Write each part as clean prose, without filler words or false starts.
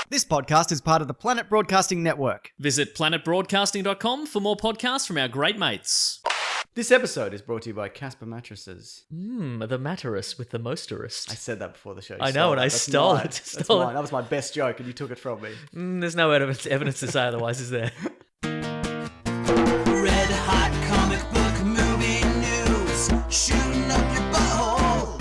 This podcast is part of the Planet Broadcasting Network. Visit planetbroadcasting.com for more podcasts from our great mates. This episode is brought to you by Casper Mattresses. The mattress with the mosterist. I said that before the show. I know, and I stole it. That's mine. That was my best joke, and you took it from me. There's no evidence to say otherwise, is there? Red hot comic book movie news, shooting up your butthole.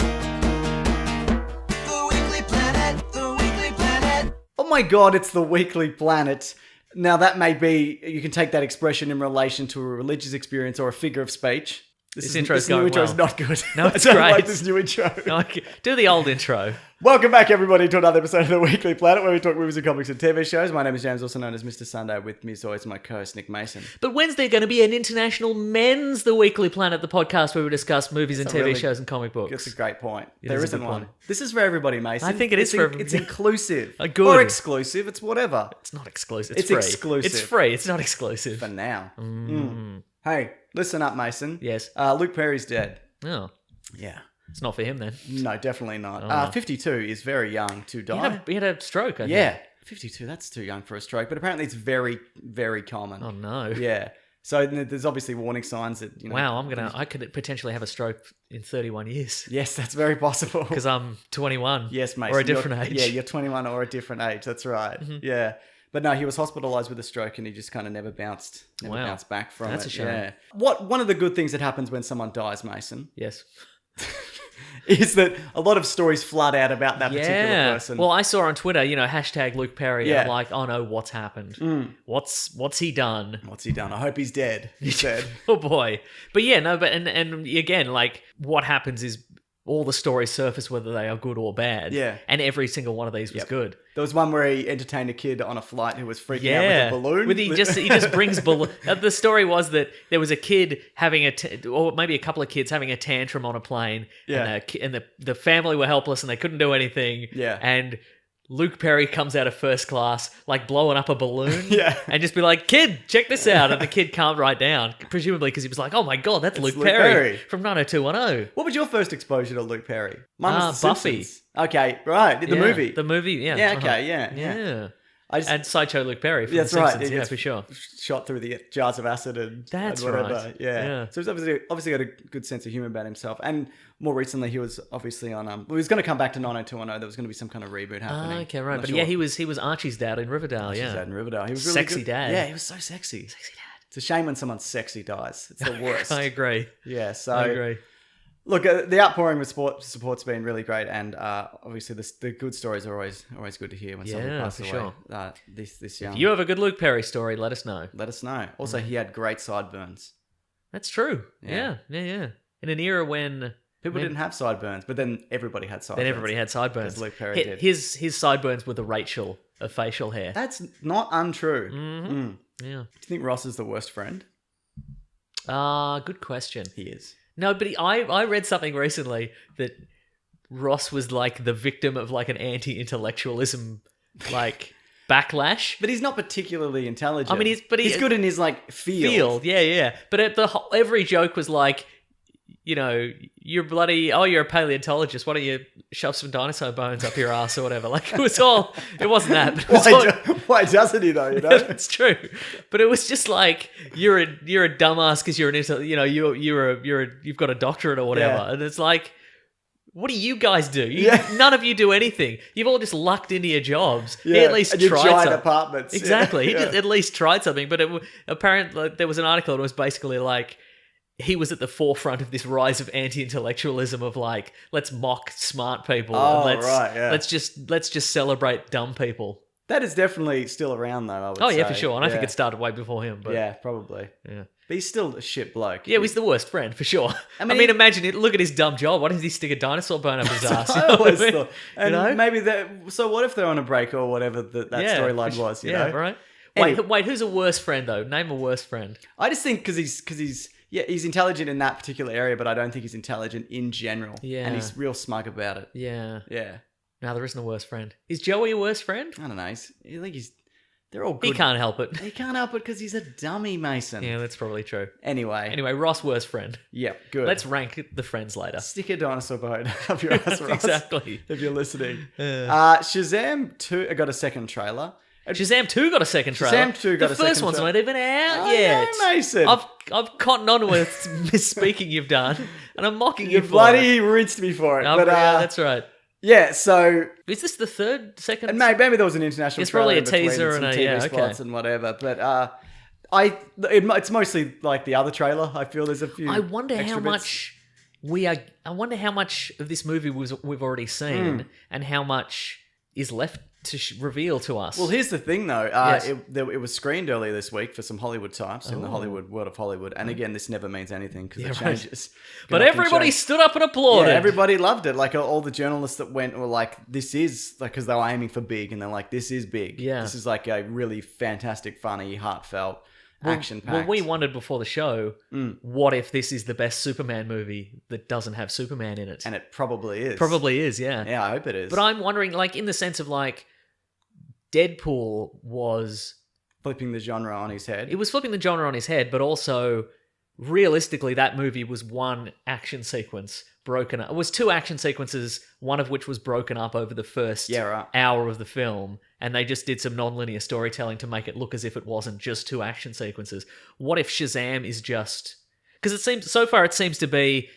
The Weekly Planet, the Weekly Planet. Oh my god, it's the Weekly Planet. Now that may be, you can take that expression in relation to a religious experience or a figure of speech. This intro's new going intro well. is not good. No, it's I don't great. like this new intro. No, do the old intro. Welcome back, everybody, to another episode of the Weekly Planet, where we talk movies and comics and TV shows. My name is James, also known as Mr. Sunday. With me, as always, my co-host, Nick Mason. But when's there going to be an International Men's The Weekly Planet, the podcast where we discuss movies and TV shows and comic books? That's a great point. It There is a isn't good one. point. This is for everybody, Mason. I think it is for everybody. It's inclusive. Good. Or exclusive. It's whatever. It's not exclusive. It's free. exclusive. It's free. It's not exclusive. For now. Hey, listen up, Mason. Yes. Luke Perry's dead. Oh, Yeah. it's not for him then. No, definitely not. 52 is very young to die. He had a stroke, I think. Yeah. 52, that's too young for a stroke, but apparently it's very, very common. Oh no. Yeah. So there's obviously warning signs that, you know. Wow, I could potentially have a stroke in 31 years. Yes, that's very possible. Because I'm 21. Yes, mate. Or a different age. Yeah, you're 21 or a different age. That's right. Yeah. But no, he was hospitalized with a stroke and he just kind of never bounced back from That's it. a shame. Yeah. One of the good things that happens when someone dies, Mason, Yes. is that a lot of stories flood out about that particular person. Well, I saw on Twitter, hashtag Luke Perry. Yeah. And I'm like, oh no, what's happened? What's he done? What's he done? I hope he's dead, he said. Oh boy. But yeah, no, but and again, like what happens is all the stories surface whether they are good or bad. Yeah. And every single one of these was Yep. good. There was one where he entertained a kid on a flight who was freaking out with a balloon. He just brings balloon. The story was that there was a kid having or maybe a couple of kids having a tantrum on a plane. Yeah. And the family were helpless and they couldn't do anything. Yeah. And Luke Perry comes out of first class, like blowing up a balloon. Yeah. And just be like, kid, check this out. And the kid calmed right down, presumably because he was like, oh my God, that's Luke Luke Perry Perry. from 90210. What was your first exposure to Luke Perry? Mine was The Buffy. Simpsons. Okay, right. The movie. The movie, yeah. Yeah, uh-huh. okay, yeah. Yeah. I just And Sideshow Luke Perry from That's The right, Simpsons, yeah. yes, for sure. shot through the jars of acid and That's and whatever. right. Yeah. So he's obviously got a good sense of humor about himself. And more recently, he was obviously on. He was going to come back to 90210. There was going to be some kind of reboot happening. Okay, right. I'm But not yeah, sure. he was Archie's dad in Riverdale. His Yeah, dad in Riverdale. He was really Sexy good. dad. Yeah, he was so sexy. Sexy dad. It's a shame when someone sexy dies. It's the worst. I agree. Yeah. So I agree. look, the outpouring of support's been really great, and obviously the good stories are always good to hear when somebody Yeah, passes for away. sure. This young. If you have a good Luke Perry story, let us know. Let us know. Also, he had great sideburns. That's true. Yeah. Yeah. In an era when People didn't have sideburns, but then everybody had sideburns. then everybody had sideburns. As Luke Perry did. His sideburns were the Rachel of facial hair. That's not untrue. Yeah. Do you think Ross is the worst friend? Good question. He is. No, but I read something recently that Ross was like the victim of like an anti-intellectualism like backlash. But he's not particularally intelligent. I mean, he's good in his like field. Yeah. But every joke was like, you're you're a paleontologist. Why don't you shove some dinosaur bones up your ass or whatever? Like it wasn't that. But it was all, Why doesn't he though? You know. it's true. But it was just like you're a dumbass because you're you've got a doctorate or whatever, Yeah. and it's like. What do you guys do? Yeah. None of you do anything. You've all just lucked into your jobs. Yeah. He at least and your tried giant something. apartments. Exactly. Yeah. He just at least tried something. But apparently there was an article that was basically like he was at the forefront of this rise of anti-intellectualism of like let's mock smart people. Oh, and right, yeah. let's just celebrate dumb people. That is definitely still around though. I would Oh say. yeah, for sure. And I think Yeah. it started way before him. But Yeah, probably. yeah. But he's still a shit bloke. Yeah, he's the worst friend for sure. I mean, mean, imagine it. Look at his dumb job. Why doesn't he stick a dinosaur bone up his ass? I always You know thought. And You know? maybe so what if they're on a break or whatever that Yeah, storyline was, you know? right. Anyway. Wait, who's a worse friend though? Name a worse friend. I just think because he's intelligent in that particular area, but I don't think he's intelligent in general. Yeah. And he's real smug about it. Yeah. Yeah. No, there isn't a worse friend. Is Joey a worse friend? I don't know. I think They're all good. He can't help it. He can't help it because he's a dummy, Mason. Yeah, that's probably true. Anyway, Ross, worst friend. yeah, good. Let's rank the friends later. stick a dinosaur bone up your ass, Ross. Exactly. If you're listening. Shazam 2 got a second trailer. Shazam 2 got a second trailer. Shazam 2 got a The first second one's trailer. not even out I yet. know, Mason. I've cottoned on with misspeaking you've done, and I'm mocking you You for it. bloody rinsed me for it. Oh, but yeah, that's right. yeah, so Is this the second? and maybe there was an international. It's trailer probably a in between teaser some and a- TV yeah, okay. spots and whatever. But it's mostly like the other trailer. I feel there's a few. I wonder extra how bits. much I wonder how much of this movie we've already seen, and how much is left to reveal to us. Well, here's the thing, though. Yes. It was screened earlier this week for some Hollywood types in the Hollywood world of Hollywood. And again, this never means anything because it right. changes. but Can often everybody change. stood up and applauded. Yeah, everybody loved it. Like all the journalists that went were like, "This is like," because they were aiming for big, and they're like, "This is big. Yeah. This is like a really fantastic, funny, heartfelt, action-packed." Well, we wondered before the show, what if this is the best Superman movie that doesn't have Superman in it? and it probably is. Probably is, yeah. Yeah, I hope it is. But I'm wondering, like, in the sense of like, Deadpool was flipping the genre on his head. it was flipping the genre on his head, but also realistically, that movie was one action sequence broken up. It was two action sequences, one of which was broken up over the first Yeah, right. hour of the film, and they just did some non-linear storytelling to make it look as if it wasn't just two action sequences. What if Shazam is just because it seems so far it seems to be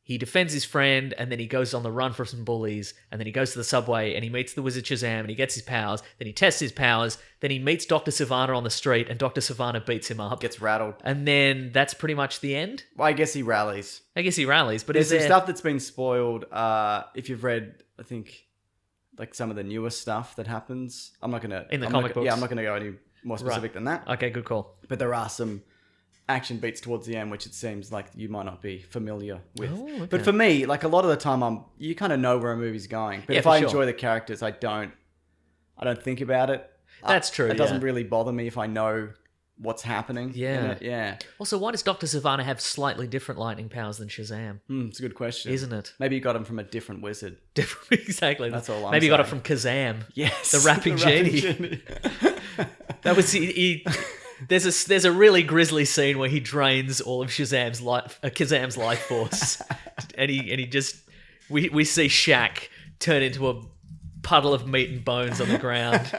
he defends his friend, and then he goes on the run from some bullies, and then he goes to the subway, and he meets the wizard Shazam, and he gets his powers, then he tests his powers, then he meets Dr. Savannah on the street, and Dr. Savannah beats him up. Gets rattled. And then that's pretty much the end? Well, I guess he rallies. I guess he rallies, but There's is some there... stuff that's been spoiled. If you've read, I think, like some of the newer stuff that happens. I'm not gonna In the I'm comic not, books? Yeah, I'm not gonna go any more specific than that. Okay, good call. But there are some action beats towards the end, which it seems like you might not be familiar with. Oh, okay. But for me, like a lot of the time, you kind of know where a movie's going. But Yeah, if for I sure. enjoy the characters, I don't think about it. That's true, It doesn't yeah. really bother me if I know what's happening. Yeah. in it. Yeah. Also, why does Dr. Savannah have slightly different lightning powers than Shazam? It's a good question, Isn't it? Maybe you got him from a different wizard. Exactly. That's all I'm Maybe you got it saying. from Kazam. Yes, The rapping genie. genie. That was there's a really grisly scene where he drains all of Kazam's life force, and he just we see Shaq turn into a puddle of meat and bones on the ground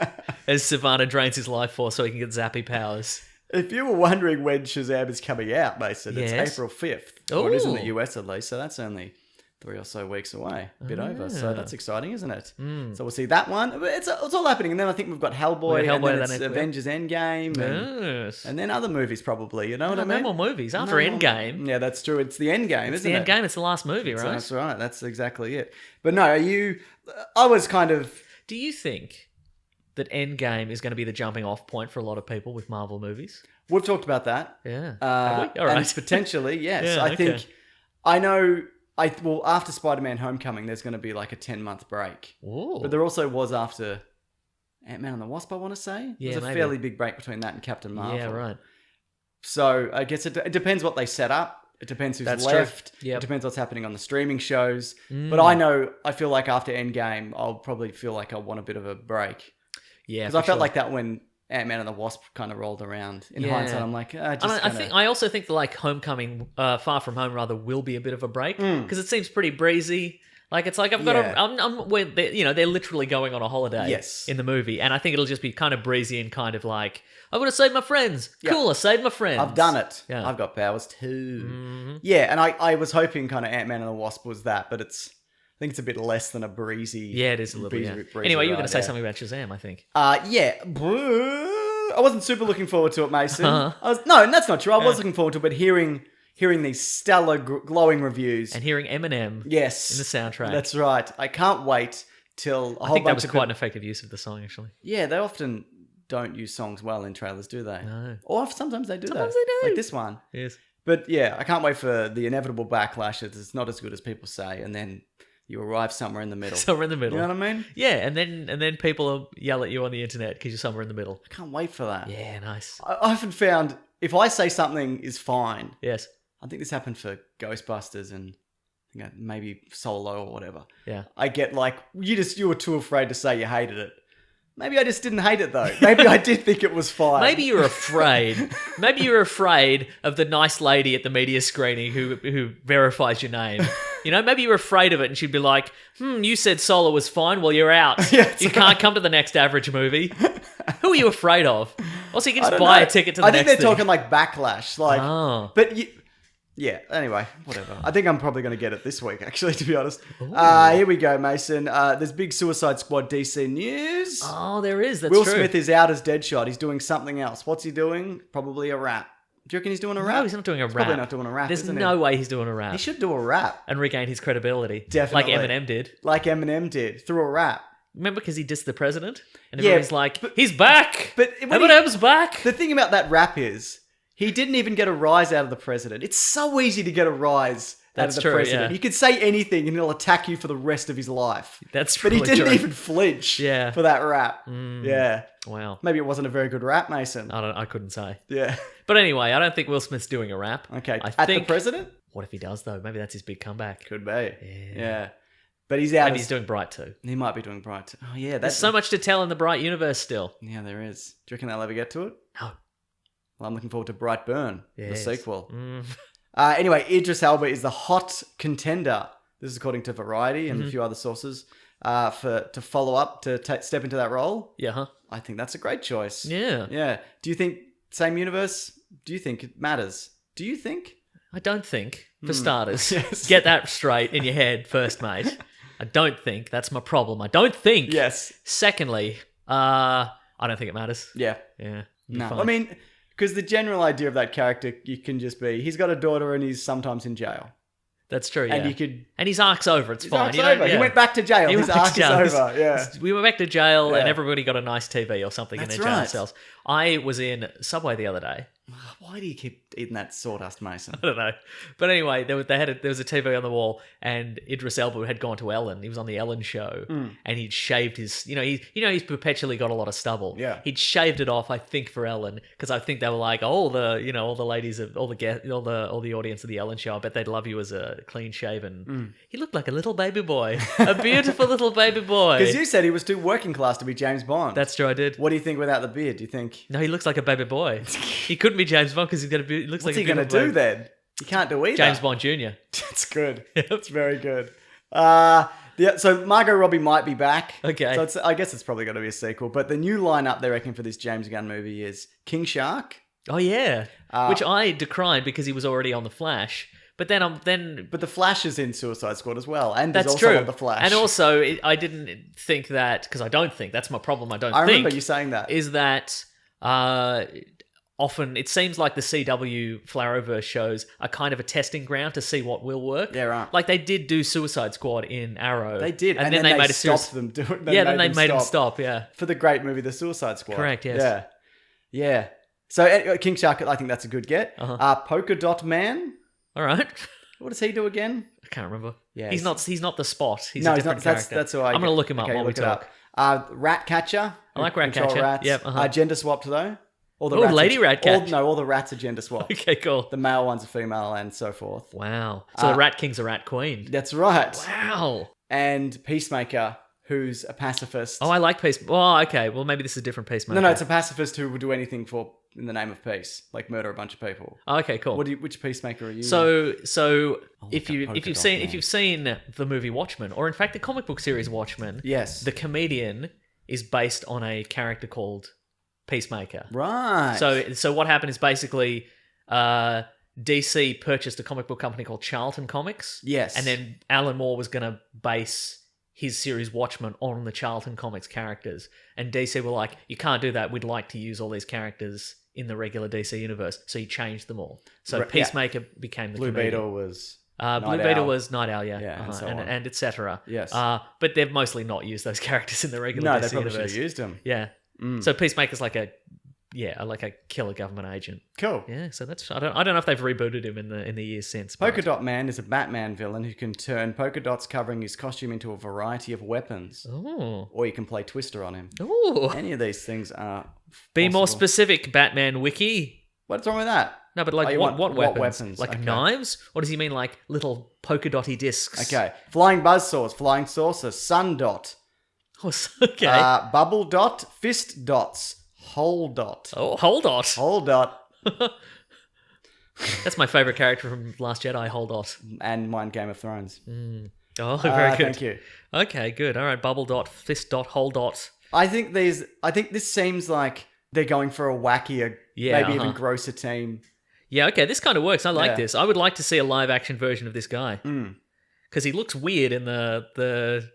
as Savannah drains his life force so he can get zappy powers. If you were wondering when Shazam is coming out, Mason, it's Yes. April 5th. Or it is in the Ooh. US at least, so that's only 3 or so weeks away. A bit over. So that's exciting, isn't it? So we'll see that one. But it's all happening. And then I think we've got Hellboy, We've got and Hellboy then that it's next week. Avengers Endgame, Yes. and then other movies probably. You know what I No mean? more movies. After No more- Endgame. Yeah, that's true. It's the Endgame, It's isn't the it? Endgame. It's the last movie, So right? that's right. That's exactly it. But no, I was kind of... Do you think that Endgame is going to be the jumping off point for a lot of people with Marvel movies? We've talked about that. Yeah. Have we? All And right. potentially, yes. Yeah, I think... okay. I know... Well, after Spider-Man Homecoming, there's going to be like a 10-month break. Ooh. But there also was after Ant-Man and the Wasp, I want to say. Yeah, There's a maybe. fairly big break between that and Captain Marvel. Yeah, right. So I guess it depends what they set up. It depends who's That's true. left. Yep. It depends what's happening on the streaming shows. But I feel like after Endgame, I'll probably feel like I want a bit of a break. Yeah, Because for I felt sure. like that when Ant-Man and the Wasp kind of rolled around. In Yeah. hindsight, I'm like, I also think that like Homecoming, Far From Home rather, will be a bit of a break because it seems pretty breezy. Like it's like I've got Yeah. they're literally going on a holiday Yes. in the movie, and I think it'll just be kind of breezy and kind of like I'm gonna save my friends. Yeah. Cool, I saved my friends. I've done it. Yeah. I've got powers too. Yeah, and I was hoping kind of Ant-Man and the Wasp was that, but I think it's a bit less than a breezy. Yeah, it is a little bit. Yeah. Anyway, you were going to say something about Shazam, I think. Yeah. I wasn't super looking forward to it, Mason. Uh-huh. No, and that's not true. I was looking forward to it, but hearing these stellar, glowing reviews. And hearing Eminem Yes. in the soundtrack. That's right. I can't wait till a I whole think that bunch was of quite an effective use of the song, actually. Yeah, they often don't use songs well in trailers, do they? No. Or sometimes they do. Sometimes though. they do. Like this one. Yes. But yeah, I can't wait for the inevitable backlash. It's not as good as people say, and then you arrive somewhere in the middle. Somewhere in the middle. You know what I mean? Yeah, and then people will yell at you on the internet because you're somewhere in the middle. I can't wait for that. Yeah, nice. I often found if I say something is fine, Yes. I think this happened for Ghostbusters and maybe Solo or whatever. Yeah. I get like you were too afraid to say you hated it. Maybe I just didn't hate it though. Maybe I did think it was fine. Maybe you're afraid. Maybe you're afraid of the nice lady at the media screening who verifies your name. You know, maybe you're afraid of it and she'd be like, you said Solo was fine. Well, you're out. Yeah, you can't come to the next average movie. Who are you afraid of? Also, you can just I don't buy know. a ticket to the I next think they're thing. talking like backlash. Like, Oh. but yeah, anyway, whatever. I think I'm probably going to get it this week, actually, to be honest. Here we go, Mason. There's big Suicide Squad DC news. Oh, there is. That's Will true. Smith is out as Deadshot. He's doing something else. What's he doing? Probably a rap. Do you reckon he's doing a rap? No, he's not doing a rap. Probably not doing a rap, There's isn't no he? way he's doing a rap. He should do a rap. And regain his credibility. Definitely. Like Eminem did. Like Eminem did, through a rap. Remember because he dissed the president? And Yeah, everybody's like, he's back! but when Eminem's back! The thing about that rap is, he didn't even get a rise out of the president. It's so easy to get a rise out That's of the true, president. yeah. You could say anything and he'll attack you for the rest of his life. That's But he probably didn't true. even flinch Yeah. for that rap. Yeah. Wow. Maybe it wasn't a very good rap, Mason. I couldn't say. Yeah. But anyway, I don't think Will Smith's doing a rap. Okay. I At think, the president? What if he does, though? Maybe that's his big comeback. Could be. Yeah. But he's out. Maybe he's doing Bright too. He might be doing Bright. Oh, yeah. There's That's so much to tell in the Bright universe still. Yeah, there is. Do you reckon they'll ever get to it? No. Well, I'm looking forward to Brightburn, the Yes. sequel. Mm. Anyway, Idris Elba is the hot contender. This is according to Variety and Mm-hmm. a few other sources. To follow up to step into that role. Yeah, huh? I think that's a great choice. Yeah. Yeah. Do you think same universe? Do you think it matters? Do you think? I don't think, for starters. Yes. Get that straight in your head first, mate. I don't think. That's my problem. I don't think. Yes. Secondly, I don't think it matters. Yeah. Yeah. No. fine. I mean, because the general idea of that character, you can just be, he's got a daughter and he's sometimes in jail. That's true, yeah. And you could... And his arc's over. It's His fine. arc's You don't- over. yeah. He went back to jail. He His went back arc to is jail. over. Yeah. We went back to jail Yeah. and everybody got a nice TV or something That's in their jail right. cells. I was in Subway the other day. Why do you keep eating that sawdust, Mason? I don't know. But anyway, there was a TV on the wall and Idris Elba had gone to Ellen. He was on the Ellen show and he'd shaved his, he's perpetually got a lot of stubble. Yeah. He'd shaved it off, I think, for Ellen because I think they were like, all the ladies of all the audience of the Ellen show, I bet they'd love you as a clean shaven. He looked like a little baby boy, a beautiful little baby boy. Because you said he was too working class to be James Bond. That's true, I did. What do you think without the beard? Do you think... No, he looks like a baby boy. He couldn't be James Bond because he looks What's like he a going to beautiful do then? He can't do either. James Bond Jr. That's good. That's very good. So Margot Robbie might be back. Okay. So I guess it's probably going to be a sequel. But the new lineup they reckon for this James Gunn movie is King Shark. Oh yeah, which I decried because he was already on The Flash. But then But the Flash is in Suicide Squad as well, and that's is also true. on the Flash. And also, I didn't think that because I don't think that's my problem. I remember you saying that. Is that often it seems like the CW Flarrowverse shows are kind of a testing ground to see what will work. Yeah, right. Like they did do Suicide Squad in Arrow. They did, and then they made a series. stopped them doing. Then they made them stop. Yeah, for the great movie, The Suicide Squad. Correct, yes. Yeah. So King Shark, I think that's a good get. Uh-huh. Polka Dot Man. all right. What does he do again? I can't remember. Yeah, he's not the Spot. He's No, a he's different not. character. That's who I. I'm gonna look him up Okay, while we look it talk. up. Rat Catcher. I like who Rat control Catcher. Rats. Yep, uh-huh. Gender swapped though. All the Oh, rats Lady Rat Catcher. all the rats are gender swapped. Okay, cool. The male ones are female and so forth. Wow. So the Rat King's a Rat Queen. That's right. Wow. And Peacemaker, who's a pacifist. Oh, I like Peace. Oh, okay. Well, maybe this is a different Peacemaker. No, it's a pacifist who would do anything in the name of peace, like murder a bunch of people. Oh, okay, cool. Which Peacemaker are you? So if Polka you've Dot seen Man. if you've seen the movie Watchmen, or in fact the comic book series Watchmen, Yes. the comedian is based on a character called Peacemaker. Right. So what happened is basically DC purchased a comic book company called Charlton Comics. Yes. And then Alan Moore was going to base his series Watchmen on the Charlton Comics characters. And DC were like, you can't do that. We'd like to use all these characters in the regular DC universe. So he changed them all. So Right, yeah. Peacemaker became the Blue comedian. Beetle was. Blue Night Beetle Owl. was Night Owl, Yeah, and so on. and etc. Yes. But they've mostly not used those characters in the regular No, DC they probably should universe. have used him. Yeah. So Peacemaker's like a killer government agent. Cool. Yeah, so that's I don't know if they've rebooted him in the years since. but- Polka Dot Man is a Batman villain who can turn polka dots covering his costume into a variety of weapons. Oh. Or you can play Twister on him. Ooh. Any of these things are Be more possible. specific, Batman Wiki. What's wrong with that? No, but Oh, like you what want- weapons? what weapons? Like Okay. knives? Or does he mean like little polka dotty discs? Okay. Flying buzzsaws, flying saucer, sun dot. Oh, okay. Bubble dot, fist dots, whole dot. Oh, Holdot. Whole dot. That's my favorite character from Last Jedi, Holdot. And mine, Game of Thrones. Oh, very good. Thank you. Okay, good. All right, Bubble Dot, Fist Dot, Holdot. I think this seems like they're going for a wackier, maybe even grosser team. Yeah, okay, this kind of works. I like Yeah. this. I would like to see a live action version of this guy. Because he looks weird in the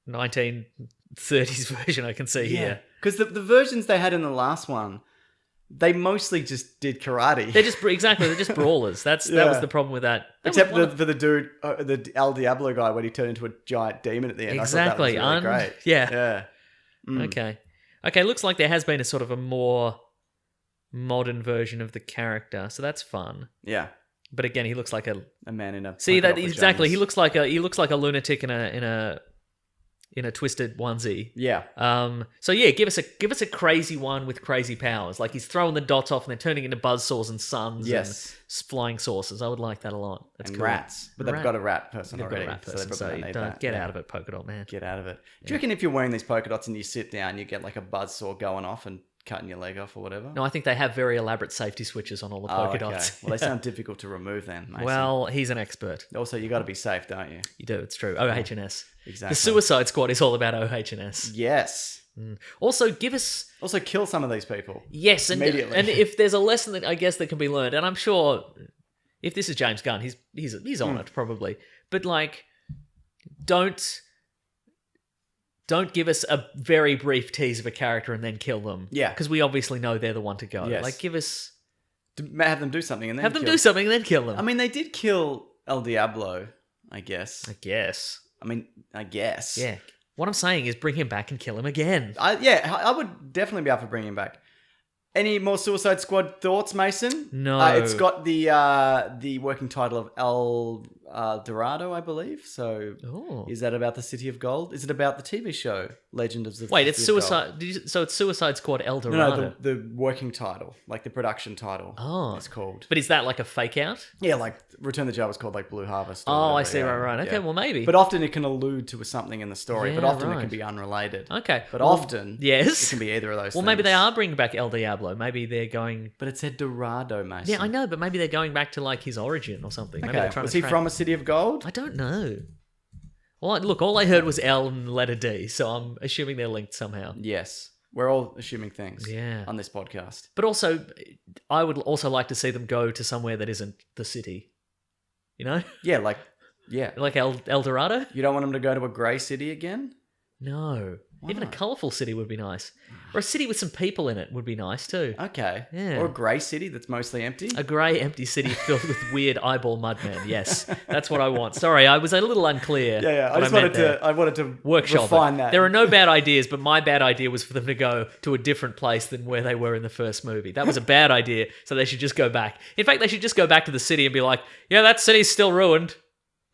1930s version I can see here. Because the versions they had in the last one, they mostly just did karate. They're just brawlers. That was the problem with that. Except for the dude, the El Diablo guy, when he turned into a giant demon at the end. Exactly. I thought that was really great. Yeah. Yeah. Okay, looks like there has been a sort of a more modern version of the character, so that's fun. Yeah. But again, he looks like a man in a see polka that dot exactly. pajamas. He looks like a lunatic in a twisted onesie. Yeah. So yeah, give us a crazy one with crazy powers. Like he's throwing the dots off and they're turning into buzzsaws and suns and flying saucers. I would like that a lot. That's and cool. rats. But they've got a rat person They've already. got a rat so person, they so probably you need don't that. get out of it, polka dot man. Get out of it. Do you reckon if you're wearing these polka dots and you sit down, you get like a buzzsaw going off and cutting your leg off or whatever? No, I think they have very elaborate safety switches on all the polka dots. Well, they sound difficult to remove then, Mason. Well, he's an expert. Also, you got to be safe, don't you? You do, it's true. OH&S. Exactly. The Suicide Squad is all about OH&S. Yes. Also, kill some of these people. Yes, immediately. And if there's a lesson that I guess that can be learned, and I'm sure if this is James Gunn, he's on it probably. But like, don't give us a very brief tease of a character and then kill them. Yeah. Because we obviously know they're the one to go. Yes. Like, give us Have them do something and then have them kill. do something and then kill them. I mean, they did kill El Diablo, I guess. I guess. I guess. Yeah. What I'm saying is bring him back and kill him again. I would definitely be up for bringing him back. Any more Suicide Squad thoughts, Mason? No. It's got the working title of El Dorado, I believe. So is that about the City of Gold? Is it about the TV show Legend of the Wait, City it's of Suicide. Gold? So it's Suicide Squad El Dorado. No, the working title, like the production title. Oh. It's called. But is that like a fake out? Yeah, like Return the Jar was called like Blue Harvest. Or Oh, I whatever, see. yeah, Right. Okay, yeah. well maybe. But often it can allude to something in the story. But Yeah, often it right. can be unrelated. Okay. But Well, often, yes. it can be either of those. Well, things. maybe they are bringing back El Diablo. Maybe they're going. But it said Dorado, Mason. Yeah, I know, but maybe they're going back to like his origin or something. Maybe Okay. they're trying Was to he track- from a City of Gold? I don't know. Well, all I heard was L and letter D, so I'm assuming they're linked somehow. Yes. We're all assuming things. Yeah. On this podcast. But also, I would also like to see them go to somewhere that isn't the city. You know, Yeah, like El Dorado. you don't want him to go to a grey city again? No, even a Why? colourful city would be nice, or a city with some people in it would be nice too. Okay. Yeah. Or a grey city that's mostly empty? A grey, empty city filled with weird eyeball mudmen. Yes, that's what I want. Sorry, I was a little unclear. Yeah. what I meant there. wanted to Workshop refine it. that. There are no bad ideas, but my bad idea was for them to go to a different place than where they were in the first movie. That was a bad idea, so they should just go back. In fact, they should just go back to the city and be like, yeah, that city's still ruined.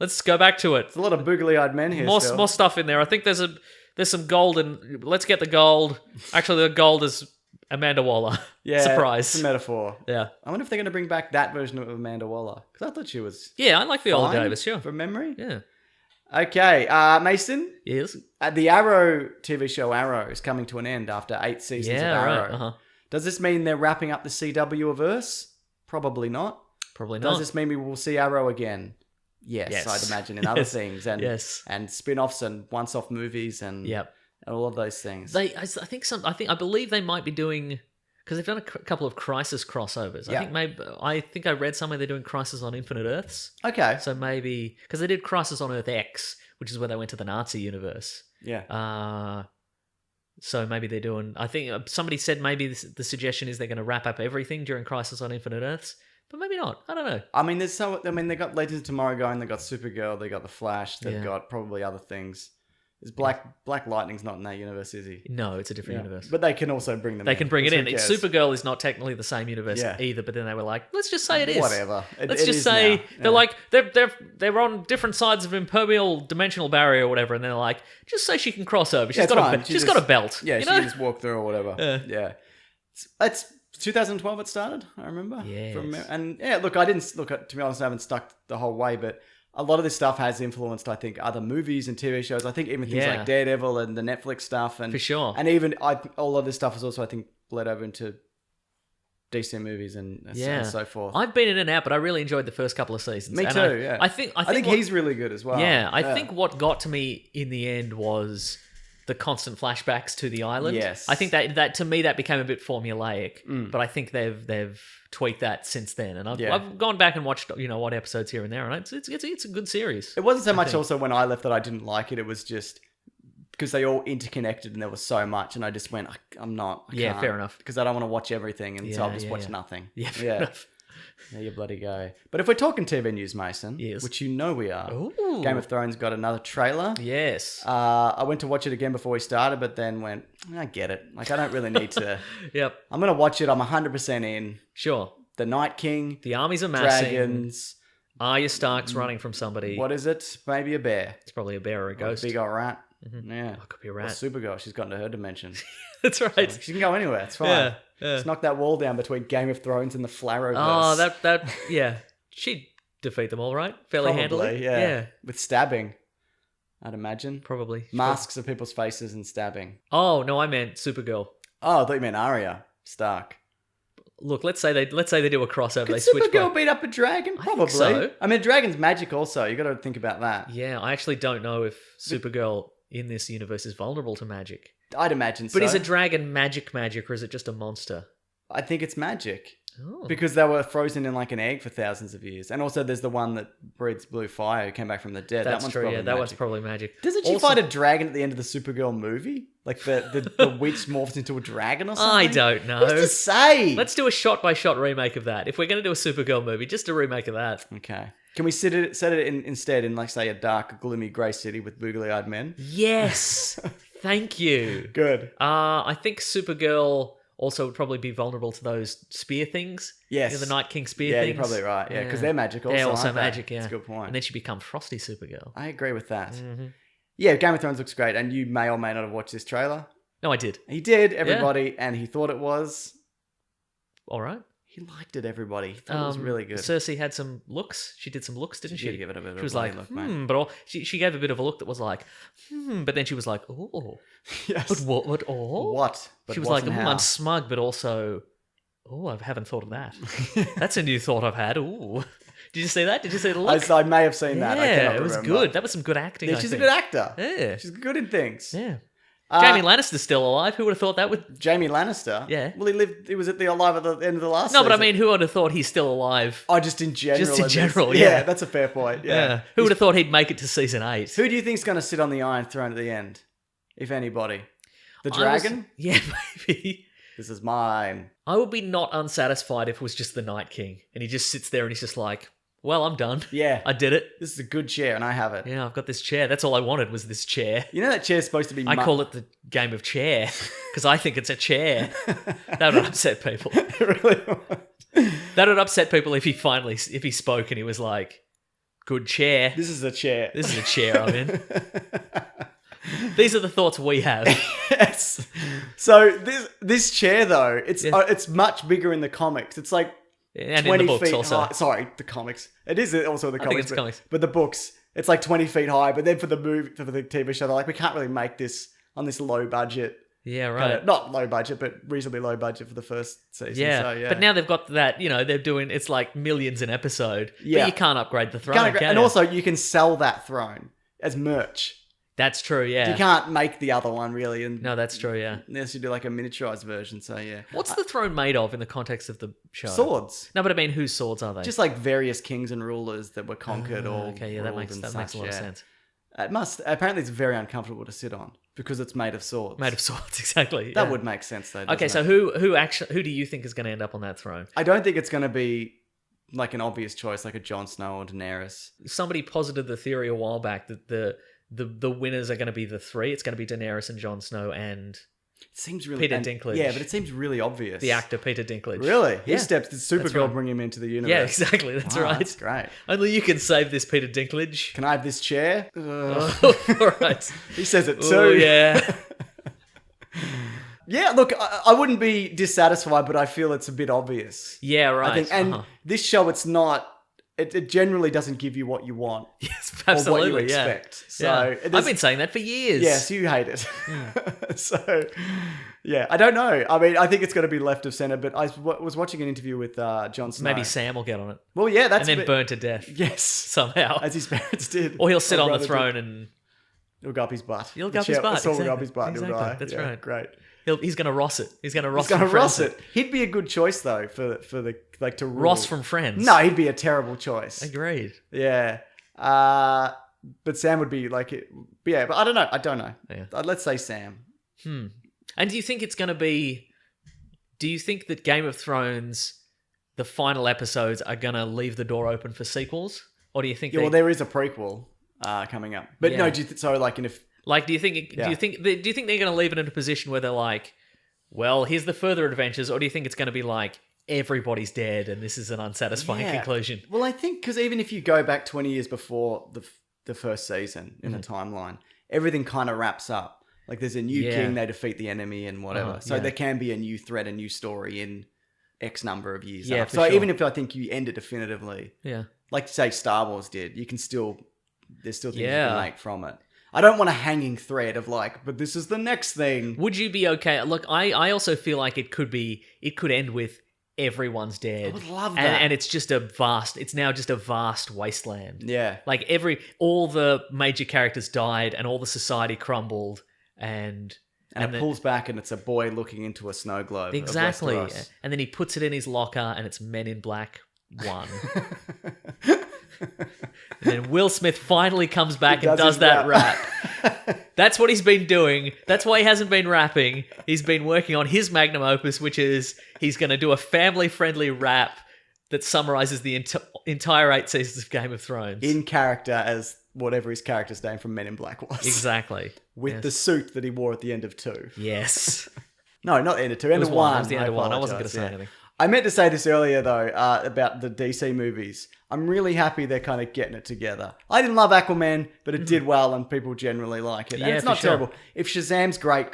Let's go back to it. There's a lot of boogly-eyed men here More still. stuff in there. I think there's some gold, and let's get the gold. Actually, the gold is Amanda Waller. Yeah, Surprise. It's a metaphor. Yeah. I wonder if they're going to bring back that version of Amanda Waller. Because I thought she was Yeah, I like the old fine Davis, sure. from memory. Yeah. Okay, Mason, Yes. the Arrow TV show Arrow is coming to an end after 8 seasons Yeah, of Arrow. right. Uh-huh. Does this mean they're wrapping up the CW-verse? Probably not. Probably Does not. this mean we will see Arrow again? Yes, Yes. I'd imagine in other Yes. things and Yes. and spin-offs and once-off movies and Yep. all of those things. I believe they might be doing, because they've done a couple of Crisis crossovers. Yeah. I think I read somewhere they're doing Crisis on Infinite Earths. Okay. So maybe because they did Crisis on Earth X, which is where they went to the Nazi universe. Yeah. So maybe they're doing. I think somebody said maybe the suggestion is they're going to wrap up everything during Crisis on Infinite Earths, but maybe not. I don't know. I mean, they got Legends of Tomorrow going. They got Supergirl. They got the Flash. They've Yeah. got probably other things. Is Black Lightning's not in that universe, is he? No, it's a different universe. But they can also bring them. They can bring it in. Who cares? Supergirl is not technically the same universe Yeah. either, but then they were like, let's just say it is. Whatever. Let's It just is say now. they're like they're on different sides of impermeable dimensional barrier or whatever, and they're like, just say she can cross over. She's Yeah, it's got fine. she's got a belt. Yeah, you she know? can just walk through or whatever. Yeah. It's 2012 it started, I remember. Yes. And yeah, look, I didn't look at, to be honest, I haven't stuck the whole way, but a lot of this stuff has influenced, I think, other movies and TV shows. I think even things like Daredevil and the Netflix stuff. And, for sure. And even all of this stuff has also, I think, bled over into DC movies and so forth. I've been in and out, but I really enjoyed the first couple of seasons. Me too, yeah. I think he's really good as well. Yeah, I think what got to me in the end was the constant flashbacks to the island. Yes. I think that to me that became a bit formulaic, but I think they've tweaked that since then. And I've gone back and watched what episodes here and there, and it's a good series. It wasn't so much also when I left that I didn't like it. It was just because they all interconnected and there was so much, and I just went, I can't, fair enough. Because I don't want to watch everything, and so I'll just watch nothing. Yeah, fair enough. There you bloody go. But if we're talking TV news, Mason, which you know we are, Ooh. Game of Thrones got another trailer. Yes. I went to watch it again before we started, but then went, I get it. Like, I don't really need to. Yep. I'm going to watch it. I'm 100% in. Sure. The Night King. The armies are massing. Dragons. Arya Stark's running from somebody. What is it? Maybe a bear. It's probably a bear or a ghost. A big old rat. Mm-hmm. Yeah. It could be a rat. Or Supergirl. She's got into her dimension. That's right. So she can go anywhere. It's fine. Yeah. Just knock that wall down between Game of Thrones and the Flarrowverse. Oh, that she'd defeat them all, right? Fairly handily. Yeah. With stabbing, I'd imagine. Probably. Masks of people's faces and stabbing. Oh, no, I meant Supergirl. Oh, I thought you meant Arya Stark. Look, let's say they do a crossover. Could They switch Supergirl beat up a dragon? Probably. so. I mean, dragon's magic also. You got to think about that. Yeah, I actually don't know if Supergirl in this universe is vulnerable to magic. I'd imagine so. But is a dragon magic, or is it just a monster? I think it's magic. Oh. Because they were frozen in like an egg for thousands of years. And also there's the one that breathes blue fire who came back from the dead. That's that one's true, probably that magic. one's probably magic. Doesn't she fight a dragon at the end of the Supergirl movie? Like the witch morphs into a dragon or something? I don't know. Who's to say? Let's do a shot-by-shot remake of that. If we're going to do a Supergirl movie, just a remake of that. Okay. Can we set it instead in, like, say, a dark, gloomy grey city with googly-eyed men? Yes! Thank you. Good. I think Supergirl also would probably be vulnerable to those spear things. Yes. The Night King spear Yeah, things. you're probably right. Yeah, because they're magic also. They're also aren't they? magic, yeah. That's a good point. And then she becomes Frosty Supergirl. I agree with that. Mm-hmm. Yeah, Game of Thrones looks great, and you may or may not have watched this trailer. No, I did. He did, everybody, and he thought it was... All right. He liked it, everybody. He thought it was really good. Cersei had some looks. She did some looks, didn't she? She did give it a bit of a She was like, look, mate. but she gave a bit of a look that was like, but then she was like, oh. Yes. But what? Oh. What? But she was what like, and how? I'm smug, but also, I haven't thought of that. That's a new thought I've had. Ooh. Did you see that? Did you see the look? I may have seen that. I Yeah, cannot it was remember. good. That was some good acting. Yeah, I she's think. a good actor. Yeah. She's good in things. Yeah. Jamie Lannister's still alive. Who would have thought that would? Jamie Lannister? Yeah. Well, he was alive at the end of the last No, season. but I mean, who would have thought he's still alive? Oh, just in general. Just in at least. general, yeah. That's a fair point. Yeah. Who would have thought he'd make it to season 8? Who do you think's going to sit on the Iron Throne at the end? If anybody. The dragon? Yeah, maybe. This is mine. I would be not unsatisfied if it was just the Night King. And he just sits there and he's just like, well, I'm done. Yeah. I did it. This is a good chair, and I have it. Yeah, I've got this chair. That's all I wanted was this chair. You know that chair's supposed to be... I call it the game of chair because I think it's a chair. That would upset people. It really would. That would upset people if he spoke and he was like, good chair. This is a chair. This is a chair I'm in. These are the thoughts we have. Yes. So this chair, though, it's much bigger in the comics. It's like... And 20 in the books feet also. high. Sorry, the comics. It is also the comics. I think it's comics. But the books, it's like 20 feet high. But then for the TV show, they're like, we can't really make this on this low budget. Yeah, right. Not low budget, but reasonably low budget for the first season. Yeah. So, yeah. But now they've got that, they're doing, it's like millions an episode. Yeah. But you can't upgrade the throne, can and you? also, you can sell that throne as merch. That's true, yeah. You can't make the other one, really. No, that's true, yeah. Unless you do like a miniaturized version, so yeah. What's the throne made of in the context of the show? Swords. No, but I mean, whose swords are they? Just like various kings and rulers that were conquered or okay, yeah, that ruled makes and a such, lot of yeah. sense. It must. Apparently, it's very uncomfortable to sit on because it's made of swords. Made of swords, exactly. That yeah. would make sense, though. Okay, so doesn't it? who do you think is going to end up on that throne? I don't think it's going to be like an obvious choice, like a Jon Snow or Daenerys. Somebody posited the theory a while back that the winners are going to be the three. It's going to be Daenerys and Jon Snow and It seems really Peter Dinklage. Yeah, but it seems really obvious. the actor Peter Dinklage. Really? Yeah. He steps. Did Supergirl right. bring him into the universe? Yeah, exactly. That's Wow, right. That's great. Only you can save this Peter Dinklage. Can I have this chair? All right. He says it too. Oh, yeah. Yeah, look, I wouldn't be dissatisfied, but I feel it's a bit obvious. Yeah, right. I think, and this show, it's not it generally doesn't give you what you want. Yes, Or absolutely. what you expect. So I've been saying that for years. Yes, you hate it. So, yeah, I don't know. I mean, I think it's going to be left of center, but I was watching an interview with Jon Snow. Maybe Sam will get on it. Well, yeah, that's... And then burn to death. Yes. Somehow. As his parents did. Or he'll sit on the throne and... He'll go up his butt. He'll go up his butt. He'll go up his butt and he'll Exactly. die. That's Yeah, right. Great. He's going to Ross it. He's going to Ross He's going to Ross Friends it. He'd be a good choice, though, for the... Like, to rule. Ross from Friends. No, he'd be a terrible choice. Agreed. Yeah. But Sam would be like... Yeah, but I don't know. Yeah. Let's say Sam. And do you think it's going to be... Do you think that Game of Thrones, the final episodes, are going to leave the door open for sequels? Or do you think... Yeah, well, there is a prequel coming up. But no, so like in a... Like, do you think they're going to leave it in a position where they're like, well, here's the further adventures, or do you think it's going to be like everybody's dead and this is an unsatisfying conclusion? Well, I think because even if you go back 20 years before the first season in the timeline, everything kind of wraps up. Like there's a new king, they defeat the enemy and whatever. So there can be a new thread, a new story in X number of years. Yeah, so even if I think you end it definitively, like say Star Wars did, you can still there's still things you can make from it. I don't want a hanging thread of like, but this is the next thing. Would you be okay? Look, I also feel like it could end with everyone's dead. I would love that. And it's now just a vast wasteland. Yeah. Like all the major characters died and all the society crumbled and it pulls back and it's a boy looking into a snow globe. Exactly. And then he puts it in his locker and it's Men in Black 1. And then Will Smith finally comes back and does that rap. That's what he's been doing. That's why he hasn't been rapping. He's been working on his magnum opus, which is he's going to do a family-friendly rap that summarizes the entire 8 seasons of Game of Thrones. In character as whatever his character's name from Men in Black was. Exactly. With the suit that he wore at the end of 2. Yes. No, not the end of 2. End of 1. It was the end of 1. I wasn't going to say anything. I meant to say this earlier, though, about the DC movies. I'm really happy they're kind of getting it together. I didn't love Aquaman, but it did well and people generally like it. And it's not terrible. If Shazam's great.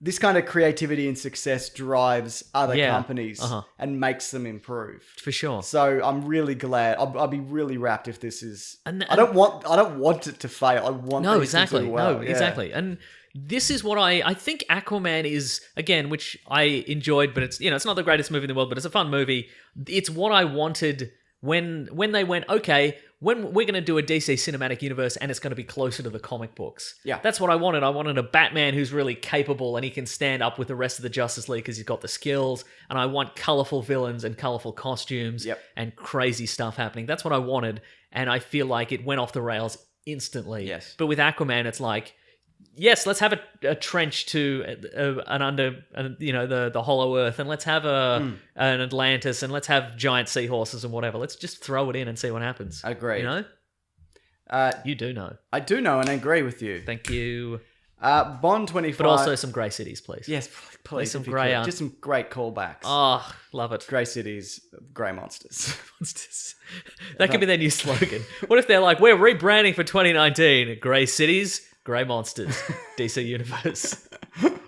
This kind of creativity and success drives other companies and makes them improve. For sure. So I'm really glad. I'll be really wrapped if this is... I don't want it to fail. I want these to do well. No, exactly. And... This is what I think Aquaman is, again, which I enjoyed, but it's not the greatest movie in the world, but it's a fun movie. It's what I wanted when they went, okay, when we're going to do a DC cinematic universe and it's going to be closer to the comic books. Yeah. That's what I wanted. I wanted a Batman who's really capable and he can stand up with the rest of the Justice League because he's got the skills. And I want colorful villains and colorful costumes and crazy stuff happening. That's what I wanted. And I feel like it went off the rails instantly. Yes. But with Aquaman, it's like... Yes, let's have a trench to the Hollow Earth, and let's have an Atlantis, and let's have giant seahorses and whatever. Let's just throw it in and see what happens. Agreed. You know? You do know. I do know, and I agree with you. Thank you. Bond 25. But also some grey cities, please. Yes, please. Some grey just some great callbacks. Oh, love it. Grey cities, grey monsters. That could be their new slogan. What if they're like, we're rebranding for 2019, Grey Cities... Grey Monsters, DC Universe.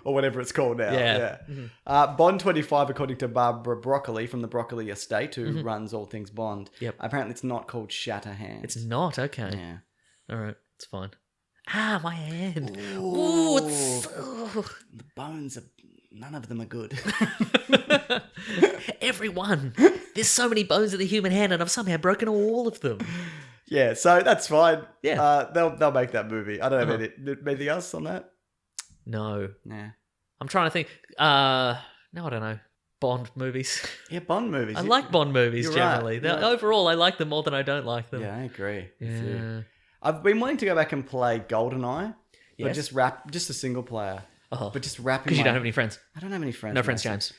Or whatever it's called now. Yeah. Mm-hmm. Bond 25, according to Barbara Broccoli from the Broccoli Estate, who runs all things Bond. Yep. Apparently it's not called Shatterhand. It's not? Okay. Yeah. All right. It's fine. Ah, my hand. Ooh, the bones are... None of them are good. Everyone. There's so many bones in the human hand and I've somehow broken all of them. Yeah, so that's fine. Yeah. They'll make that movie. I don't have anything else on that. No. Nah. I'm trying to think. No, I don't know. Bond movies. Yeah, Bond movies. I like Bond movies generally. Right. Overall, I like them more than I don't like them. Yeah, I agree. Yeah. I've been wanting to go back and play GoldenEye, but Yes. just a single player. But just rapping. Because you don't have any friends. I don't have any friends. No friends, James.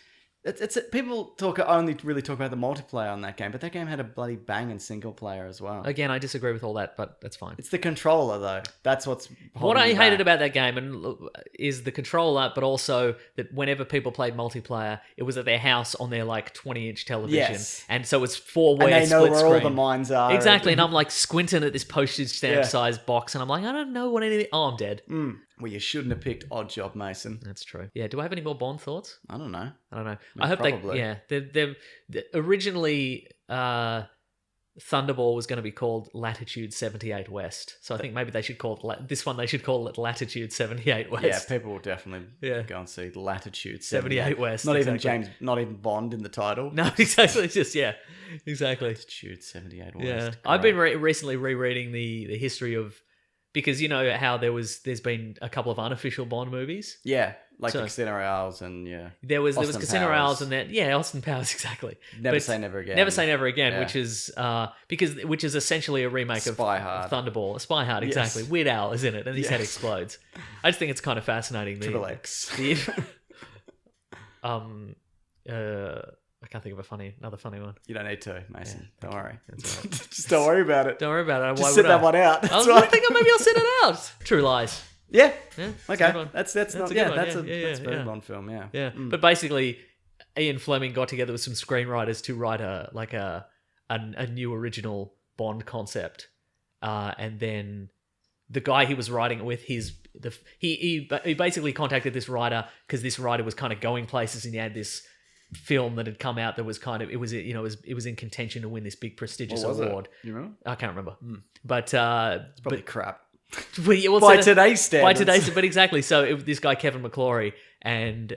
It's people only really talk about the multiplayer on that game, but that game had a bloody banging single player as well. Again, I disagree with all that, but that's fine. It's the controller though. That's what's what I holding hated back. about that game is the controller, but also that whenever people played multiplayer, it was at their house on their like 20-inch television, Yes. and so it's 4-way and they know split where screen. all the mines are. Exactly, and I'm like squinting at this postage stamp size box, and I'm like, I don't know what anything. Oh, I'm dead. Well, you shouldn't have picked Odd Job Mason. That's true. Yeah. Do I have any more Bond thoughts? I don't know. I don't know. I hope probably. they. Yeah. They're originally. Thunderball was going to be called Latitude 78 West. So I think maybe they should call it this one. They should call it Latitude 78 West. Yeah, people will definitely go and see Latitude 78 West. Not exactly. even James, not even Bond in the title. No, exactly. Just exactly. Latitude 78 West. Yeah, Great. I've been recently rereading the history of, because you know how there's been a couple of unofficial Bond movies. Yeah, like So- the Casino Royales and There was Austin Casino Powers. Royales and that. Yeah, Austin Powers, exactly. Never But Say Never Again. Never Say Never Again, Yeah. which is essentially a remake Spy of Hard. Thunderball. Spy Hard, Yes. exactly. Weird Al is in it, and his head Yes. explodes. I just think it's kind of fascinating. Triple X. I can't think of another funny one. You don't need to, Mason. Don't worry. That's all right. Just don't worry about it. Don't worry about it. Why Just would sit that I? one out. I That's was right. thinking maybe I'll sit it out. True Lies. Yeah. Yeah, it's a Okay. good one. That's That's not. a good Yeah. one. That's Yeah, a yeah, that's a very yeah. Bond film. Yeah. Yeah, but basically, Ian Fleming got together with some screenwriters to write a new original Bond concept, and then the guy he was writing it with, he basically contacted this writer because this writer was kind of going places, and he had this film that had come out that was kind of it was in contention to win this big prestigious What was it? award. You remember? I can't remember, but Probably crap. well, yeah, well, By so- today's standards. by today's, but exactly. So this guy Kevin McClory and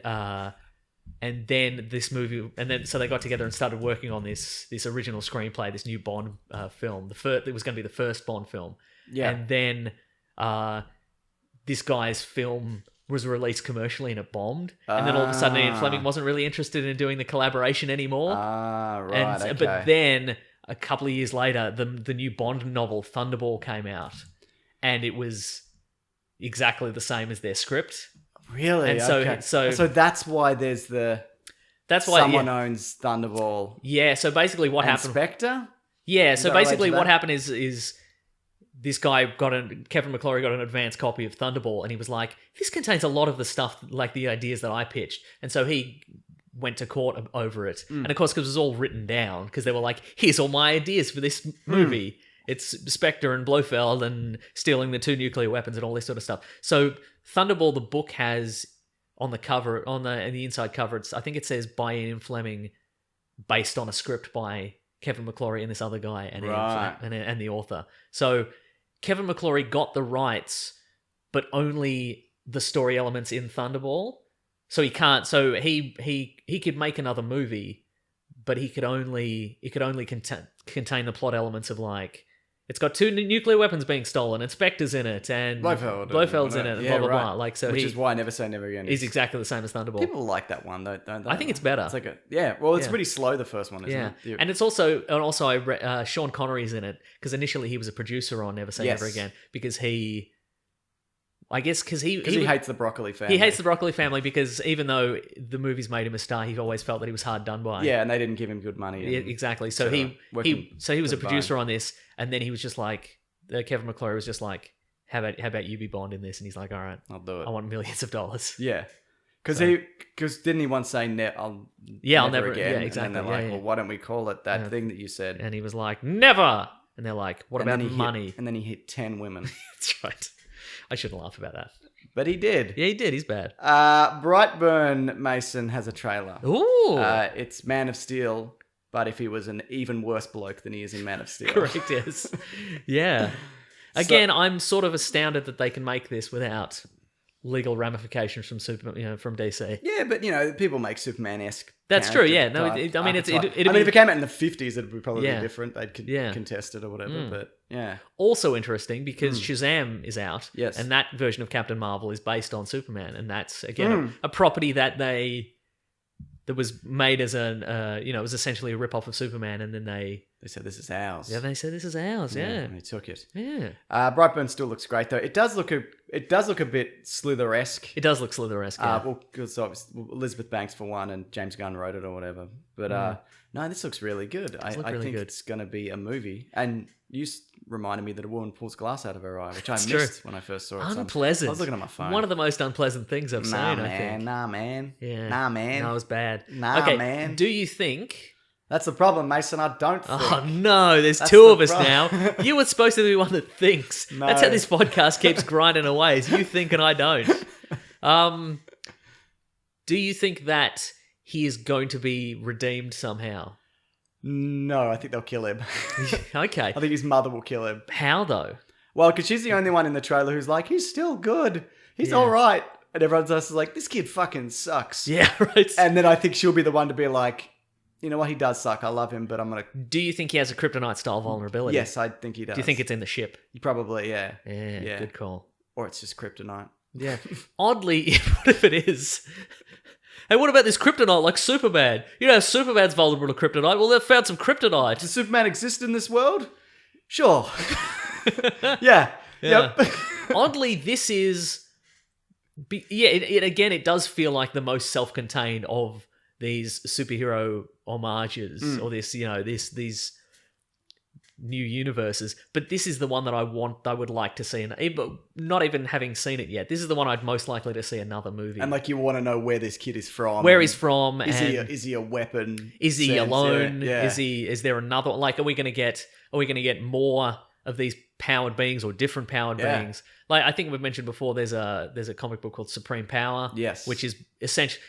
then this movie, and then so they got together and started working on this original screenplay, this new Bond film. It was going to be the first Bond film, Yeah. and then this guy's film was released commercially and it bombed, and then all of a sudden Ian Fleming wasn't really interested in doing the collaboration anymore. Right. And Okay. but then a couple of years later, the new Bond novel Thunderball came out, and it was exactly the same as their script. Really? And so- Okay. so- that's why there's That's why someone owns Thunderball. Yeah, so basically what and happened? Spectre? Yeah, so that relate basically to what that? happened is this guy Kevin McClory got an advance copy of Thunderball, and he was like, this contains a lot of the stuff, like the ideas that I pitched. And so he went to court over it. And of course, because it was all written down, because they were like, here's all my ideas for this movie. It's Spectre and Blofeld and stealing the 2 nuclear weapons and all this sort of stuff. So Thunderball, the book, has on the cover, in the inside cover, I think it says by Ian Fleming, based on a script by Kevin McClory and this other guy and Right. and the author. So Kevin McClory got the rights, but only the story elements in Thunderball. So he can't. So he could make another movie, but it could only contain the plot elements of, like, it's got 2 nuclear weapons being stolen, and Spectre's in it, and Blofeld's in it, and Yeah, blah blah right. blah. Like, so Which is why Never Say Never Again he's exactly the same as Thunderball. People like that one, don't they? I think it's better. It's like well, it's Yeah. pretty slow, the first one, isn't Yeah, it? and it's also I read Sean Connery's in it, because initially he was a producer on Never Say Yes. Never Again, because he Because he hates the Broccoli family. he hates the Broccoli family, because even though the movies made him a star, he always felt that he was hard done by. Yeah, and they didn't give him good money. Yeah, and- exactly. So to he work him was to a the producer bone. on this, and then he was just like, Kevin McClory was just like, how about you be Bond in this? And he's like, all right, I'll do it. I want millions of dollars. Yeah. Because didn't he once say, I'll never again? yeah, exactly, And then they're yeah, like, yeah. well, why don't we call it that thing that you said? And he was like, never. And they're like, what And about then he money? and then he hit 10 women. That's right. I shouldn't laugh about that. But he did. Yeah, he did. He's bad. Brightburn, Mason, has a trailer. Ooh. It's Man of Steel, but if he was an even worse bloke than he is in Man of Steel. Correct, yes. Yeah. Again, I'm sort of astounded that they can make this without legal ramifications from from DC. Yeah, but people make Superman-esque. That's true, yeah. character No, type I mean, archetype. it'd if be it came out in the 50s, it'd be probably Yeah. different. They'd Yeah. contest it or whatever. But yeah, also interesting because Shazam is out. Yes. And that version of Captain Marvel is based on Superman. And that's, again, a property that was made as it was essentially a rip-off of Superman, and then they said this is ours. they said this is ours, yeah. And they took it. Yeah. Brightburn still looks great though. It does look a bit Slither-esque. It does look Slither-esque, yeah. Well, because obviously Elizabeth Banks for one, and James Gunn wrote it or whatever. But no, this looks really good. I look really think good. it's going to be a movie. And you reminded me that a woman pulls glass out of her eye, which I That's missed true. when I first saw it. So Unpleasant. I was looking at my phone. One of the most unpleasant things I've seen, I think. Nah, man. Yeah. Nah, man. No, it was bad. Nah, okay, man. Do you think... That's the problem, Mason. I don't think. Oh, no, there's That's two the of us problem. now. You were supposed to be one that thinks. No. That's how this podcast keeps grinding away. Is you think and I don't. Do you think that he is going to be redeemed somehow? No, I think they'll kill him. Okay. I think his mother will kill him. How though? Well, because she's the only one in the trailer who's like, he's still good. He's Yeah. all right. And everyone else is like, this kid fucking sucks. Yeah, right. And then I think she'll be the one to be like, you know what, he does suck. I love him, but I'm going to... Do you think he has a kryptonite style vulnerability? Yes, I think he does. Do you think it's in the ship? Probably, yeah. Yeah, good call. Or it's just kryptonite. Yeah. Oddly, what if it is? Hey, what about this kryptonite like Superman? You know, Superman's vulnerable to kryptonite. Well, they've found some kryptonite. Does Superman exist in this world? Sure. Yeah. Yep. Oddly, this is... It does feel like the most self-contained of these superhero homages or this, these new universes. But this is the one that I would like to see, but not even having seen it yet. This is the one I'd most likely to see another movie. And like you want to know where this kid is from. Where he's from. Is he a weapon? Is he alone? Yeah. Is there another, like, are we going to get more of these powered beings or different powered beings? Like, I think we've mentioned before, there's a comic book called Supreme Power, yes, which is essentially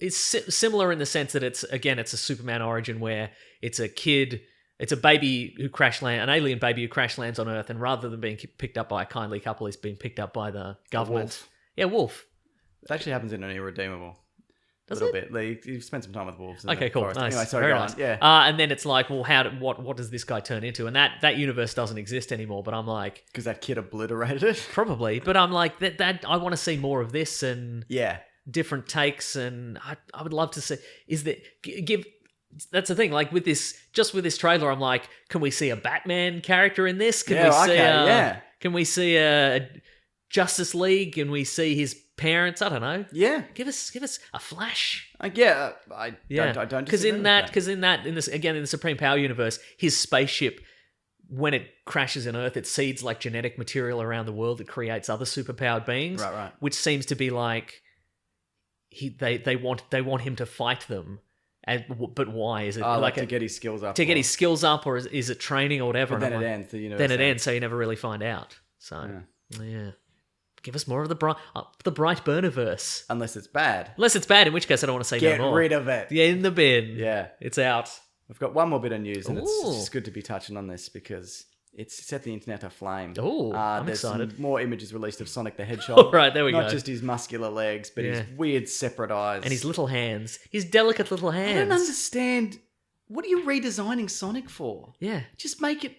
similar in the sense that it's a Superman origin where it's a kid, it's a baby who an alien baby who crash lands on Earth, and rather than being picked up by a kindly couple, he's being picked up by the government. Wolf. Yeah, Wolf. It actually happens in an Irredeemable. Does a little it? bit. You've spent some time with wolves. Okay, cool. Forest. Nice. Anyway, sorry, Very go nice. on. Yeah. And then it's like, well, what does this guy turn into? And that universe doesn't exist anymore. But I'm like, because that kid obliterated it. Probably. But I'm like, that I want to see more of this and different takes. And I would love to see. That's the thing. Like with this trailer, I'm like, can we see a Batman character in this? Can we see a Justice League? Can we see his parents? I don't know. Yeah, give us a Flash. I don't. Because in the Supreme Power universe, his spaceship, when it crashes in Earth, it seeds like genetic material around the world that creates other superpowered beings. Right. Which seems to be like they want him to fight them. But why is it to get his skills up? To get his skills up, or is it training or whatever? But then it ends. The universe. Then it ends, so you never really find out. So yeah. Give us more of the Brightburniverse. Unless it's bad. In which case I don't want to say no more. Get rid of it. Yeah, in the bin. Yeah. It's out. We've got one more bit of news, and it's just good to be touching on this because it's set the internet aflame. Oh, I'm excited. Some more images released of Sonic the Hedgehog. All right, there we go. Not just his muscular legs, but his weird separate eyes. And his little hands. His delicate little hands. I don't understand. What are you redesigning Sonic for? Yeah. Just make it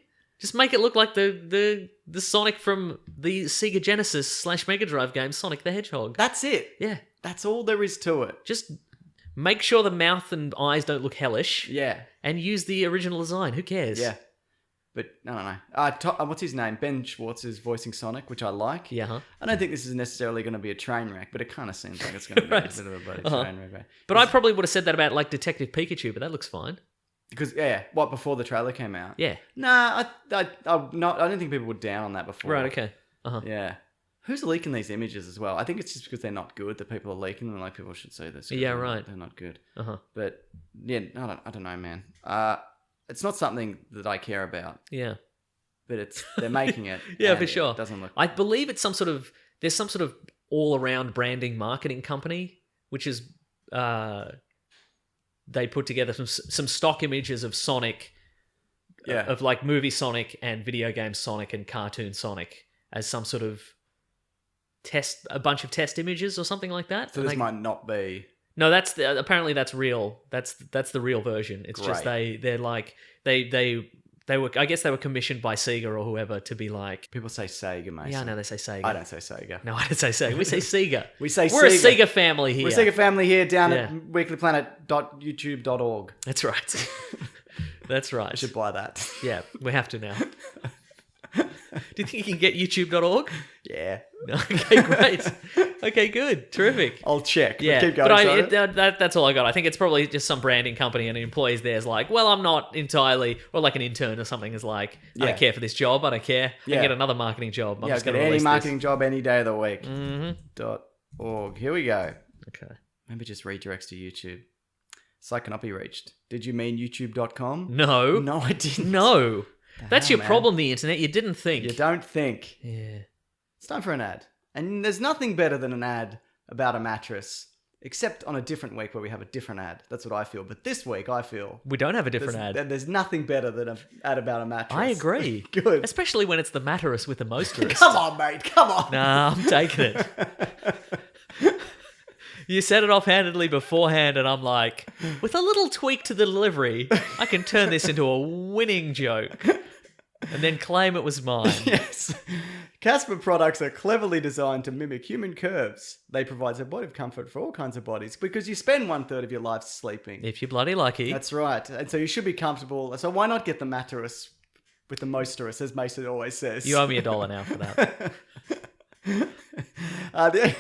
look like the Sonic from the Sega Genesis / Mega Drive game, Sonic the Hedgehog. That's it. Yeah. That's all there is to it. Just make sure the mouth and eyes don't look hellish. Yeah. And use the original design. Who cares? Yeah. But I don't know. What's his name? Ben Schwartz is voicing Sonic, which I like. Yeah. Huh? I don't think this is necessarily going to be a train wreck, but it kind of seems like it's going to be a bit of a bloody train wreck. But I probably would have said that about like Detective Pikachu, but that looks fine. Because before the trailer came out? Yeah. Nah, I don't think people were down on that before. Right. Okay. Yeah. Who's leaking these images as well? I think it's just because they're not good that people are leaking them. Like people should see this. Yeah. Right. They're not good. But yeah, I don't know, man. It's not something that I care about. Yeah. But they're making it. Yeah, for sure. It doesn't look. I believe it's there's some sort of all-around branding marketing company, which is they put together some stock images of Sonic, of like movie Sonic and video game Sonic and cartoon Sonic as some sort of a bunch of test images or something like that. So this might not be. No, apparently that's real. That's the real version. It's just they're like they were, I guess they were commissioned by Sega or whoever to be like... People say Sega, Mason. Yeah, I know they say Sega. I don't say Sega. No, I don't say Sega. We say Sega. We're a Sega family here. We're a Sega family here down at weeklyplanet.youtube.org. That's right. That's right. I should buy that. Yeah, we have to now. Do you think you can get youtube.org? Yeah. Okay, great. Okay, good. Terrific. I'll check. Yeah, keep going. That's all I got. I think it's probably just some branding company and an employee's there is like, well, I'm not entirely, or like an intern or something is like, I don't care for this job. I don't care. I can get another marketing job. I'm just going to any release marketing this. job any day of the week. Mm-hmm. .org. Here we go. Okay. Maybe just redirects to YouTube. Site cannot be reached. Did you mean youtube.com? No. No, I didn't. No. That's your problem, the internet. You didn't think. You don't think. Yeah. It's time for an ad. And there's nothing better than an ad about a mattress Except on a different week where we have a different ad. That's what I feel. But this week, I feel We don't have a different ad. there's nothing better than an ad about a mattress. I agree. Good. Especially when it's the mattress with the motorist. Come on, mate. Come on. Nah, I'm taking it. You said it offhandedly beforehand, and I'm like, with a little tweak to the delivery, I can turn this into a winning joke. And then claim it was mine. Yes. Casper products are cleverly designed to mimic human curves. They provide supportive comfort for all kinds of bodies because you spend 1/3 of your life sleeping. If you're bloody lucky. That's right. And so you should be comfortable. So why not get the mattress with the motorist, as Mason always says? You owe me $1 now for that. The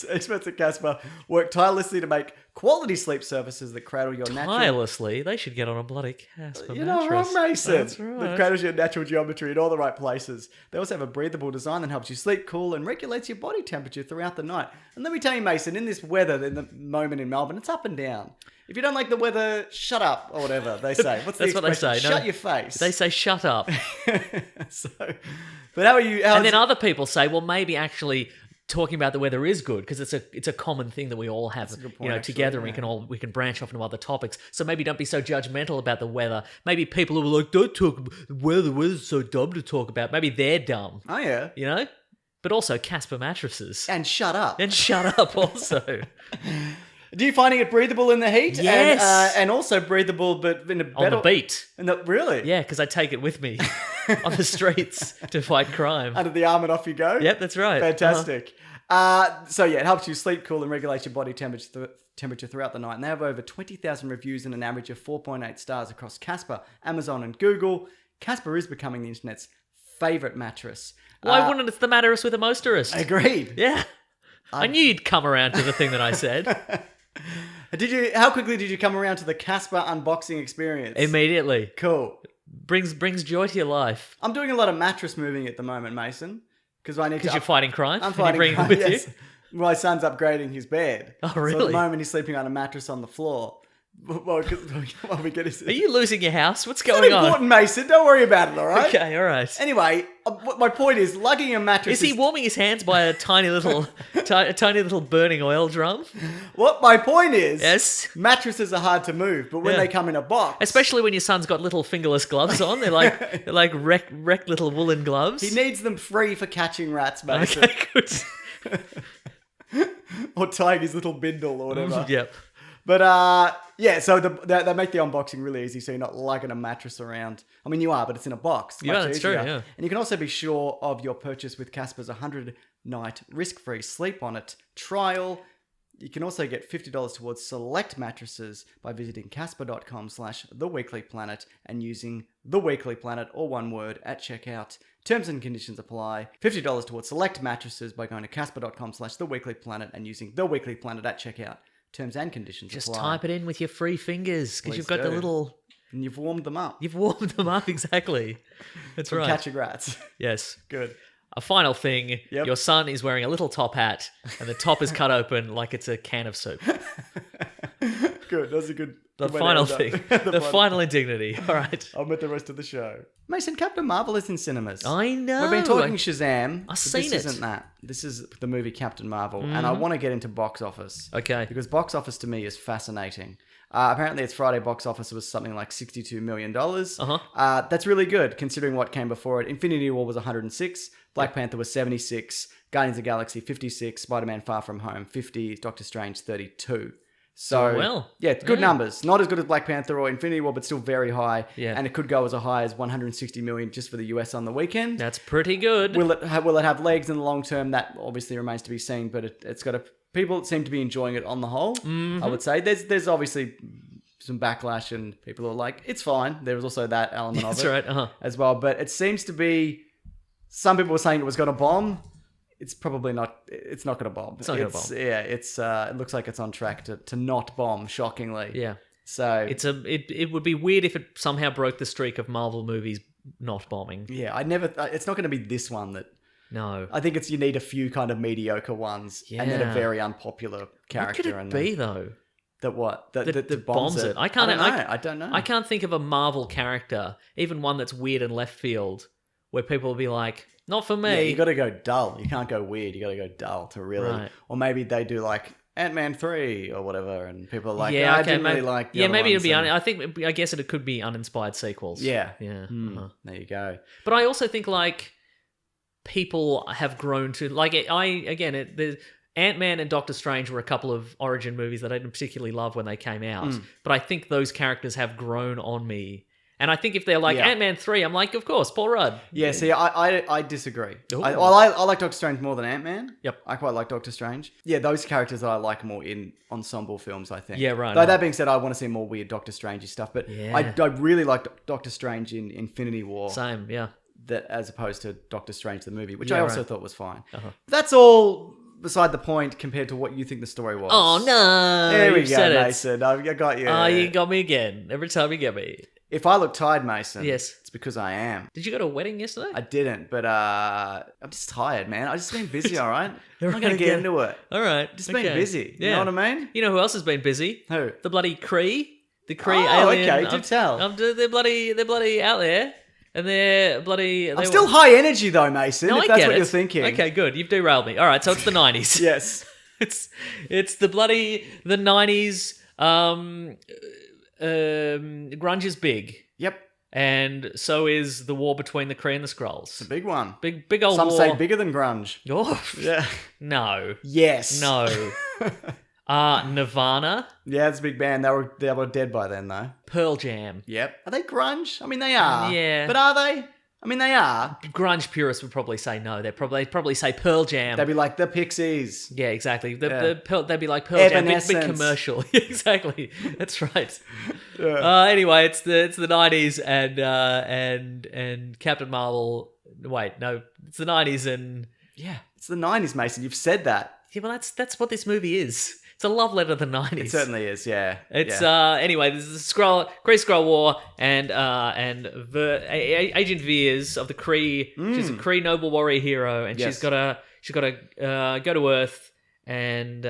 experts at Casper work tirelessly to make quality sleep surfaces that cradle your natural... Tirelessly? They should get on a bloody Casper You know, mattress. right, Mason. That's right. That cradles your natural geometry in all the right places. They also have a breathable design that helps you sleep cool and regulates your body temperature throughout the night. And let me tell you, Mason, in this weather, in the moment in Melbourne, it's up and down. If you don't like the weather, shut up, or whatever they say. What's That's the what they say. expression? No, Shut your face. They say shut up. So, but how are you? And then other people say, well, maybe actually talking about the weather is good because it's a common thing that we all have, a good you point, know, actually, together. yeah. And we can branch off into other topics. So maybe don't be so judgmental about the weather. Maybe people who are like, don't talk about the weather's so dumb to talk about. Maybe they're dumb, Oh, yeah. you know? But also Casper mattresses. And shut up. And shut up also. Do you finding it breathable in the heat? Yes. And also breathable, but in a better... On the beat. Really? Yeah, because I take it with me on the streets to fight crime. Under the arm and off you go? Yep, that's right. Fantastic. So yeah, it helps you sleep cool and regulates your body temperature throughout the night. And they have over 20,000 reviews and an average of 4.8 stars across Casper, Amazon, and Google. Casper is becoming the internet's favourite mattress. Why wouldn't it's the mattress with a motorist? Agreed. Yeah. I knew you'd come around to the thing that I said. How quickly did you come around to the Casper unboxing experience? Immediately. Cool. Brings joy to your life. I'm doing a lot of mattress moving at the moment, Mason. Because You're fighting crime? I'm and fighting you bring crime, it with yes. you? My son's upgrading his bed. Oh, So at really? the moment he's sleeping on a mattress on the floor. While we get his... Are you losing your house? What's It's not going on? important, Mason. Don't worry about it, all right? Okay, all right. Anyway, my point is, lugging a mattress Is he warming his hands by a tiny little burning oil drum? What my point is, Yes. mattresses are hard to move, but when Yeah. they come in a box... Especially when your son's got little fingerless gloves on. They're like wrecked little woolen gloves. He needs them free for catching rats, Mason. Okay, good. Or tying his little bindle or whatever. Yep. But yeah, so they make the unboxing really easy, so you're not lugging a mattress around. I mean, you are, but it's in a box. Yeah, that's true, yeah. And you can also be sure of your purchase with Casper's 100-night risk-free sleep on it trial. You can also get $50 towards select mattresses by visiting casper.com/theweeklyplanet and using theweeklyplanet, or one word, at checkout. Terms and conditions apply. $50 towards select mattresses by going to casper.com/theweeklyplanet and using theweeklyplanet at checkout. Terms and conditions Just apply. type it in with your free fingers because Please you've got the do. little... And you've warmed them up. You've warmed them up, exactly. That's From right. catching rats. Yes. Good. A final thing, Yep. your son is wearing a little top hat and the top is cut open like it's a can of soup. Good. That's a good... The good way to final end up. thing. the final- final indignity. All right. I'll met the rest of the show. Mason, Captain Marvel is in cinemas. I know. We've been talking Shazam. I've but seen this it. isn't that. This is the movie Captain Marvel. And I want to get into box office. Okay. Because box office to me is fascinating. Apparently its Friday box office was something like $62 million. Uh-huh. That's really good considering what came before it. Infinity War was 106. Black Panther was 76. Guardians of the Galaxy 56. Spider-Man Far From Home 50. Doctor Strange 32. So, well. yeah, good Yeah. numbers. Not as good as Black Panther or Infinity War, but still very high. Yeah. And it could go as high as 160 million just for the US on the weekend. That's pretty good. Will it have legs in the long term? That obviously remains to be seen, but it's got people seem to be enjoying it on the whole. Mm-hmm. I would say there's obviously some backlash and people are like, it's fine. There was also that element of That's it right. Uh-huh. as well. But it seems to be, some people were saying it was going to bomb. It's probably not. It's not going to bomb. It's not going to bomb. Yeah, it looks like it's on track to not bomb. Shockingly. Yeah. So it would be weird if it somehow broke the streak of Marvel movies not bombing. yeah, it's not going to be this one that. No. I think you need a few kind of mediocre ones and then a Yeah. very unpopular character. What could it be though? That bombs it. I don't know. I can't think of a Marvel character, even one that's weird and left field, where people will be like, "Not for me." Yeah, you got to go dull. You can't go weird. You got to go dull to really. Right. Or maybe they do like Ant-Man 3 or whatever, and people are like, yeah, I okay, didn't really like the other maybe it'll ones, be. and- I guess it could be uninspired sequels. Yeah. Yeah. There you go. But I also think like people have grown to like the Ant-Man and Doctor Strange were a couple of origin movies that I didn't particularly love when they came out. But I think those characters have grown on me. And I think if they're like Ant-Man 3, I'm like, of course, Paul Rudd. Yeah, see, I disagree. Ooh. I like Doctor Strange more than Ant-Man. Yep. I quite like Doctor Strange. Yeah, those characters that I like more in ensemble films, I think. Yeah, right, Though right. that being said, I want to see more weird Doctor Strange stuff. But Yeah. I really like Doctor Strange in Infinity War. Same, yeah. That as opposed to Doctor Strange the movie, which Yeah, I also right. thought was fine. Uh-huh. That's all beside the point compared to what you think the story was. Oh, no. There we You go, said it. Mason. I got you. Oh, you got me again. Every time you get me. If I look tired, Mason, Yes. it's because I am. Did you go to a wedding yesterday? I didn't, but I'm just tired, man. I've just been busy, all right? I'm not going to Okay. get into it. All right. Just been busy. You know what I mean? You know who else has been busy? Who? The bloody Kree. The Kree Oh, alien. okay, do tell. They're bloody out there. And they're bloody... I'm still high energy, though, Mason, No, if I that's get what it. you're thinking. Okay, good. You've derailed me. All right, so it's the 90s. Yes. It's the 90s. Grunge is big. Yep. And so is the war between the Kree and the Skrulls. A big one. Big old Some war. say bigger than grunge. Oh, Yeah. no. Yes. No. Nirvana, Yeah, it's a big band. They were dead by then, though. Pearl Jam. Yep. Are they grunge? I mean, they are. Yeah. But are they? I mean, they are. Grunge purists would probably say no. They'd probably say Pearl Jam. They'd be like the Pixies. Yeah, exactly. Yeah. They'd be like Pearl Jam, big Evanescence. commercial. Exactly. That's right. Yeah. Anyway, it's the 90s and Captain Marvel. Wait, no, it's the 90s and Yeah. It's the 90s, Mason. You've said that. yeah, well, that's what this movie is. It's a love letter to the 90s. It certainly is, yeah. It's yeah. Anyway. There's the Kree Skrull War and Agent Veers of the Kree. She's a Kree noble warrior hero, and Yes. she's got to go to Earth and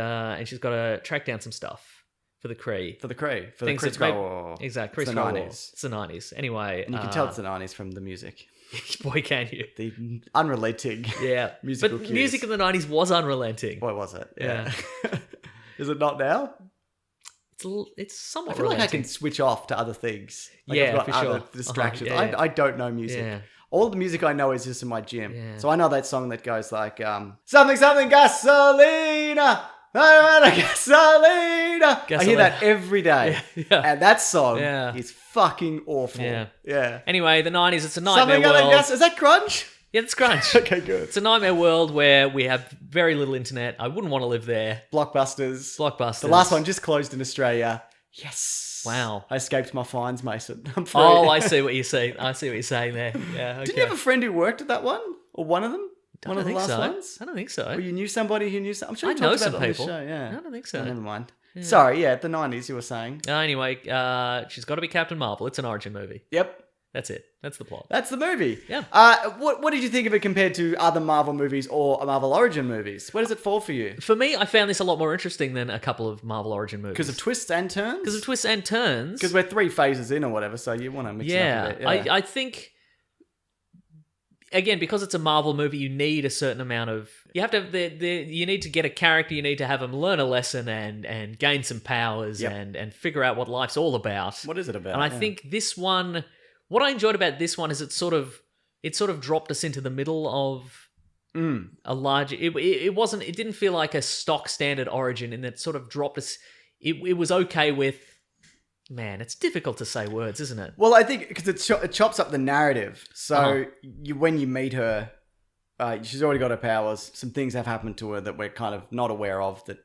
she's got to track down some stuff for the Kree. For the Kree. For Things the that Kree Skrull may- War. Exactly, It's Kree the Skrull War. 90s. It's the 90s. Anyway, And you can tell it's the 90s from the music. boy, can you? The unrelenting. Yeah, Musical but cues. music in the 90s was unrelenting. Boy, was it? Yeah. Is it not now? It's somewhat. I feel like I relenting. can switch off to other things. Like Yeah, I've got for other sure. distractions. Uh-huh, yeah. I don't know music. Yeah. All the music I know is just in my gym. Yeah. So I know that song that goes like, something, something, gasolina. Gasolina. I hear that every day. Yeah. And that song Yeah. is fucking awful. Yeah. Yeah. Anyway, the 90s, it's a nightmare Something, other world. gas. Is that grunge? Yeah, it's grunge. Okay, good. It's a nightmare world where we have very little internet. I wouldn't want to live there. Blockbusters. Blockbusters. The last one just closed in Australia. Yes. Wow. I escaped my fines, Mason. I'm free. Oh, I see what you're saying. I see what you're saying there. Yeah, okay. Didn't you have a friend who worked at that one? Or one of them? One I of the don't last think so. ones? I don't think so. Or you knew somebody who knew some? I'm sure I you know talked about some it on people. the show, yeah. I don't think so. Oh, never mind. Sorry, yeah, the 90s you were saying. Anyway, she's got to be Captain Marvel. It's an origin movie. Yep. That's it. That's the plot. That's the movie. Yeah. What did you think of it compared to other Marvel movies or Marvel Origin movies? Where does it fall for you? For me, I found this a lot more interesting than a couple of Marvel origin movies. Because of twists and turns? Because of twists and turns. Because we're 3 phases in or whatever, so you want to mix it up a bit. Yeah. I think, again, because it's a Marvel movie, you need a certain amount of... You have to... you need to get a character, you need to have them learn a lesson and gain some powers Yep. and figure out what life's all about. What is it about? And I Yeah. think this one... What I enjoyed about this one is it sort of dropped us into the middle of a large... It wasn't... It didn't feel like a stock standard origin, and it sort of dropped us... It was okay with... Man, it's difficult to say words, isn't it? Well, I think because it chops up the narrative. So when you meet her, she's already got her powers. Some things have happened to her that we're kind of not aware of that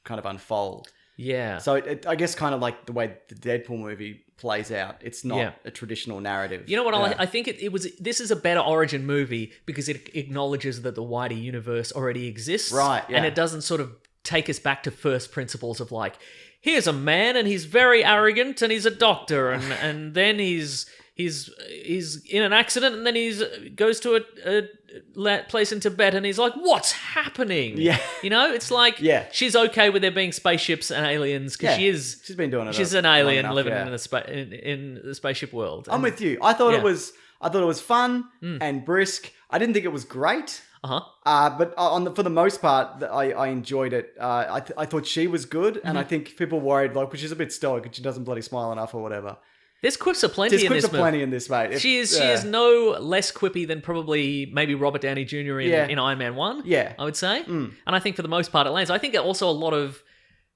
kind of unfold. Yeah. So I guess kind of like the way the Deadpool movie plays out. It's not Yeah. a traditional narrative. You know what? Yeah. I think it was. This is a better origin movie because it acknowledges that the wider universe already exists, Right, yeah. And it doesn't sort of take us back to first principles of like, here's a man and he's very arrogant and he's a doctor and then he's in an accident and then he's goes to a place in Tibet and he's like, what's happening? Yeah. You know, it's like Yeah. she's okay with there being spaceships and aliens because Yeah. she's been doing it. She's long an alien enough, living yeah. in the spaceship world. I'm And- with you. I thought Yeah. it was. I thought it was fun and brisk. I didn't think it was great. But for the most part, I enjoyed it. I thought she was good, and I think people worried like, she's a bit stoic and she doesn't bloody smile enough or whatever. There's quips aplenty in this movie. In this, mate. She is no less quippy than probably maybe Robert Downey Jr. in Iron Man 1. Yeah, I would say, and I think for the most part it lands. I think also a lot of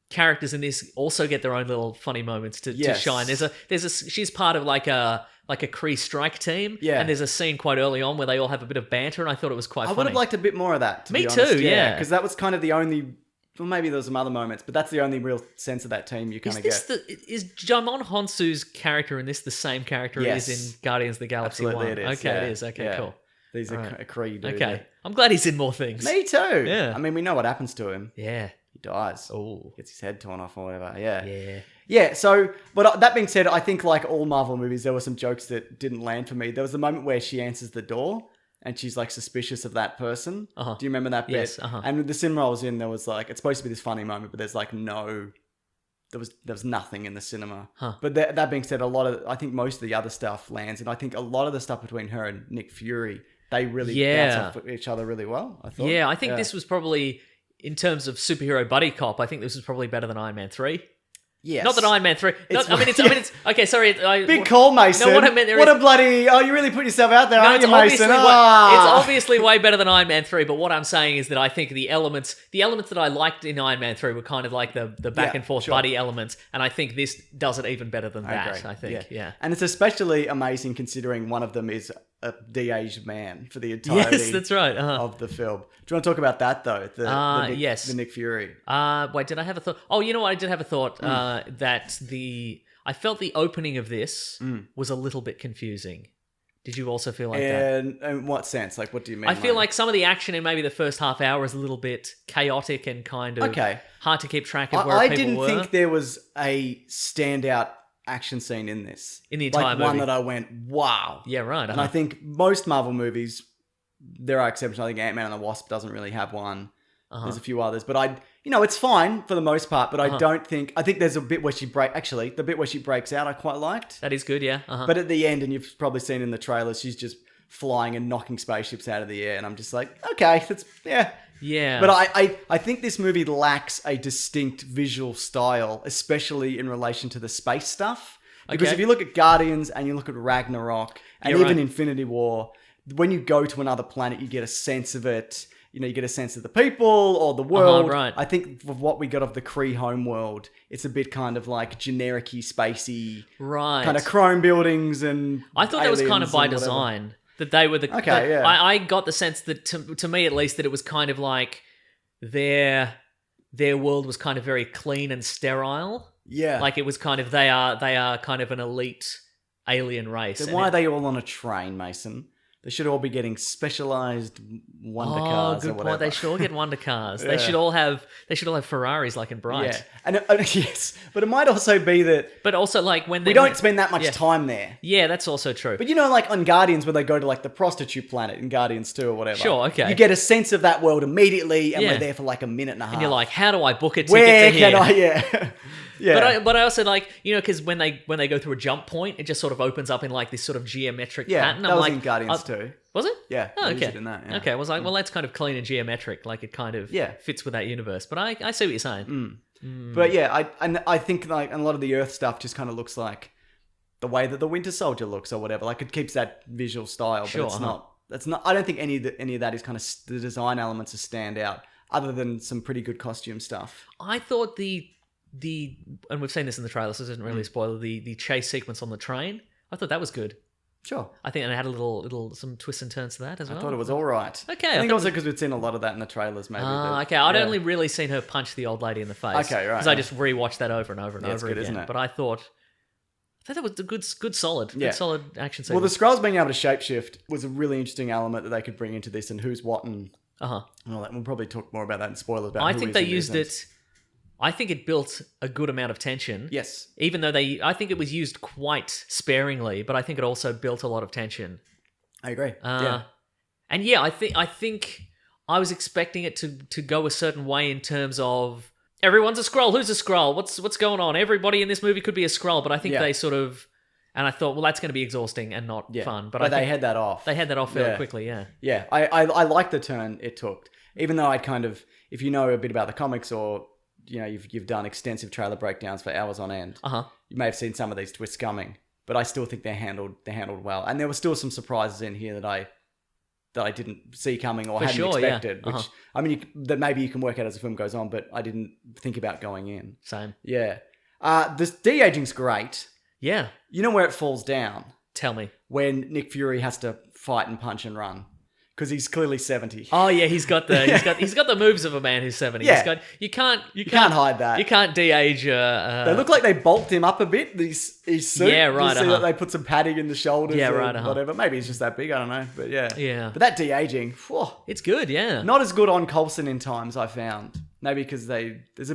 characters in this also get their own little funny moments to shine. She's part of like a Kree strike team, and there's a scene quite early on where they all have a bit of banter, and I thought it was quite funny. I would have liked a bit more of that, to be honest. Me too, yeah. Because that was kind of the only... Well, maybe there was some other moments, but that's the only real sense of that team you kind of get. Is Jamon Honsu's character in this the same character it is in Guardians of the Galaxy Absolutely 1? It is. Okay, it is. Okay, cool. He's a Kree dude. Okay. I'm glad he's in more things. Me too. Yeah. I mean, we know what happens to him. Yeah. He dies. Oh. Gets his head torn off or whatever. Yeah. Yeah. Yeah, so, but that being said, I think like all Marvel movies, there were some jokes that didn't land for me. There was the moment where she answers the door and she's like suspicious of that person. Do you remember that bit? Yes. And with the cinema I was in, there was like, it's supposed to be this funny moment, but there's like there was nothing in the cinema. But that being said, I think most of the other stuff lands, and I think a lot of the stuff between her and Nick Fury, they really bounce off each other really well, I thought. Yeah, I think this was probably, in terms of superhero buddy cop, I think this was probably better than Iron Man 3. Yes. Not that Iron Man 3. It's okay, sorry. Big call, Mason. No, what I meant there a bloody... Oh, you really put yourself out there, aren't you, Mason? It's obviously way better than Iron Man 3, but what I'm saying is that I think the elements that I liked in Iron Man 3 were kind of like the back and forth buddy elements, and I think this does it even better than that, I think. Yeah. And it's especially amazing considering one of them is a de-aged man for the entirety that's right. of the film. Do you want to talk about that, though? The Nick Fury. Wait, did I have a thought? Oh, you know what? I did have a thought that I felt the opening of this was a little bit confusing. Did you also feel like that? In what sense? Like, what do you mean? I feel like some of the action in maybe the first half hour is a little bit chaotic and kind of hard to keep track of where people were. I didn't think there was a standout action scene in this. In the entire movie. One that I went, wow. Yeah, right. And I think most Marvel movies, there are exceptions. I think Ant-Man and the Wasp doesn't really have one. There's a few others. But it's fine for the most part, but I think there's a bit where the bit where she breaks out I quite liked. That is good, yeah. But at the end, and you've probably seen in the trailer, she's just flying and knocking spaceships out of the air, and I'm just like, okay, that's, yeah. Yeah. But I think this movie lacks a distinct visual style, especially in relation to the space stuff. Because if you look at Guardians and you look at Ragnarok and even Infinity War, when you go to another planet, you get a sense of it. You get a sense of the people or the world. Right. I think of what we got of the Kree homeworld, it's a bit kind of like generic-y, spacey, right? Kind of chrome buildings and I thought that was kind of by design. That they were the... Okay, yeah. I got the sense that, to me at least, that it was kind of like their world was kind of very clean and sterile. Yeah. Like it was kind of, they are kind of an elite alien race. Then why are they all on a train, Mason? They should all be getting specialized wonder cars or whatever. Point. They should all get wonder cars. They should all have Ferraris like in Bright. Yeah. And yes, but it might also be that. But also like when we don't spend that much time there. Yeah, that's also true. But like on Guardians, where they go to like the prostitute planet in Guardians 2 or whatever. Sure, okay. You get a sense of that world immediately, and we're there for like a minute and a half. And you're like, how do I book a ticket Where to here? can I? Yeah. Yeah. But I also like, because when they go through a jump point, it just sort of opens up in like this sort of geometric pattern. That was in Guardians too. Was it? Yeah. Oh, okay. In that, yeah. Okay. I was like, well, that's kind of clean and geometric. Like it kind of fits with that universe. But I see what you're saying. But yeah, I think like a lot of the Earth stuff just kind of looks like the way that the Winter Soldier looks or whatever. Like it keeps that visual style, but it's not. That's not. I don't think any of that is kind of the design elements that stand out, other than some pretty good costume stuff. I thought and we've seen this in the trailer, so it isn't really a spoiler. The chase sequence on the train, I thought that was good. Sure. I think it had a little some twists and turns to that as well. I thought it was all right. Okay. I think also because we'd seen a lot of that in the trailers, maybe. Okay. I'd only really seen her punch the old lady in the face. Okay, right. Because I just rewatched that over and over and over it's good, again. isn't it? But I thought that was a good solid action sequence. Well, the Skrulls being able to shapeshift was a really interesting element that they could bring into this, and who's what and all that. We'll probably talk more about that in spoilers. I think they used it. I think it built a good amount of tension. Yes. Even though I think it was used quite sparingly, but I think it also built a lot of tension. I agree. And yeah, I think I was expecting it to go a certain way in terms of everyone's a Skrull. Who's a Skrull? What's going on? Everybody in this movie could be a Skrull, but I think they sort of And I thought, well, that's going to be exhausting and not fun. But I they think had that off. they had that off fairly quickly, yeah. Yeah, I like the turn it took. Even though I kind of, if you know a bit about the comics or, you've done extensive trailer breakdowns for hours on end, you may have seen some of these twists coming. But I still think they're handled well. And there were still some surprises in here that I didn't see coming or hadn't expected. Yeah. Which, I mean, that maybe you can work out as the film goes on, but I didn't think about going in. Same. Yeah. This de-aging's great. Yeah. You know where it falls down? Tell me. When Nick Fury has to fight and punch and run. Because he's clearly 70. Oh yeah, he's got the moves of a man who's 70. Yeah. You can't hide that. You can't de-age. They look like they bulked him up a bit. His suit. Yeah, right. You see that they put some padding in the shoulders. Yeah, right. Whatever. Maybe he's just that big. I don't know. But yeah. Yeah. But that de-aging, it's good. Yeah. not as good on Coulson in times. I found maybe because there's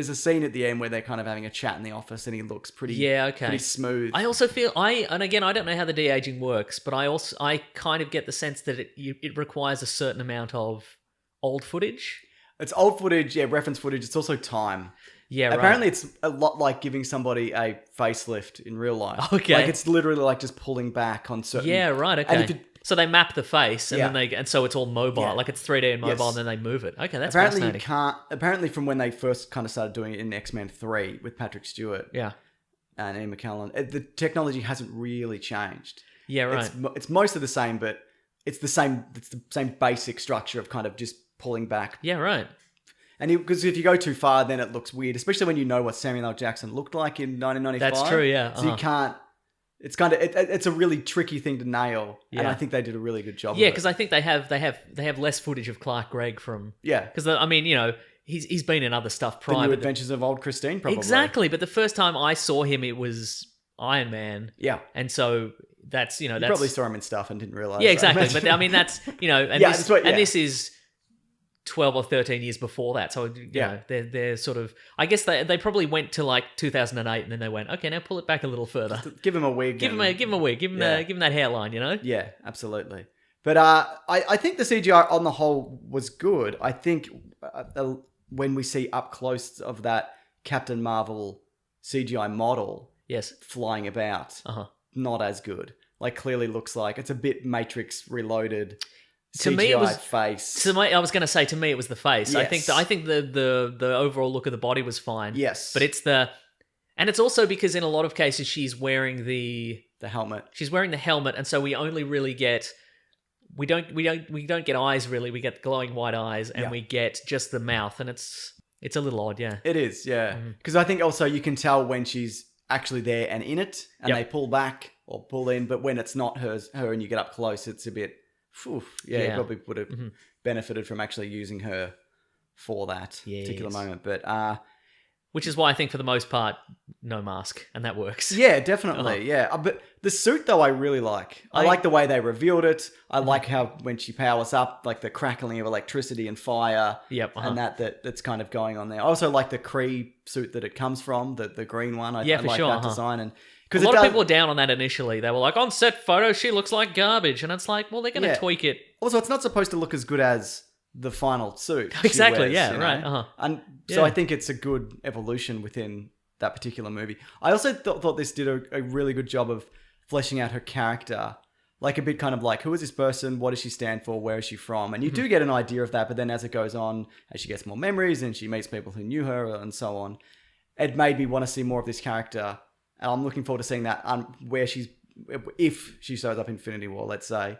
a scene at the end where they're kind of having a chat in the office and he looks pretty pretty smooth. I also feel and again I don't know how the de-aging works, but I kind of get the sense that it requires a certain amount of old footage. It's old footage, reference footage. It's also time. Yeah, right. Apparently it's a lot like giving somebody a facelift in real life. Okay. Like it's literally like just pulling back on certain... Yeah, right, okay. And so they map the face and so it's all mobile. Like it's 3D and mobile and then they move it. Okay, that's fascinating. Apparently from when they first kind of started doing it in X-Men 3 with Patrick Stewart and Ian McKellen, the technology hasn't really changed. Yeah, right. It's mostly the same, but it's the same basic structure of kind of just pulling back. Yeah, right. And because if you go too far, then it looks weird, especially when you know what Samuel L. Jackson looked like in 1995. That's true, yeah. So you can't... It's kind of it's a really tricky thing to nail, and I think they did a really good job. Yeah, because I think they have less footage of Clark Gregg from because I mean he's been in other stuff prior. The New Adventures of Old Christine, probably exactly. But the first time I saw him, it was Iron Man. Yeah, and so that's you probably saw him in stuff and didn't realize. Yeah, exactly. But I mean that's and this is 12 or 13 years before that. So, you know, they're sort of... I guess they probably went to like 2008 and then they went, okay, now pull it back a little further. Give him a wig. Give him a wig. Give him that hairline, you know? Yeah, absolutely. But I think the CGI on the whole was good. I think when we see up close of that Captain Marvel CGI model flying about, not as good. Like clearly looks like it's a bit Matrix Reloaded. To CGI me, it was face. I was going to say, to me, it was the face. Yes. I think the overall look of the body was fine. Yes, but it's also because in a lot of cases she's wearing the helmet. She's wearing the helmet, and so we only really get we don't get eyes really. We get glowing white eyes, and we get just the mouth, and it's a little odd. Yeah, it is. Yeah, because I think also you can tell when she's actually there and in it, and they pull back or pull in, but when it's not her, and you get up close, it's a bit. You probably would have benefited from actually using her for that particular moment. But which is why I think for the most part, no mask, and that works. Yeah, definitely. Yeah, but the suit though, I really like. I like the way they revealed it. I like how when she powers up, like the crackling of electricity and fire. And that's kind of going on there. I also like the Kree suit that it comes from, the green one. I like that design and. A lot of people were down on that initially. They were like, on set photo, she looks like garbage. And it's like, well, they're going to tweak it. Also, it's not supposed to look as good as the final suit. Exactly, wears, right. And so I think it's a good evolution within that particular movie. I also thought this did a really good job of fleshing out her character. Like a bit kind of like, who is this person? What does she stand for? Where is she from? And you do get an idea of that. But then as it goes on, as she gets more memories and she meets people who knew her and so on, it made me want to see more of this character. And I'm looking forward to seeing that if she shows up in Infinity War, let's say.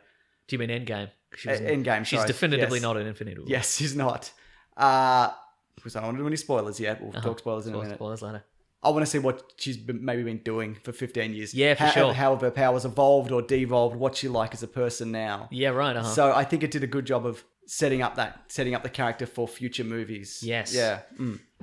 Do you mean Endgame? Endgame, She's definitively not in Infinity War. Yes, she's not. Because I don't want to do any spoilers yet. We'll talk spoilers in a minute. Spoilers later. I want to see what she's maybe been doing for 15 years. Yeah, for sure. How have her powers evolved or devolved, what's she like as a person now. Yeah, right. So I think it did a good job of setting up the character for future movies. Yes. Yeah.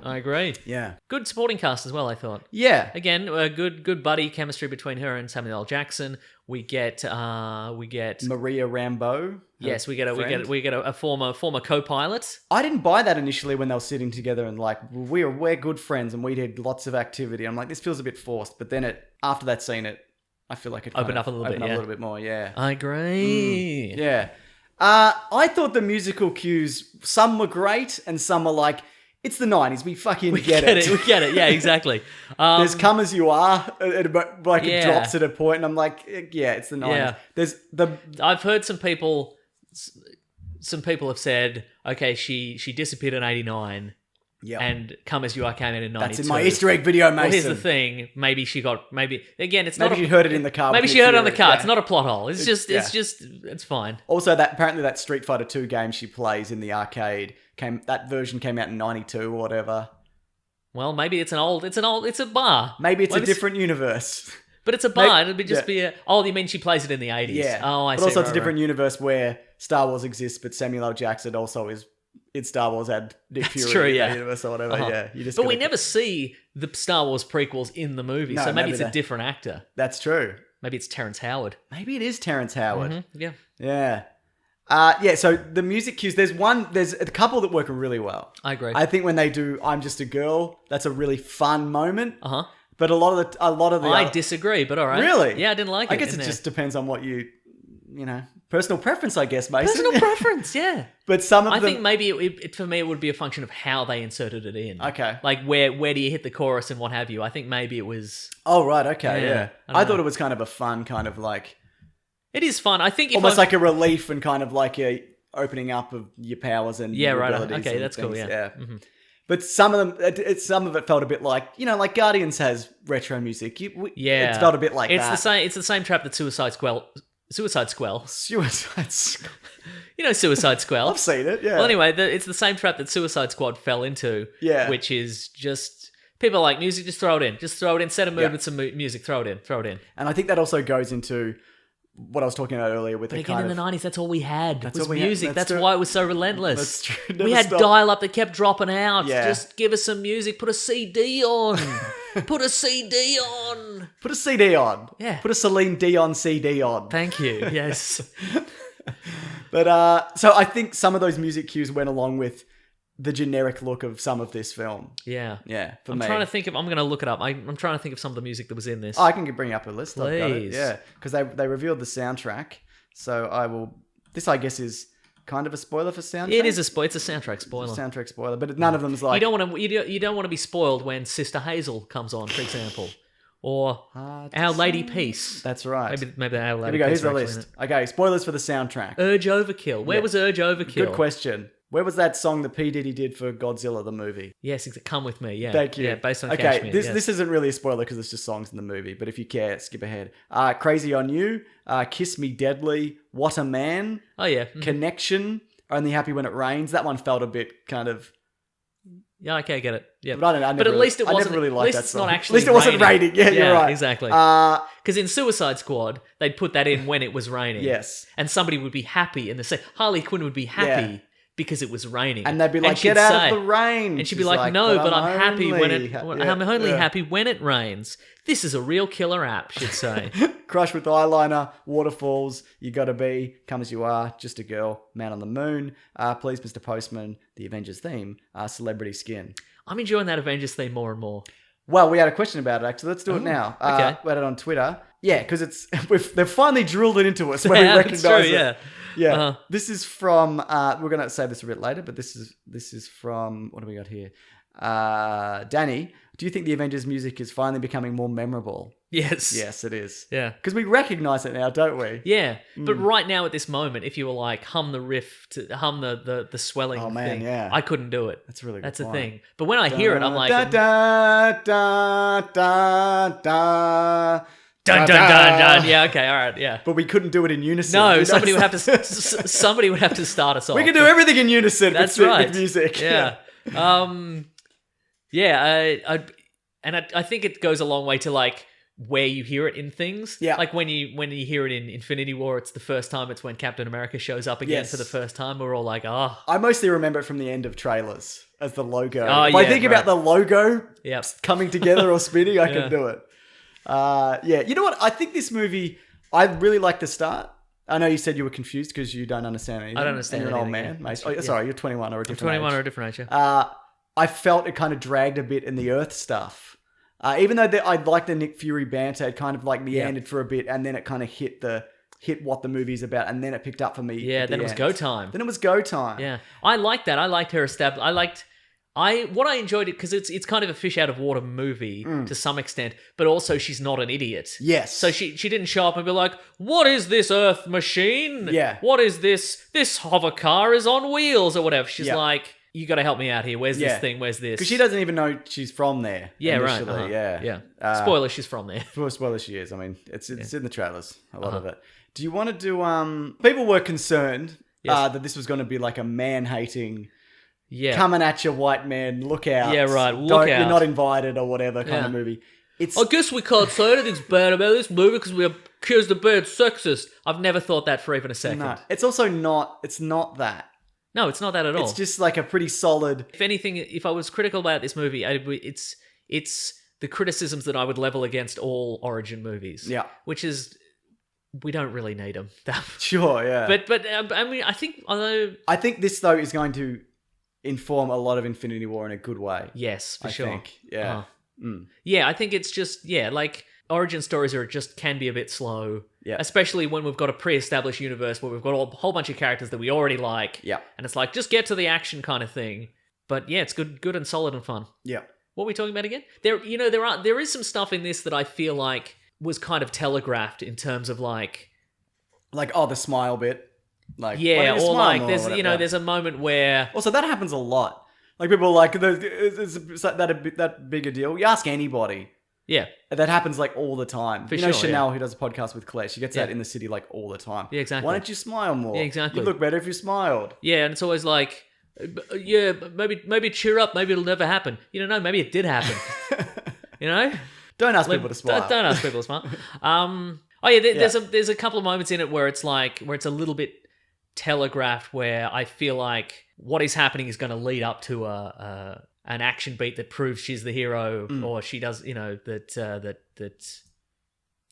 I agree. Yeah. Good supporting cast as well, I thought. Yeah. Again, good buddy chemistry between her and Samuel L. Jackson. We get Maria Rambeau. Yes, we get a former co-pilot. I didn't buy that initially when they were sitting together and like we're good friends and we did lots of activity. I'm like, this feels a bit forced. But then after that scene, I feel like it opened up a little bit more. Yeah. I agree. Yeah. I thought the musical cues, some were great and some were like, It's the 90s. We fucking We get it. We get it. Yeah, exactly. There's Come As You Are, like it Yeah. drops at a point, and I'm like, yeah, it's the 90s. Yeah. There's the I've heard some people have said, okay, she disappeared in 89 and Come As You Are came in 92. That's in my Easter egg video, Mason. Well, here's the thing. Maybe she got, again, it's not Maybe you heard it in the car. Maybe with she Nick heard it on the Fury. car. Yeah. It's not a plot hole. It's fine. Also, apparently that Street Fighter 2 game she plays in the arcade that version came out in 92 or whatever. Well, maybe it's a bar. Maybe it's a different universe. But it's a bar. Maybe- It'd be just be a, you mean she plays it in the 80s? Yeah. Oh, I see. But also, it's a Right, different right. universe where Star Wars exists, but Samuel L. Jackson also is in Star Wars and Nick Fury true, in yeah. that universe or whatever. Uh-huh. Yeah, you just. But we gotta- never see the Star Wars prequels in the movie, No, so maybe maybe it's a that- different actor. That's true. Maybe it's Terrence Howard. Maybe it is Terrence Howard. Mhm, yeah. Yeah. So the music cues, there's a couple that work really well. I agree. I think when they do "I'm Just a Girl," that's a really fun moment. Uh-huh. But a lot of the I other- disagree, but all right. Really? Yeah, I didn't like it. I guess it just depends on what you know, personal preference, I guess, Mason. personal preference, yeah. But some of I them, think maybe it for me it would be a function of how they inserted it in. Okay. Like where do you hit the chorus and what have you? I think maybe it was. Oh right, okay, Yeah, yeah. I don't I thought know. it was kind of a fun kind of like It is fun. I think if almost I- like a relief and kind of like a opening up of your powers and Yeah, your right. abilities. Okay, and that's cool. things, Yeah. Mhm. But some of them, some of it felt a bit like, like Guardians has retro music. Yeah, it felt a bit like it's that. the same. It's the same trap that Suicide Squell. Suicide Squad. You know Suicide Squell. I've seen it. Yeah. Well, anyway, it's the same trap that Suicide Squad fell into. Yeah. Which is just people are like music. Just throw it in. Just throw it in. Set a mood Yeah. with some music. Throw it in. Throw it in. And I think that also goes into what I was talking about earlier with But the again, kind in of the 90s, that's all we had. That's was all we had. music. That's That's true. why it was so relentless. That's true. It We never had stopped. dial-up that kept dropping out. Yeah. Just give us some music. Put a CD on. Put a CD on. Put a CD on. Yeah. Put a Celine Dion CD on. Thank you. Yes. But so I think some of those music cues went along with the generic look of some of this film. Yeah. Yeah, for I'm me. trying to think of. I'm going to look it up. I'm trying to think of some of the music that was in this. I can bring up a list. I've got it. Please. Yeah, because they revealed the soundtrack. So I will. This I guess is kind of a spoiler for soundtrack. It is a spoiler. It's a soundtrack spoiler. Soundtrack spoiler, but none of them's like. You don't want to be spoiled when Sister Hazel comes on, for example, or Our Lady Peace. That's right. Maybe Our Here Lady we go. Peace. Here's the are actually in list. Okay, spoilers for the soundtrack. it. Urge Overkill. Where was Urge Overkill? Good question. Where was that song that P Diddy did for Godzilla the movie? Yes, Come With Me. Yeah. Thank you. Yeah, based on okay, Kashmir. this yes. this isn't really a spoiler because it's just songs in the movie. But if you care, skip ahead. Crazy on You, Kiss Me Deadly, What a Man, Oh yeah. Connection, Only Happy When It Rains. That one felt a bit kind of. Yeah. Okay, I get it. Yeah. But I don't know. But at least it I wasn't. never really At liked least that it's song. not At actually. least it wasn't raining. Yeah, you're right. Exactly. Uh, Because in Suicide Squad, they'd put that in when it was raining. Yes. And somebody would be happy, and Harley Quinn would be happy Yeah. because it was raining. And they'd be like, she'd "Get out say- of the rain." And she'd be She's like, "No, but I'm happy when only it. ha- I'm only yeah. happy when it rains. This is a real killer app," she'd say. Crush with eyeliner, waterfalls, you gotta be, come as you are, just a girl, man on the moon, please Mr. Postman, the Avengers theme, celebrity skin. I'm enjoying that Avengers theme more and more. Well, we had a question about it actually. Let's do it now. okay. We had it on Twitter. Yeah, because they've finally drilled it into us when we Yeah, recognize it's true, it. yeah. Yeah. Uh-huh. This is from. We're gonna save this a bit later, but this is from. What do we got here? Danny, do you think the Avengers music is finally becoming more memorable? Yes. Yes, it is. Yeah. Because we recognize it now, don't we? Yeah, but Mm. right now at this moment, if you were like hum the riff, hum the swelling Oh, man, thing, yeah. I couldn't do it. That's a really good That's the point. thing. But when I hear it, I'm like, da da da da da. dun dun dun dun. Yeah, okay, all right, yeah. But we couldn't do it in unison. No, You somebody know? would have to. Somebody would have to start us off. We can do everything in unison. That's with, right. With music. Yeah. I think it goes a long way to like where you hear it in things. Yeah. Like when you hear it in Infinity War, it's the first time. It's when Captain America shows up again Yes. for the first time. We're all like, oh, I mostly remember it from the end of trailers as the logo. Oh, if I yeah, think right. about the logo yep. coming together or spinning, I Yeah. can do it. Yeah. You know what? I think this movie, I really like the start. I know you said you were confused because you don't understand anything. I don't understand And you're an old anything, man. yeah. Mate. Oh, sorry, you're 21 or a different 21 age. or a different age. I felt it kind of dragged a bit in the Earth stuff. Even though I liked the Nick Fury banter, it kind of like meandered for a bit, and then it kind of hit what the movie's about, and then it picked up for me. Yeah, at the then it was end. go time. Then it was go time. Yeah, I liked that. I liked her I liked What I enjoyed it because it's kind of a fish out of water movie to some extent, but also she's not an idiot. Yes. So she didn't show up and be like, "What is this Earth machine? Yeah. What is this? This hover car is on wheels or whatever." She's like, "You got to help me out here. Where's this thing? Where's this?" Because she doesn't even know she's from there. Yeah, initially. right. Yeah. Spoiler: she's from there. For spoiler, she is. I mean, it's in the trailers. A lot of it. Do you want to do? People were concerned that this was going to be like a man-hating. Yeah. Coming at you, white man, look out. Yeah, right, look out. You're not invited or whatever kind of movie. I guess we can't say anything's bad about this movie because we're accused of being sexist. I've never thought that for even a second. No, it's also not. It's not that. No, it's not that at all. It's just like a pretty solid. If anything, if I was critical about this movie, it's the criticisms that I would level against all origin movies. Yeah. Which is, we don't really need them. Sure, yeah. But I mean, I think this though is going to inform a lot of Infinity War in a good way. Yes, for sure. Think. Yeah. Yeah, I think it's just, like origin stories can be a bit slow. Yeah. Especially when we've got a pre-established universe where we've got a whole bunch of characters that we already like. Yeah. And it's like, just get to the action kind of thing. But yeah, it's good and solid and fun. Yeah. What are we talking about again? There is some stuff in this that I feel like was kind of telegraphed in terms of like the smile bit. Like, yeah, or like there's whatever. there's a moment where also that happens a lot. Like people are like it's that big a deal. You ask anybody. Yeah. That happens like all the time. For sure, sure, Chanel, who does a podcast with Claire, she gets that in the city like all the time. Yeah, exactly. Why don't you smile more? Yeah, exactly. You'd look better if you smiled. Yeah, and it's always like, yeah, maybe cheer up, maybe it'll never happen. No, maybe it did happen. Don't ask people to smile. Don't ask people to smile. Oh yeah, there's a couple of moments in it where it's a little bit telegraphed, where I feel like what is happening is going to lead up to an action beat that proves she's the hero, or she does, that.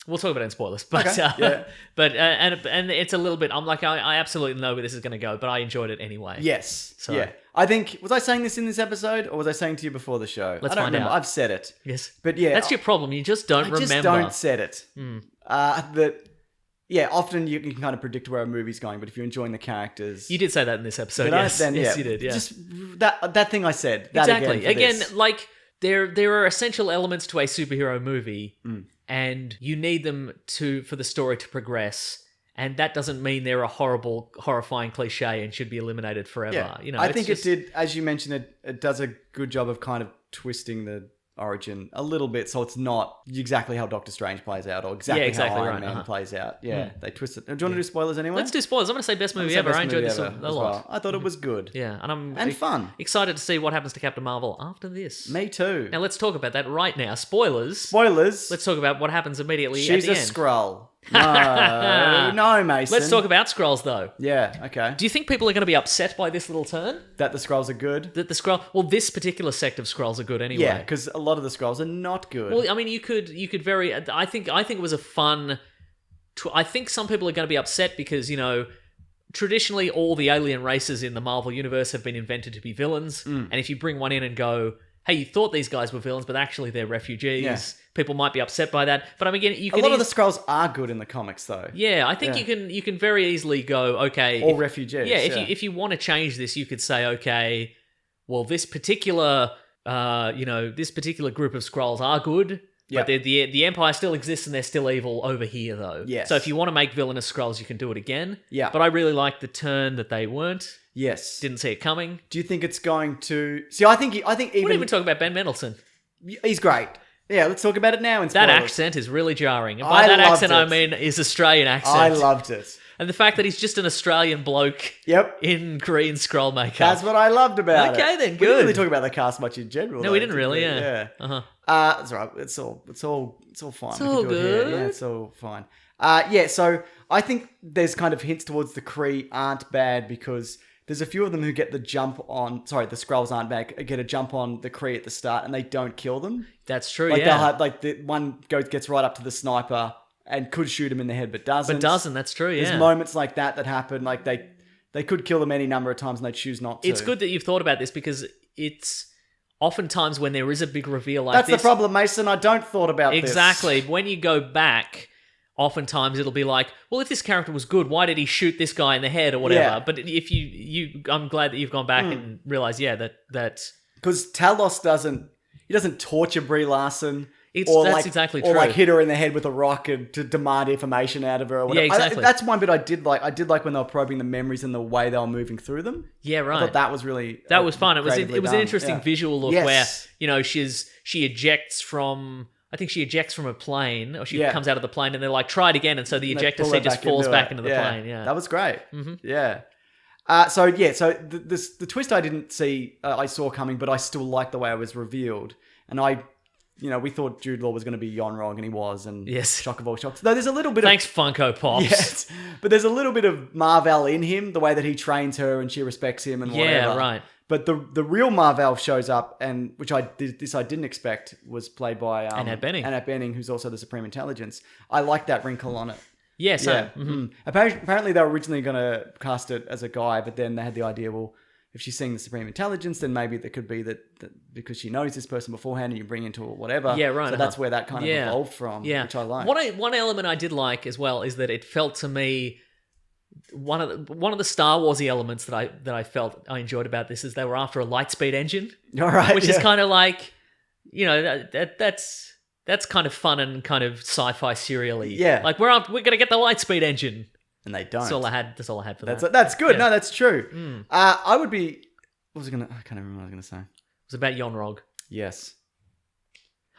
We'll talk about it in spoilers, but okay. but and it's a little bit. I'm like, I absolutely know where this is going to go, but I enjoyed it anyway. Yes. So, yeah. I think, was I saying this in this episode, or was I saying to you before the show? Let's I don't find remember. out. I've said it. Yes. But yeah, that's your problem. You just don't remember. I just don't said it. Often you can kind of predict where a movie's going, but if you're enjoying the characters, you did say that in this episode. But yes, then, yes, you did. Yeah, just that thing I said. That exactly. Again, like there are essential elements to a superhero movie, and you need them for the story to progress. And that doesn't mean they're a horrifying cliche and should be eliminated forever. Yeah. I think it did, as you mentioned, it does a good job of kind of twisting the origin a little bit, so it's not exactly how Doctor Strange plays out, or exactly how Iron Man plays out. Yeah, they twist it. Do you want to do spoilers anyway? Let's do spoilers. I'm going to say best movie ever. I enjoyed this a lot. Well. I thought it was good. Yeah, and fun. Excited to see what happens to Captain Marvel after this. Me too. Now let's talk about that right now. Spoilers. Let's talk about what happens immediately She's at the a end. Skrull. No, Mason. Let's talk about Skrulls, though. Yeah, okay. Do you think people are going to be upset by this little turn? That the Skrulls are good? That the Skrull... Well, this particular sect of Skrulls are good anyway. Yeah, because a lot of the Skrulls are not good. Well, I mean, you could very... I think it was a fun... I think some people are going to be upset because, traditionally all the alien races in the Marvel Universe have been invented to be villains. And if you bring one in and go, hey, you thought these guys were villains, but actually they're refugees, people might be upset by that. But I mean, again, a lot of the Skrulls are good in the comics, though. Yeah, I think you can very easily go, okay... Or refugees. Yeah, if you want to change this, you could say, okay, well, this particular this particular group of Skrulls are good, but the Empire still exists and they're still evil over here, though. Yes. So if you want to make villainous Skrulls, you can do it again. Yeah. But I really like the turn that they weren't. Yes. Didn't see it coming. Do you think it's going to... See, I think even... We didn't even talk about Ben Mendelsohn. He's great. Yeah, let's talk about it now. That accent is really jarring. And by that accent, I mean his Australian accent. I loved it. And the fact that he's just an Australian bloke in Korean Skrull makeup. That's what I loved about it. Okay, then, good. We didn't really talk about the cast much in general. No, we didn't really, yeah. Yeah. Uh-huh. It's all right. It's all fine. It's all good. Yeah, it's all fine. So I think there's kind of hints towards the Kree aren't bad because there's a few of them who get the jump on... Sorry, the Skrulls aren't bad. Get a jump on the Kree at the start and they don't kill them. That's true, They'll have, the one gets right up to the sniper and could shoot him in the head, but doesn't. That's true, yeah. There's moments like that happen. Like, they could kill them any number of times and they choose not to. It's good that you've thought about this because it's oftentimes when there is a big reveal like this... That's the problem, Mason. I don't thought about this. Exactly. When you go back... Oftentimes it'll be like, well, if this character was good, why did he shoot this guy in the head or whatever? Yeah. But if I'm glad that you've gone back and realized, that Because Talos doesn't torture Brie Larson. That's exactly true. Or like hit her in the head with a rock and to demand information out of her or whatever. Yeah, exactly. That's one bit I did like. I did like when they were probing the memories and the way they were moving through them. Yeah, right. I thought that was really that was fun. It was an done. interesting visual look Yes. where she ejects from. I think she ejects from a plane, or she comes out of the plane, and they're like, "Try it again," and so the ejector seat just falls back into the plane. Yeah, that was great. Mm-hmm. Yeah. So the twist I didn't see, I saw coming, but I still liked the way it was revealed, and we thought Jude Law was going to be Yon-Rogg, and he was, and yes. shock of all shocks. Though there's a little bit Thanks, Funko Pops. Yes, but there's a little bit of Marvel in him, the way that he trains her and she respects him and whatever. Yeah, right. But the real Marvel shows up, and which I didn't expect, was played by Annette Bening. Annette Bening, who's also the Supreme Intelligence. I like that wrinkle on it. Yeah, so Yeah. Mm-hmm. Apparently, they were originally going to cast it as a guy, but then they had the idea, well, if she's seeing the Supreme Intelligence, then maybe there could be that because she knows this person beforehand and you bring into it whatever. Yeah, right. So that's where that kind of evolved from, yeah. which I like. One element I did like as well is that it felt to me one of the Star Warsy elements that I felt I enjoyed about this is they were after a lightspeed engine. All right, which is kind of like, that's kind of fun and kind of sci-fi serially. Yeah. Like we're gonna get the lightspeed engine. And they don't. That's all I had for that. That's good. Yeah. No, that's true. I would be. I can't remember what I was going to say. It was about Yon-Rogg. Yes.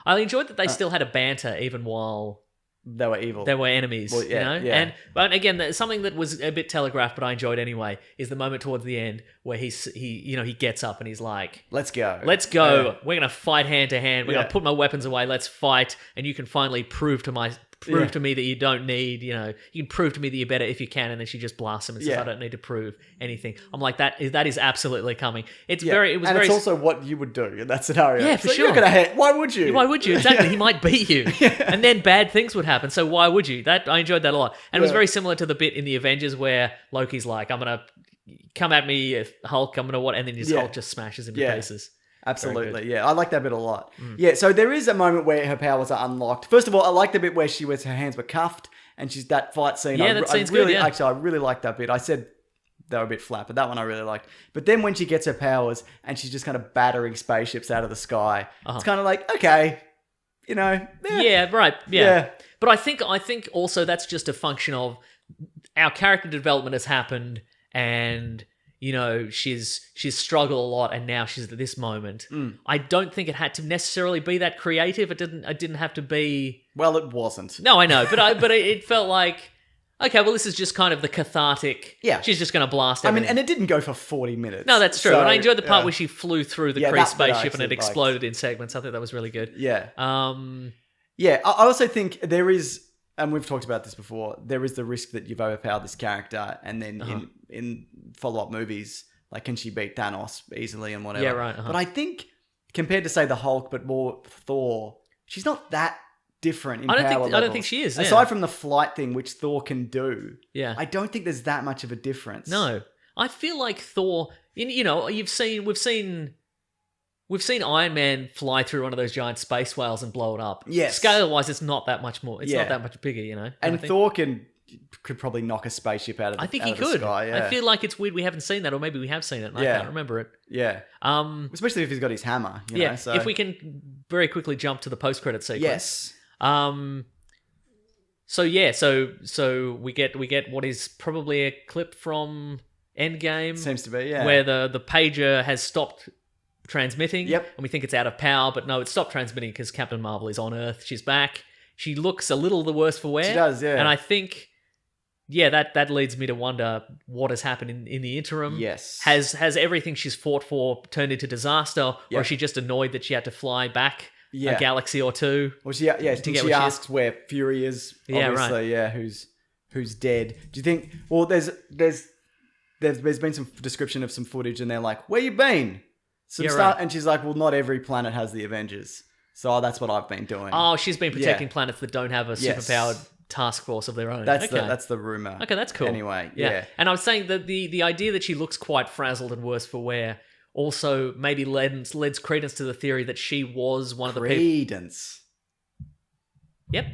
I enjoyed that they still had a banter even while they were evil. They were enemies, Well, yeah, you know? yeah. But again, something that was a bit telegraphed, but I enjoyed anyway, is the moment towards the end where he gets up and he's like, Let's go. Let's go. Yeah. We're going to fight hand to hand. We're going to put my weapons away. Let's fight. And you can finally prove to me that you don't need, you can prove to me that you're better if you can. And then she just blasts him and says, I don't need to prove anything. I'm like, that is absolutely coming. It's it's also what you would do in that scenario. Yeah, for sure. You're gonna why would you? Why would you? Exactly. He might beat you. And then bad things would happen. So why would you? I enjoyed that a lot. And it was very similar to the bit in the Avengers where Loki's like, I'm going to come at me, Hulk, I'm going to what? And then Hulk just smashes him to pieces. Absolutely, yeah. I like that bit a lot. Yeah, so there is a moment where her powers are unlocked. First of all, I like the bit where her hands were cuffed and she's that fight scene. Yeah, that scene's good, yeah. Actually, I really like that bit. I said they were a bit flat, but that one I really liked. But then when she gets her powers and she's just kind of battering spaceships out of the sky, it's kind of like, okay, Yeah, right, yeah. But I think also that's just a function of our character development has happened and... she's struggled a lot, and now she's at this moment. I don't think it had to necessarily be that creative. It didn't have to be. Well, it wasn't. No, I know, but it felt like, okay, well, this is just kind of the cathartic. Yeah, she's just going to blast everything. And it didn't go for 40 minutes. No, that's true. And I enjoyed the part where she flew through the Kree spaceship and it liked. exploded in segments. I think that was really good. Yeah. I also think there is. And we've talked about this before, there is the risk that you've overpowered this character and then in follow-up movies, like can she beat Thanos easily and whatever. Yeah, right. But I think compared to, say, the Hulk, but more Thor, she's not that different in power levels. I don't think she is. Yeah. Aside from the flight thing, which Thor can do, I don't think there's that much of a difference. No. I feel like Thor, We've seen Iron Man fly through one of those giant space whales and blow it up. Yes. Scale-wise, it's not that much more. It's not that much bigger, And Thor could probably knock a spaceship out of the, I think out he of the could. sky. Yeah. I feel like it's weird we haven't seen that, or maybe we have seen it and I can't remember it. Yeah. Especially if he's got his hammer. You know, so. If we can very quickly jump to the post-credit sequence. Yes. So we get what is probably a clip from Endgame. Seems to be, yeah. Where the pager has stopped transmitting. Yep. And we think it's out of power, but no, it stopped transmitting because Captain Marvel is on Earth. She's back. She looks a little the worse for wear. She does, yeah. And I think, that leads me to wonder what has happened in the interim. Yes. Has everything she's fought for turned into disaster, or is she just annoyed that she had to fly back a galaxy or two? Well, she asks where Fury is. Obviously, who's dead. Do you think? Well, there's been some description of some footage, and they're like, "Where you been?" And she's like, "Well, not every planet has the Avengers, so that's what I've been doing." Oh, she's been protecting planets that don't have a superpowered task force of their own. That's the rumor. Okay, that's cool. Anyway, yeah. And I was saying that the idea that she looks quite frazzled and worse for wear also maybe lends credence to the theory that she was one of the people. Credence. Yep.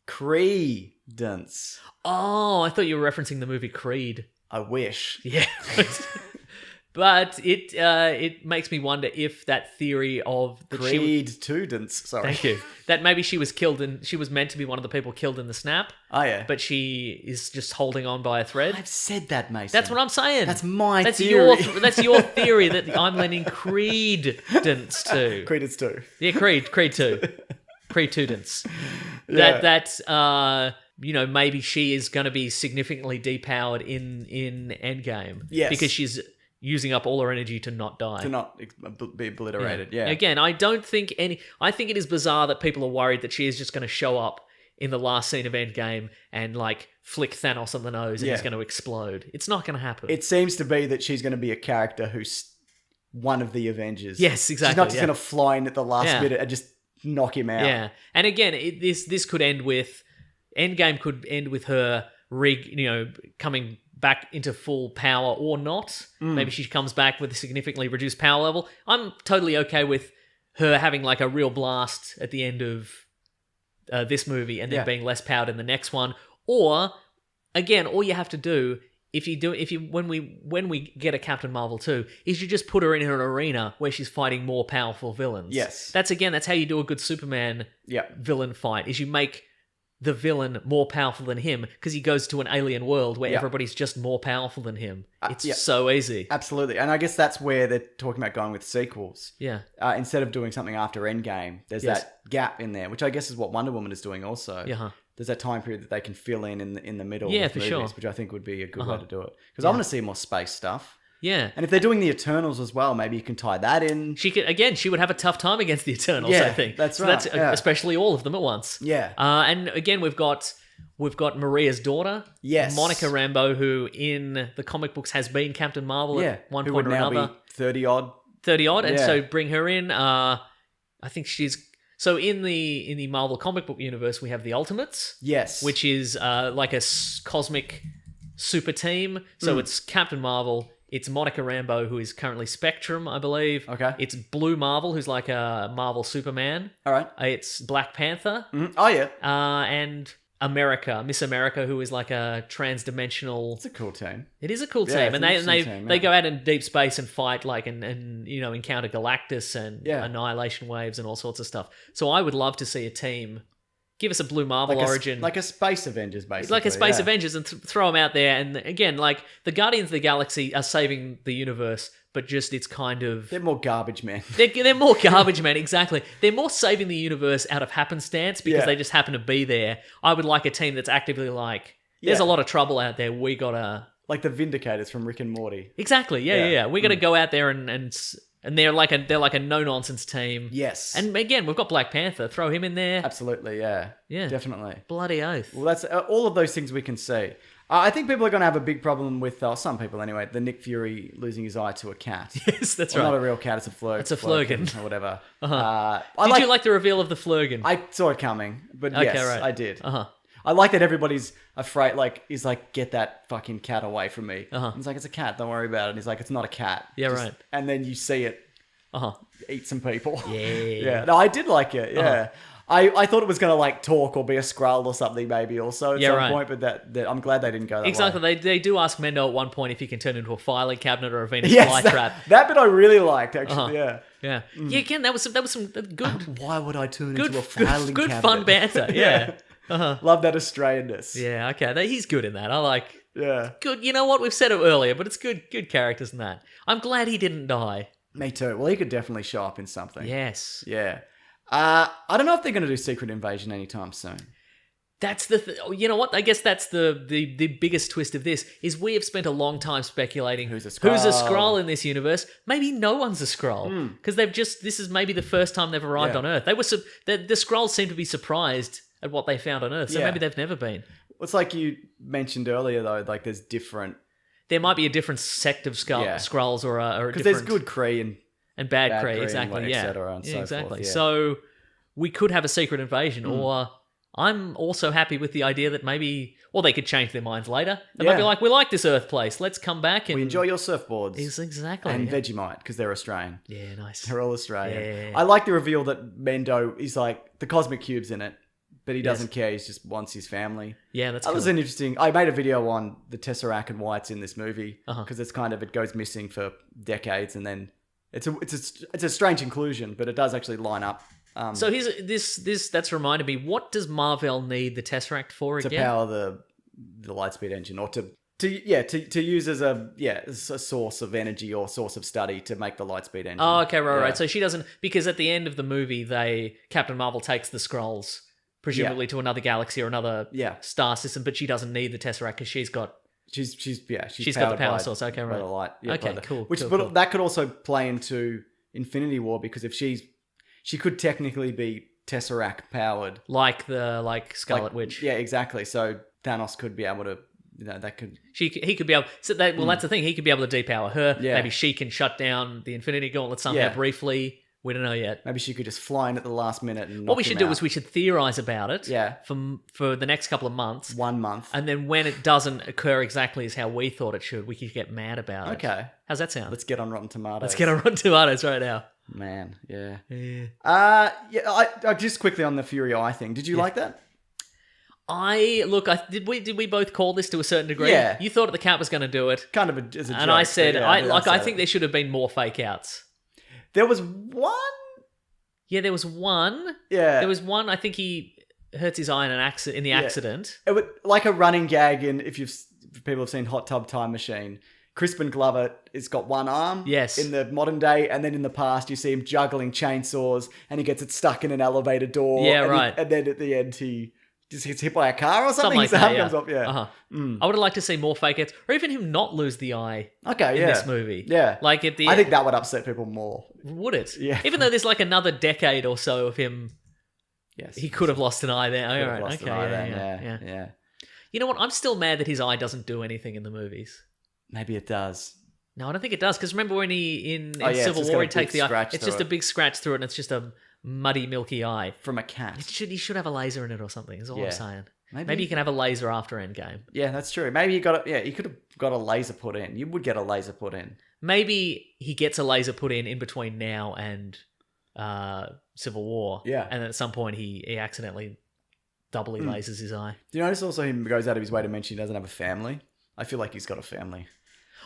Credence. Oh, I thought you were referencing the movie Creed. I wish. Yeah. But it makes me wonder if that theory of that Sorry. Thank you. That maybe she was killed and she was meant to be one of the people killed in the snap. Oh yeah. But she is just holding on by a thread. I've said that, Mason. That's what I'm saying. That's my theory. That's your theory that I'm lending credence to. Credence too. Yeah, Creed 2. Credence. Yeah. That maybe she is going to be significantly depowered in Endgame. Yes. Because she's using up all her energy to not die. To not be obliterated, yeah. Again, I think it is bizarre that people are worried that she is just going to show up in the last scene of Endgame and like flick Thanos on the nose and he's going to explode. It's not going to happen. It seems to be that she's going to be a character who's one of the Avengers. Yes, exactly. She's not just going to fly in at the last minute and just knock him out. Yeah, and again, this could end with Endgame could end with her coming back into full power or not. Maybe she comes back with a significantly reduced power level. I'm totally okay with her having like a real blast at the end of this movie and then being less powered in the next one. Or again, all you have to do when we get a Captain Marvel 2 is you just put her in an arena where she's fighting more powerful villains. Yes. That's how you do a good Superman villain fight, is you make the villain more powerful than him because he goes to an alien world where everybody's just more powerful than him. It's so easy. Absolutely. And I guess that's where they're talking about going with sequels. Yeah. Instead of doing something after Endgame, there's that gap in there, which I guess is what Wonder Woman is doing also. Yeah. There's that time period that they can fill in the middle Yeah, of for movies, sure. which I think would be a good way to do it. Because I want to see more space stuff. Yeah. And if they're doing the Eternals as well, maybe you can tie that in. She would have a tough time against the Eternals, Yeah, I think. that's right, yeah. Especially all of them at once. Yeah. And again, we've got Maria's daughter, Yes. Monica Rambeau, who in the comic books has been Captain Marvel at one who point would or now another. be 30 odd. 30 odd, and Yeah. so bring her in. I think she's so in the Marvel comic book universe, we have the Ultimates, Yes. which is like a cosmic super team. So it's Captain Marvel. It's Monica Rambeau, who is currently Spectrum, I believe. Okay. It's Blue Marvel, who's like a Marvel Superman. All right. It's Black Panther. Mhm. Oh, yeah. And Miss America, who is like a trans-dimensional. It's a cool team. It is a cool Yeah, team, it's and an they interesting team, they yeah. go out in deep space and fight like and encounter Galactus and Annihilation Waves and all sorts of stuff. So I would love to see a team. Give us a Blue Marvel origin. Like a Space Avengers, basically. Like a Space Avengers, and throw them out there. And again, like the Guardians of the Galaxy are saving the universe, but just it's kind of They're more garbage men. they're more garbage men. Exactly, they're more saving the universe out of happenstance because they just happen to be there. I would like a team that's actively like, there's a lot of trouble out there. We gotta Like the Vindicators from Rick and Morty. exactly, yeah. We gotta go out there and they're like a no nonsense team. Yes. And again, we've got Black Panther. Throw him in there. Absolutely, yeah. Yeah. Definitely. Bloody oath. Well, that's all of those things we can see. I think people are going to have a big problem with, some people anyway, the Nick Fury losing his eye to a cat. Yes, that's Well, right. not a real cat, it's a flurkin. It's a flurkin. Or whatever. Did you like the reveal of the flurkin? I saw it coming, but Okay, yes, right. I did. Uh-huh. I like that everybody's afraid, he's like, get that fucking cat away from me. Uh-huh. He's like, it's a cat, don't worry about it. And he's like, it's not a cat. Yeah, right. And then you see it Uh-huh. eat some people. Yeah. Yeah. No, I did like it, yeah. I thought it was going to talk or be a Skrull or something maybe also at some point, but that I'm glad they didn't go that Exactly. way. They do ask Mendo at one point if he can turn into a filing cabinet or a Venus Yes, flytrap. that bit I really liked actually, yeah. Yeah. Yeah, again, that was some good Why would I turn good into a filing good cabinet? fun banter. Yeah. Love that Australianness. Yeah, okay. He's good in that. I like Yeah. good. You know what? We've said it earlier, but it's good characters in that. I'm glad he didn't die. Me too. Well, he could definitely show up in something. Yes. Yeah. I don't know if they're going to do Secret Invasion anytime soon. That's you know what? I guess that's the biggest twist of this is we have spent a long time speculating Who's a Skrull? Skrull in this universe. Maybe no one's a Skrull because this is maybe the first time they've arrived on Earth. They were the Skrulls seem to be surprised at what they found on Earth, so maybe they've never been. It's like you mentioned earlier though, there's different. There might be a different sect of Skrulls or a Because different there's good Kree and bad Kree, Kree and exactly, et cetera and so exactly. forth, yeah. So we could have a secret invasion, or I'm also happy with the idea that maybe, or they could change their minds later. They might be like, we like this Earth place, let's come back and we enjoy your surfboards. Exactly. And Vegemite, because they're Australian. Yeah, nice. They're all Australian. Yeah. I like the reveal that Mendo is like, the cosmic cube's in it, but he doesn't care. He just wants his family. Yeah, that's that cool. was an interesting. I made a video on the Tesseract and why it's in this movie because it's kind of it goes missing for decades, and then it's a strange inclusion, but it does actually line up. So here's that's reminded me. What does Marvel need the Tesseract for again? To power the Lightspeed engine, or to use as a source of energy or source of study to make the Lightspeed engine. Oh, okay, right. So she doesn't, because at the end of the movie, Captain Marvel takes the Skrulls presumably to another galaxy or another star system, but she doesn't need the Tesseract because she's got she's got the power source. Okay, right. By the light. Yeah, okay, cool. But that could also play into Infinity War because if she could technically be Tesseract powered, like Scarlet Witch. Yeah, exactly. So Thanos could be able to. That could... He could be able... So that's the thing. He could be able to depower her. Yeah. Maybe she can shut down the Infinity Gauntlet somehow briefly. We don't know yet. Maybe she could just fly in at the last minute and what we should do is we should theorize about it for the next couple of months. 1 month. And then when it doesn't occur exactly as how we thought it should, we could get mad about it. Okay. How's that sound? Let's get on Rotten Tomatoes. Let's get on Rotten Tomatoes right now. Man, yeah. Yeah. I just quickly on the Fury Eye thing. Did you like that? Did we both call this to a certain degree? Yeah. You thought the cat was going to do it. Kind of as a joke. And I said, I think it. there should have been more fake outs. There was one? Yeah, there was one. Yeah. There was one, I think he hurts his eye in the accident. It would, like a running gag in, if people have seen Hot Tub Time Machine, Crispin Glover has got one arm in the modern day, and then in the past you see him juggling chainsaws and he gets it stuck in an elevator door. Yeah, right. And then at the end he just gets hit by a car or something. Like that, comes off, I would have liked to see more fake outs, or even him not lose the eye in this movie. Yeah. Like at the I think that would upset people more. Would it? Yeah. Even though there's like another decade or so of him. Yes. He could have lost an eye there. All right. Lost an eye then. Yeah. You know what? I'm still mad that his eye doesn't do anything in the movies. Maybe it does. No, I don't think it does. Because remember when in Civil just War got a he takes the big eye. scratch It's just through a big scratch through it, and it's just a muddy, milky eye. From a cat. He should have a laser in it or something. Is all I'm saying. Maybe you can have a laser after Endgame. Yeah, that's true. Maybe he could have got a laser put in. You would get a laser put in. Maybe he gets a laser put in between now and Civil War. Yeah. And then at some point he accidentally doubly lasers his eye. Do you notice also he goes out of his way to mention he doesn't have a family? I feel like he's got a family.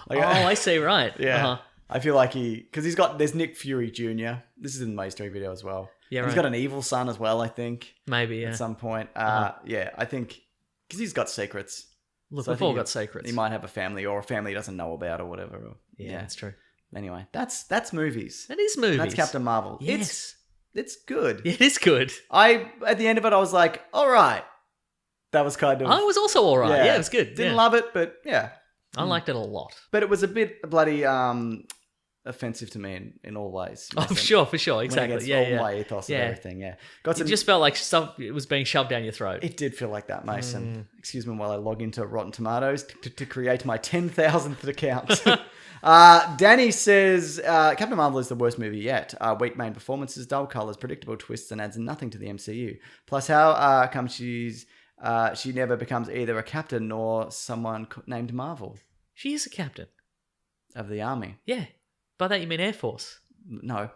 I see, right. Yeah. Uh-huh. I feel like because there's Nick Fury Jr. This is in the Maze 3 video as well. Yeah, He's got an evil son as well, I think. Maybe, yeah. At some point. Yeah, I think, because he's got secrets. Look, we've all got secrets. He might have a family or a family he doesn't know about or whatever. Yeah, that's true. Anyway, that's movies. That is movies. That's Captain Marvel. Yes. It's good. It is good. At the end of it, I was like, all right. That was kind of... I was also all right. Yeah, it was good. Didn't love it, but yeah. I liked it a lot. But it was a bit bloody offensive to me in all ways. Oh, sure, for sure. Exactly. All my ethos and everything, It just felt like it was being shoved down your throat. It did feel like that, Mason. Excuse me while I log into Rotten Tomatoes to create my 10,000th account. Danny says, Captain Marvel is the worst movie yet. Weak main performances, dull colours, predictable twists, and adds nothing to the MCU. Plus, how come she never becomes either a captain nor someone named Marvel? She is a captain. Of the army. Yeah. By that you mean Air Force? No.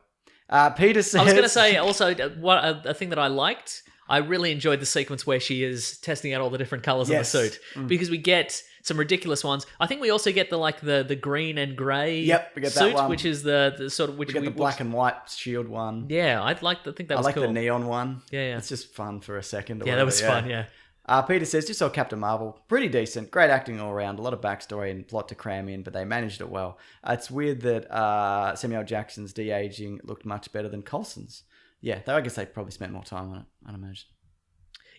Peter says... I was going to say also, a thing that I liked, I really enjoyed the sequence where she is testing out all the different colours of the suit. Because we get some ridiculous ones. I think we also get the green and grey we get suit, that one. which is the sort of... we get the black and white shield one. Yeah, I think that was cool. I like cool. the neon one. Yeah. It's just fun for a second. That was fun, yeah. Peter says, just saw Captain Marvel. Pretty decent. Great acting all around. A lot of backstory and plot to cram in, but they managed it well. It's weird that Samuel Jackson's de-aging looked much better than Coulson's. Yeah, I guess they probably spent more time on it, I'd imagine.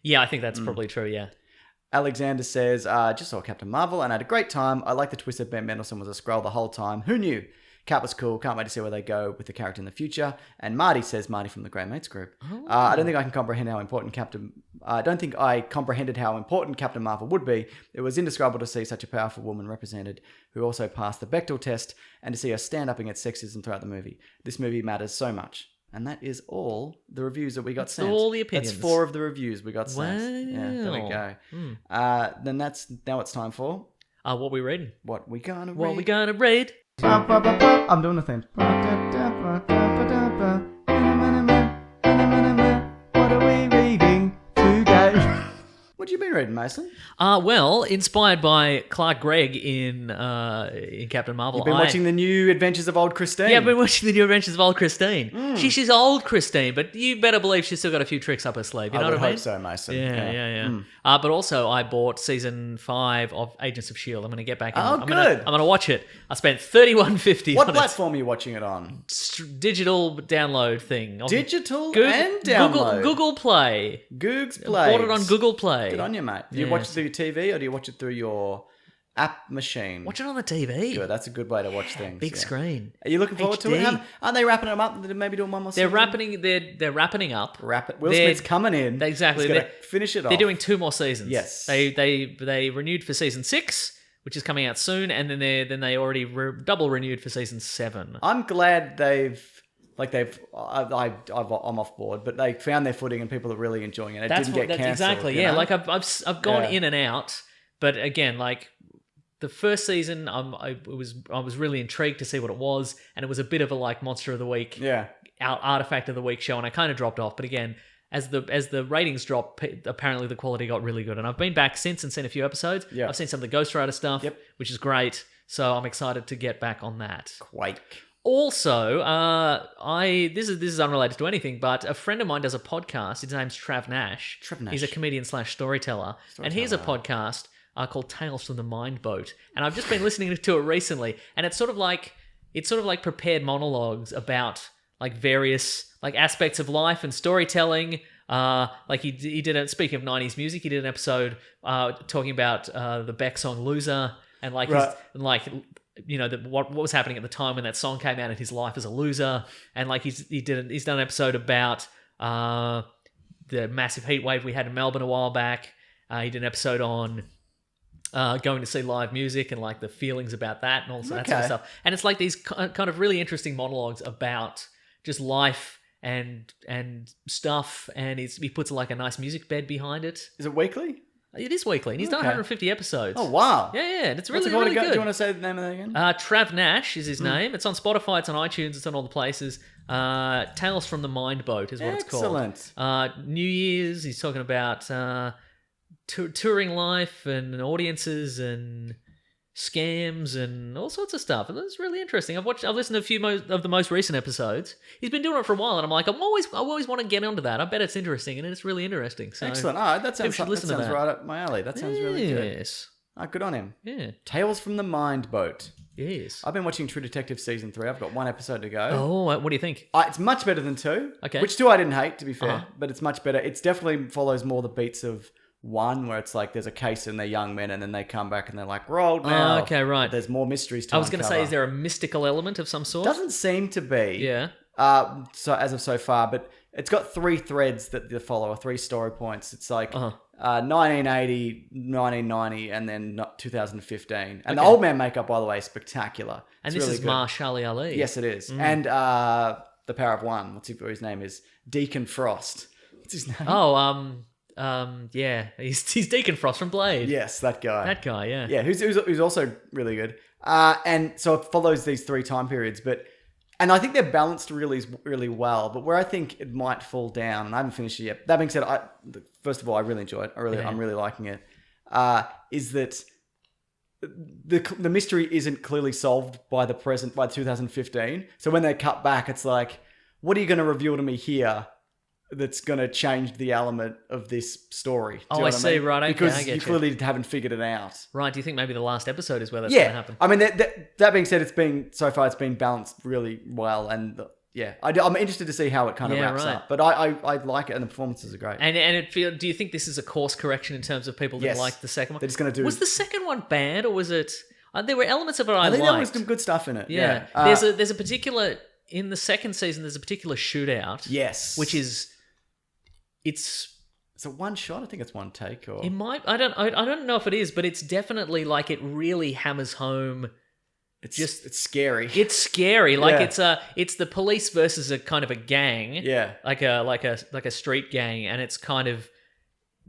Yeah, I think that's probably true, yeah. Alexander says, just saw Captain Marvel and had a great time. I like the twist that Ben Mendelsohn was a Skrull the whole time. Who knew? Cap was cool. Can't wait to see where they go with the character in the future. And Marty says, Marty from the Grey Mates group. I don't think I comprehended how important Captain Marvel would be. It was indescribable to see such a powerful woman represented who also passed the Bechdel test and to see her stand up against sexism throughout the movie. This movie matters so much. And that is all the reviews that we got sent. All the opinions. That's 4 of the reviews we got sent. Wow. Yeah, there we go. Then now it's time for... what we reading? What we gonna read. What we gonna read? I'm doing the thing. What are we reading today? been reading, Mason? Well, inspired by Clark Gregg in Captain Marvel. You've been watching the new Adventures of Old Christine. Yeah, I've been watching the new Adventures of Old Christine. She's old Christine, but you better believe she's still got a few tricks up her sleeve. You know what I mean? I hope so, Mason. Yeah. But also, I bought season 5 of Agents of S.H.I.E.L.D. I'm going to get back in. Oh, I'm good. I'm going to watch it. I spent $31.50 What on platform are you watching it on? digital download thing. Digital and download. Google Play. Googs Play. Bought it on Google Play. Good on you, mate. Do you watch it through your TV or do you watch it through your app machine? Watch it on the TV. Good. That's a good way to watch things. Big screen. Are you looking forward to it? Aren't they wrapping them up? They're maybe doing one more They're season? They're wrapping up. Will Smith's coming in. Exactly. He's gonna finish it off. They're doing 2 more seasons. Yes. They renewed for season 6, which is coming out soon, and then they already double renewed for season 7. I'm glad I'm off board, but they found their footing and people are really enjoying it. It didn't get cancelled. Exactly. You Yeah. know? Like I've gone in and out, but again, like the first season, I was really intrigued to see what it was, and it was a bit of a like Monster of the Week, Artifact of the Week show, and I kind of dropped off. But again, as the ratings dropped, apparently the quality got really good, and I've been back since and seen a few episodes. Yeah. I've seen some of the Ghost Rider stuff, which is great. So I'm excited to get back on that. Quake. Also, this is unrelated to anything, but a friend of mine does a podcast. His name's Trav Nash. He's a comedian / storyteller, and he has a podcast called Tales from the Mind Boat. And I've just been listening to it recently, and it's sort of like prepared monologues about like various like aspects of life and storytelling. Like he did speaking of 90s music, he did an episode talking about the Beck song "Loser" and like what was happening at the time when that song came out in his life as a loser, and like he's done an episode about the massive heat wave we had in Melbourne a while back. He did an episode on going to see live music and like the feelings about that and all that sort of stuff. And it's like these kind of really interesting monologues about just life and stuff, and he puts like a nice music bed behind it. Is it weekly? It is weekly, and he's done 150 episodes. Oh, wow. Yeah, and it's really, really good. Do you want to say the name of that again? Trav Nash is his name. It's on Spotify, it's on iTunes, it's on all the places. Tales from the Mind Boat is what it's called. Excellent. New Year's, he's talking about touring life and audiences and scams and all sorts of stuff. And it's really interesting. I've listened to a few of the most recent episodes. He's been doing it for a while, and I'm like, I always want to get onto that. I bet it's interesting, and it's really interesting. So excellent. Oh, that sounds that. right up my alley. That sounds really good. Yes. Oh, good on him. Yeah. Tales from the Mind Boat. Yes. I've been watching True Detective season 3. I've got 1 episode to go. Oh, what do you think? It's much better than 2. Okay. Which 2 I didn't hate, to be fair, but it's much better. It definitely follows more the beats of 1, where it's like there's a case and they're young men, and then they come back and they're like, we're old now. Oh, okay, right. But there's more mysteries to I was going to say, uncover. is there a mystical element of some sort? Doesn't seem to be. Yeah. So as of so far, but it's got 3 threads that they follow, 3 story points. It's like 1980, 1990, and then 2015. And the old man makeup, by the way, is spectacular. And it's this really is good. Marshali Ali. Yes, it is. And The Power of One. What's his name is? Deacon Frost. What's his name? Oh, yeah, he's Deacon Frost from Blade. Yes, that guy. That guy, yeah. Yeah, who's also really good. And so it follows these 3 time periods, and I think they're balanced really well. But where I think it might fall down, and I haven't finished it yet. That being said, first of all, I really enjoy it. I'm really liking it. Is that the mystery isn't clearly solved by 2015. So when they cut back, it's like, what are you going to reveal to me here that's going to change the element of this story? Do you know I what see. mean? Right, okay, because I get you clearly haven't figured it out. Right, do you think maybe the last episode is where that's going to happen? I mean, that being said, it's been balanced really well, and I'm interested to see how it kind of wraps up. But I like it, and the performances are great. And do you think this is a course correction in terms of people that like the second one? They're just going to do. Was the second one bad, or was it? There were elements of it I think liked. there was some good stuff in it. Yeah, there's a particular in the second season. There's a particular shootout. Yes, which is it's it one shot? I think it's one take, or it might. I don't know if it is, but it's definitely like it really hammers home. It's scary. It's scary. Like it's the police versus a kind of a gang. Yeah, like a street gang, and it's kind of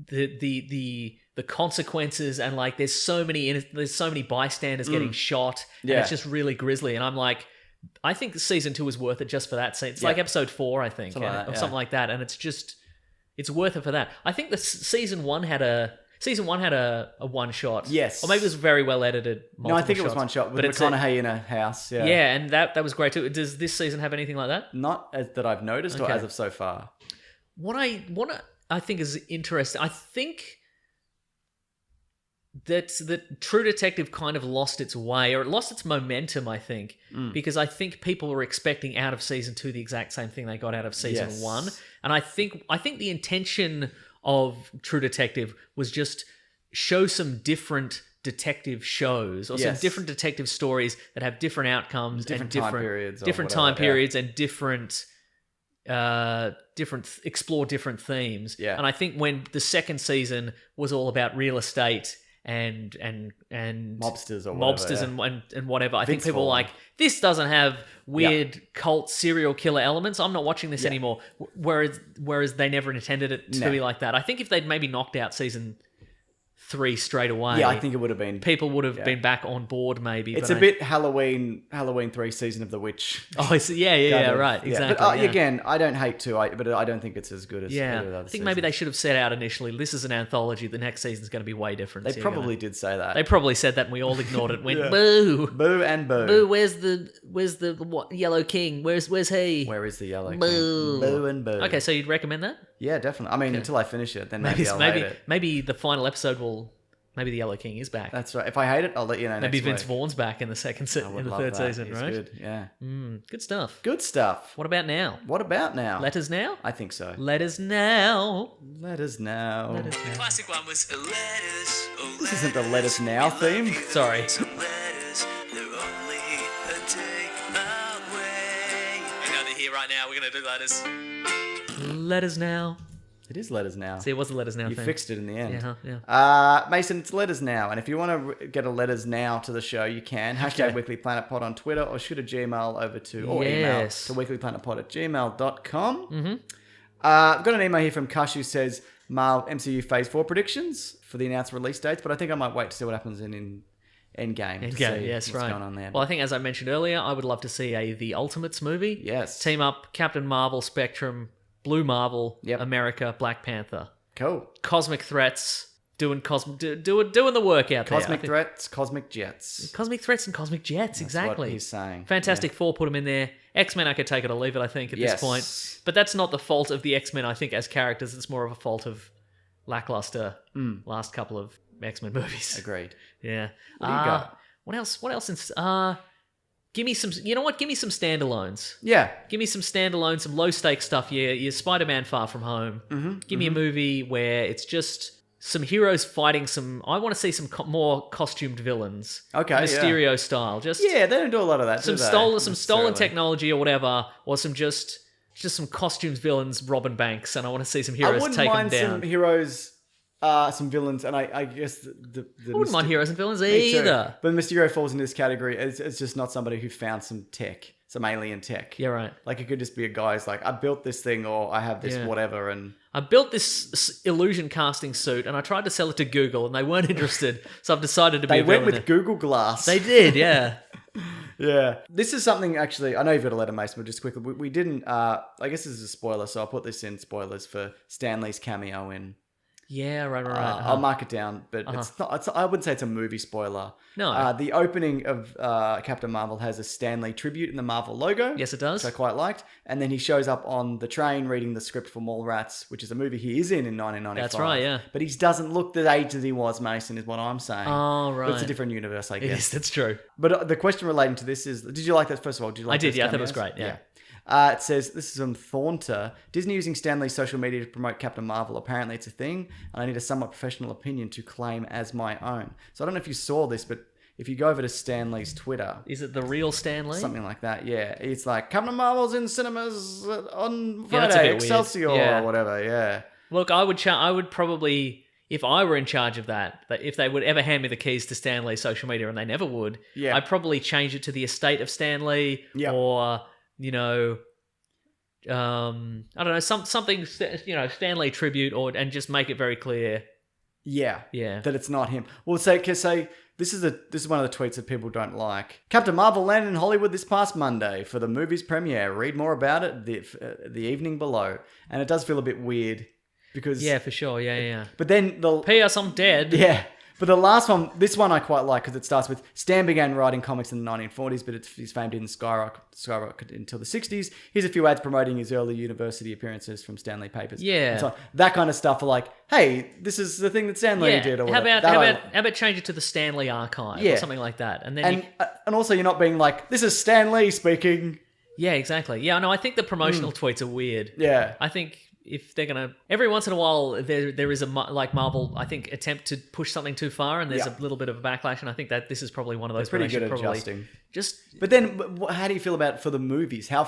the consequences, and like there's so many bystanders getting shot, and it's just really grisly. And I'm like, I think season 2 is worth it just for that scene. It's like episode 4, I think, something like that, and it's worth it for that. I think the season 1 had Season 1 had a one shot. Yes. Or maybe it was very well edited. No, I think it was shots. one shot with But it's McConaughey in a house. Yeah. Yeah, and that was great too. Does this season have anything like that? Not as that I've noticed or Okay. as of so far. What I think is interesting, I think that True Detective kind of lost its way, or it lost its momentum, I think, because I think people were expecting out of season 2 the exact same thing they got out of season Yes. 1. And I think the intention of True Detective was just show some different detective shows or some Yes. different detective stories that have different outcomes Different and time periods or different whatever, time yeah. periods and different explore different themes. Yeah. And I think when the second season was all about real estate and Mobsters or whatever, mobsters yeah. and whatever, I think Vince people were Vaughn. like, this doesn't have weird cult serial killer elements. I'm not watching this anymore. Whereas they never intended it to No. be like that. I think if they'd maybe knocked out season 3 straight away, Yeah, I think it would have been. people would have been back on board maybe. It's but a bit Halloween 3 Season of the Witch. Oh, yeah, kind of. right, Yeah. exactly. But yeah. again, I don't hate to, but I don't think it's as good as Yeah, either of the I other think maybe seasons. they should have set out initially, this is an anthology, the next season's going to be way different. They so you're probably gonna- did say that. They probably said that and we all ignored it. Went, Yeah. boo! Boo and boo. Boo, where's the what, Yellow King? Where's he? Where is the yellow king? Boo. Boo and boo. Okay, so you'd recommend that? Yeah, definitely. I mean, until I finish it, then maybe I'll hate it. Maybe the final episode will... Maybe the Yellow King is back. That's right. If I hate it, I'll let you know Maybe next Vince week. Vaughn's back in the I would in the love third that. season, He's right? good. Yeah. Good stuff. Good stuff. What about now? What about now? Letters now? I think so. Letters now. Let us now. Letters now. Classic one was letters. Oh, This isn't the Let Us Now theme. Sorry. letters, they're only a day away. I know they're here right now. We're going to do letters. Letters now. It is Let Us Now. See, it was the letters now You thing. fixed it in the end. Yeah. Mason, it's Letters Now. And if you want to get a Letters Now to the show, you can. Hashtag Okay. weeklyplanetpod on Twitter or shoot a Gmail over to, or email Yes. to weeklyplanetpod@gmail.com. Mm-hmm. I've got an email here from Kush who says, Marvel MCU Phase 4 predictions for the announced release dates, but I think I might wait to see what happens in Endgame. to Endgame, see yes, what's right. going on there. Well, I think as I mentioned earlier, I would love to see a The Ultimates movie. Yes. Team up Captain Marvel, Spectrum, Blue Marvel, Yep. America, Black Panther. Cool. Cosmic threats, doing the work out there. I Cosmic think- threats, cosmic jets. Cosmic threats and cosmic jets, That's exactly. what he's saying. Fantastic Four, put them in there. X-Men, I could take it or leave it, I think, at Yes. this point. But that's not the fault of the X-Men, I think, as characters. It's more of a fault of lackluster last couple of X-Men movies. Agreed. Yeah. What do you got? What else? What else? Give me some... You know what? Give me some standalones. Yeah. Give me some standalone, some low-stakes stuff. Yeah, your Spider-Man Far From Home. Give me a movie where it's just some heroes fighting some... I want to see some more costumed villains. Okay, yeah. Mysterio style. Just Yeah, they don't do a lot of that, some do they? stolen Necessarily. technology or whatever, or some just some costumes villains robbing banks, and I want to see some I heroes wouldn't take them mind down. some heroes, some villains, and I guess the I wouldn't mind heroes and villains Me too. either. But Mysterio falls into this category. It's just not somebody who found some tech, some alien tech. Yeah, right. Like it could just be a guy who's like, I built this thing, or I have this Yeah. whatever, and I built this illusion casting suit, and I tried to sell it to Google, and they weren't interested, so I've decided to be they a went villain with Google Glass. They did, yeah. Yeah. This is something, actually, I know you've got a letter, Mason, but just quickly, we didn't, I guess this is a spoiler, so I'll put this in spoilers for Stanley's cameo in. Yeah, right. I'll mark it down, but it's not. I wouldn't say it's a movie spoiler. No. The opening of Captain Marvel has a Stanley tribute in the Marvel logo. Yes, it does. Which I quite liked. And then he shows up on the train reading the script for Mallrats, which is a movie he is in 1995. That's right, yeah. But he doesn't look the age that he was, Mason, is what I'm saying. Oh, right. But it's a different universe, I It guess. is, that's true. But the question relating to this is, did you like that? First of all, did you like I did, those yeah, I thought it was cameos? great, yeah. It says, this is from Thornter. Disney using Stanley's social media to promote Captain Marvel. Apparently it's a thing, and I need a somewhat professional opinion to claim as my own. So I don't know if you saw this, but if you go over to Stanley's Twitter, Is it the real Stanley? something like that, yeah. It's like, Captain Marvel's in cinemas on Yeah, that's a Friday, bit weird. Excelsior, Yeah. or whatever, yeah. Look, I would probably, if I were in charge of that if they would ever hand me the keys to Stanley's social media, and they never would, Yeah. I'd probably change it to the estate of Stanley, Yeah. or I don't know, something Stanley tribute, and just make it very clear. Yeah. Yeah. That it's not him. Well, say this is one of the tweets that people don't like. Captain Marvel landed in Hollywood this past Monday for the movie's premiere. Read more about it the evening below. And it does feel a bit weird because Yeah, for sure. Yeah. But then the P.S. I'm dead. yeah. But the last one, this one I quite like because it starts with Stan began writing comics in the 1940s, but his fame didn't skyrocket until the 60s. Here's a few ads promoting his early university appearances from Stanley Papers. Yeah. And so that kind of stuff are like, hey, this is the thing that Stanley Yeah. did. Or How whatever. about change it to the Stanley Archive Yeah. or something like that? And then And also you're not being like, this is Stan Lee speaking. yeah, exactly. Yeah, no, I think the promotional tweets are weird. Yeah. I think if they're gonna every once in a while there is a like Marvel I think attempt to push something too far and there's a little bit of a backlash, and I think that this is probably one of those. Pretty good at probably adjusting. Just But then, how do you feel about for the movies? How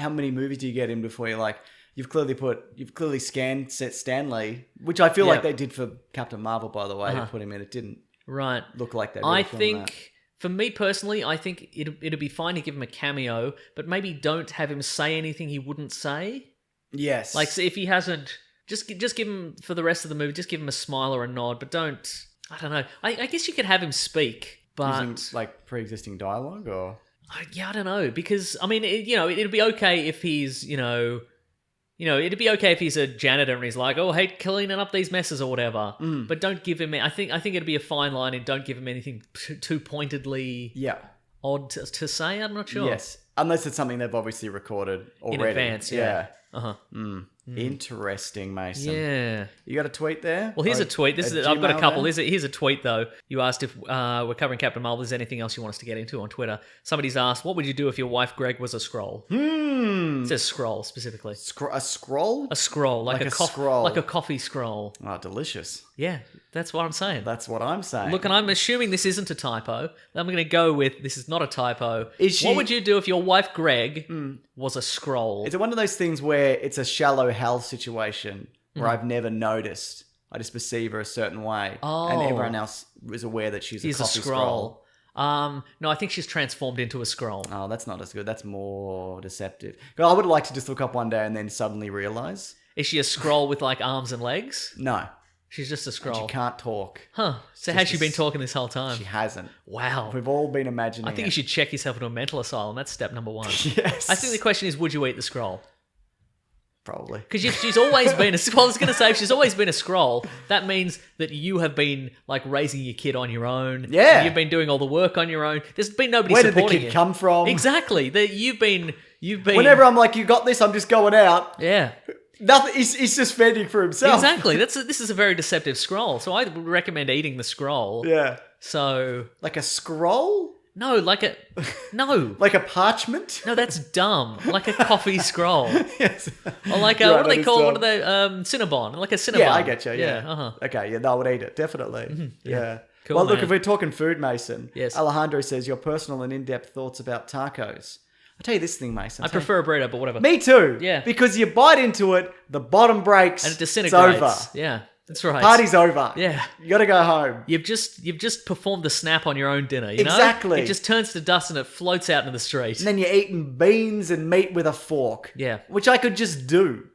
many movies do you get in before you're like, you've clearly scanned Stan Lee, which I feel like they did for Captain Marvel, by the way, to put him in. It didn't right. look like they really I filmed think that. for me personally, I think it'd be fine to give him a cameo, but maybe don't have him say anything he wouldn't say. Yes. Like, so if he hasn't, just give him for the rest of the movie. Just give him a smile or a nod, but don't. I don't know. I guess you could have him speak, but using, like pre-existing dialogue, or I don't know, because I mean, it'd be okay if he's it'd be okay if he's a janitor and he's like, oh, hey, cleaning up these messes or whatever. But don't give him. I think it'd be a fine line, and don't give him anything too pointedly odd to say. I'm not sure. yes, unless it's something they've obviously recorded already In advance. Yeah. Interesting, Mason. Yeah. You got a tweet there? Well, here's a tweet. I've got a Gmail couple. there? Here's a tweet, though. You asked if we're covering Captain Marvel. Is there anything else you want us to get into on Twitter? Somebody's asked, what would you do if your wife, Greg, was a scroll? It says scroll, specifically. A scroll? A scroll. Like a scroll. Like a coffee scroll. Oh, delicious. Yeah, that's what I'm saying. That's what I'm saying. Look, and I'm assuming this isn't a typo. I'm going to go with this is not a typo. Is she- What would you do if your wife, Greg, was a scroll? Is it one of those things where it's a shallow hell situation where I've never noticed? I just perceive her a certain way, and everyone else is aware that she's a coffee scroll. No, I think she's transformed into a scroll. Oh, that's not as good. That's more deceptive. I would like to just look up one day and then suddenly realize. Is she a scroll with like arms and legs? No, She's just a she scroll. can't talk. Huh. So has she been talking this whole time? She hasn't. Wow. We've all been imagining I think you should check yourself into a mental asylum. That's step number one. Yes. I think the question is, would you eat the scroll? Probably. Because if she's always been well, I was going to say, if she's always been a scroll, that means that you have been like raising your kid on your own. Yeah. You've been doing all the work on your own. There's been nobody Where did the supporting kid you. come from? Exactly. You've been. Whenever I'm like, you got this, I'm just going out. Yeah. Nothing. He's just fending for himself. Exactly. This is a very deceptive scroll. So I would recommend eating the scroll. Yeah. So Like a scroll? no, like a no. Like a parchment? No, that's dumb. Like a coffee scroll. Yes. Or like You're what right, do they that call is what are they? Cinnabon. Like a Cinnabon. Yeah, I get you. Yeah. Uh-huh. Okay, yeah, no, I would eat it. Definitely. Yeah. Cool, well, look, man. if we're talking food, Mason, Yes. Alejandro says your personal and in-depth thoughts about tacos. I'll tell you this thing, Mason. I prefer a burrito, but whatever. Me too. Yeah. Because you bite into it, the bottom breaks, And it disintegrates. it's over. Yeah, that's right. Party's over. Yeah. You got to go home. You've just performed the snap on your own dinner, you know? Exactly. It just turns to dust and it floats out into the street. And then you're eating beans and meat with a fork. Yeah. Which I could just do.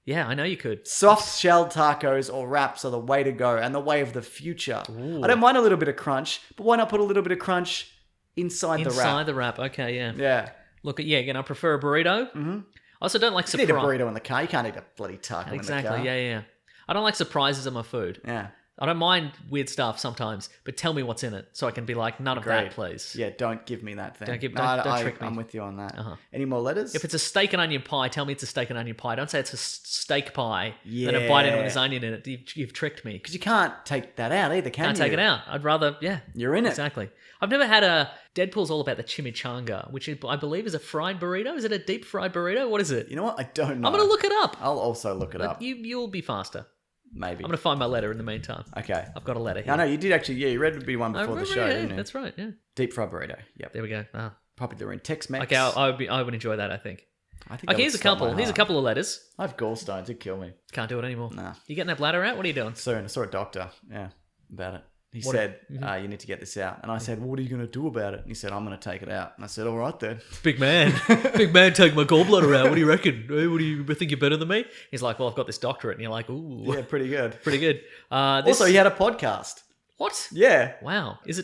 Yeah, I know you could. Soft shell tacos or wraps are the way to go and the way of the future. I don't mind a little bit of crunch, but why not put a little bit of crunch inside the wrap? Inside the wrap. Okay, yeah. Yeah. Look, again, I prefer a burrito. Mm-hmm. I also don't like You need a surprise. burrito in the car. You can't eat a bloody taco Exactly, in the car. yeah. I don't like surprises in my food. Yeah. I don't mind weird stuff sometimes, but tell me what's in it so I can be like, none of that, Great. please. Yeah, don't give me that thing. Don't No, trick me. I'm with you on that. Uh-huh. Any more letters? If it's a steak and onion pie, tell me it's a steak and onion pie. Don't say it's a steak pie. Then I bite into it and there's onion in it. You've tricked me. Because you can't take that out either, can Can't you? take it out. I'd rather, yeah. You're in it. Exactly. I've never had a... Deadpool's all about the chimichanga, which I believe is a fried burrito. Is it a deep fried burrito? What is it? You know what? I don't know. I'm going to look it up. I'll also look it But up. You'll be faster. Maybe. I'm going to find my letter in the meantime. Okay. I've got a letter here. I know, you did actually, yeah, you read me one before the show, yeah, didn't you? that's right, yeah. Deep fried burrito. Yep. There we go. Ah. Popular in Tex-Mex. Okay, I would enjoy that, I think. I think Okay, that here's would a stop my couple. Here's a heart. couple of letters. I have gallstones. It'd kill me. Can't do it anymore. Nah. You getting that bladder out? What are you doing? Soon. I saw a doctor. Yeah. About it. He What- said, you need to get this out. And I said, well, what are you going to do about it? And he said, I'm going to take it out. And I said, all right then. Big man. Big man taking my gallbladder out. What do you reckon? What do you think you're better than me? He's like, well, I've got this doctorate. And you're like, ooh. Yeah, pretty good. Pretty good. Also, he had a podcast. What? Yeah. Wow. Is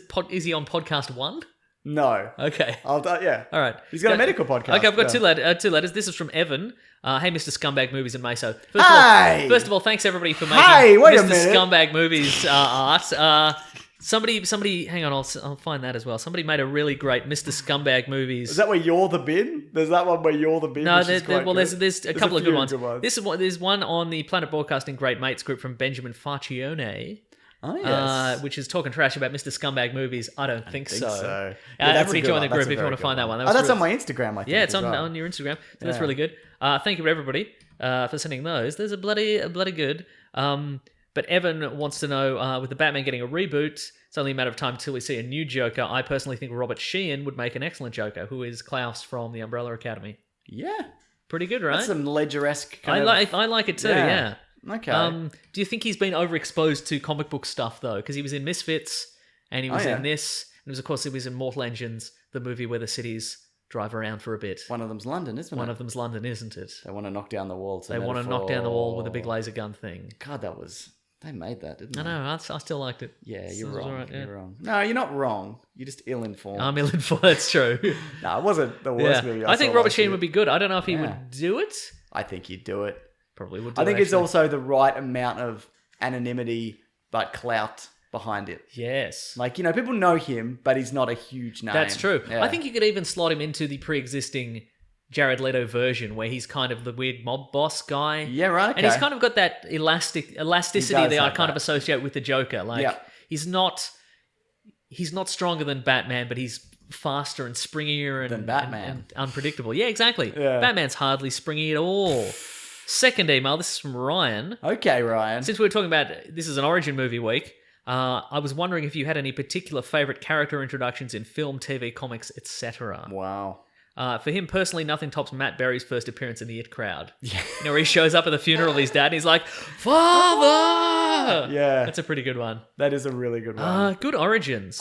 he on podcast 1? No. Okay. Yeah. All right. He's got a medical podcast. Okay, I've got Yeah. two letters. This is from Evan. Hey, Mr. Scumbag Movies and Meso. First of all, thanks everybody for making Mr. Scumbag Movies art. Somebody, hang on, I'll find that as well. Somebody made a really great Mr. Scumbag Movies. Is that where you're the bin? There's that one where you're the bin. No, there's a couple of good ones. There's one on the Planet Broadcasting Great Mates group from Benjamin Faccione. Oh, yes. Which is talking trash about Mr. Scumbag Movies. I don't think so. Yeah, everybody join the group if you want to find that one. That's on my Instagram, I think. Yeah, it's on your Instagram. So that's really good. Thank you, everybody, for sending those. There's a bloody good. But Evan wants to know, with the Batman getting a reboot, it's only a matter of time until we see a new Joker. I personally think Robert Sheehan would make an excellent Joker, who is Klaus from the Umbrella Academy. Yeah. Pretty good, right? That's some Ledger-esque I like it too, yeah. Okay. Do you think he's been overexposed to comic book stuff, though? Because he was in Misfits, and he was in this, and of course he was in Mortal Engines, the movie where the cities drive around for a bit. One of them's London, isn't it? One of them's London, isn't it? They want to knock down the wall. They want to knock down the wall with a big laser gun thing. God, they made that, didn't they? I know, I still liked it. Yeah, you're wrong. Right, You're wrong. No, you're not wrong. You're just ill-informed. I'm ill-informed, that's true. No, it wasn't the worst movie I think Robert Sheehan would be good. I don't know if he would do it. I think he'd do it. Probably would do it. I think it's also the right amount of anonymity, but clout behind it. Yes. Like, people know him, but he's not a huge name. That's true. Yeah. I think you could even slot him into the pre-existing Jared Leto version where he's kind of the weird mob boss guy. Yeah, right. Okay. And he's kind of got that elasticity that I kind of associate with the Joker. Like he's not stronger than Batman, but he's faster and springier and Batman. And unpredictable. Yeah, exactly. Yeah. Batman's hardly springy at all. Second email, this is from Ryan. Okay, Ryan. Since we were talking about this is an origin movie week, I was wondering if you had any particular favorite character introductions in film, TV, comics, etc. Wow. For him personally, nothing tops Matt Berry's first appearance in the It Crowd. Yeah. Where he shows up at the funeral of his dad and he's like, "Father!" Yeah. That's a pretty good one. That is a really good one. Good origins.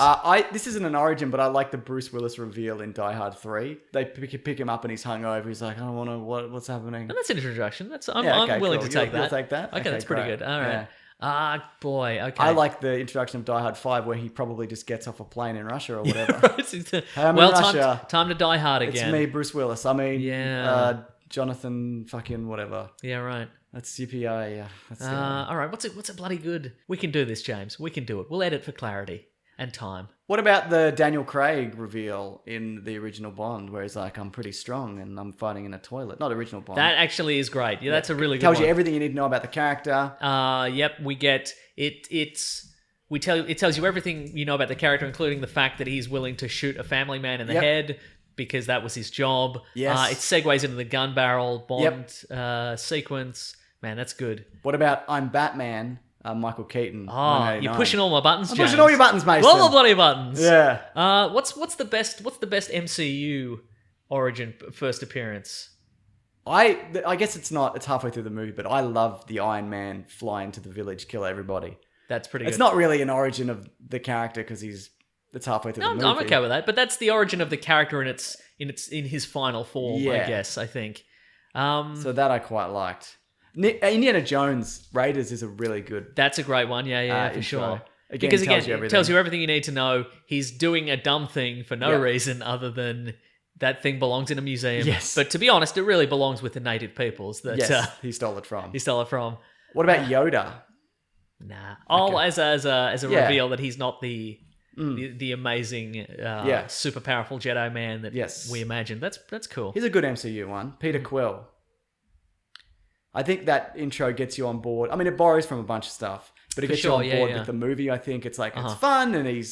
This isn't an origin, but I like the Bruce Willis reveal in Die Hard 3. They pick him up and he's hungover. He's like, I don't want to, what's happening? And that's an introduction. I'm willing to take that. You'll take that? Okay, that's pretty good. All right. Yeah. Boy, okay. I like the introduction of Die Hard 5 where he probably just gets off a plane in Russia or whatever. Time to die hard again. It's me, Bruce Willis. I mean, Jonathan fucking whatever. Yeah, right. That's CPI. Yeah. All right, what's a bloody good? We can do this, James. We can do it. We'll edit for clarity and time. What about the Daniel Craig reveal in the original Bond where he's like, I'm pretty strong and I'm fighting in a toilet? Not original Bond. That actually is great. Yeah, that's a really good one. Tells you everything you need to know about the character. Yep, we get it. It tells you everything you know about the character, including the fact that he's willing to shoot a family man in the head because that was his job. Yes. It segues into the gun barrel Bond sequence. Man, that's good. What about I'm Batman? Michael Keaton. Oh, you're pushing all my buttons, James. I'm pushing all your buttons, Mason. All the bloody buttons. Yeah. What's the best MCU origin first appearance? I guess it's halfway through the movie, but I love the Iron Man flying to the village, kill everybody. That's pretty good. It's not really an origin of the character because it's halfway through the movie. I'm okay with that, but that's the origin of the character in his final form, I guess, I think. So that I quite liked. Indiana Jones Raiders is a really good. That's a great one, yeah, for sure. Because it tells you everything you need to know. He's doing a dumb thing for no reason other than that thing belongs in a museum. Yes. But to be honest, it really belongs with the native peoples that he stole it from. What about Yoda? Nah. Oh, as a reveal that he's not the amazing, super powerful Jedi man that we imagined. That's cool. He's a good MCU one. Peter Quill. I think that intro gets you on board. I mean, it borrows from a bunch of stuff, but it gets you on board with the movie. I think it's like it's fun, and he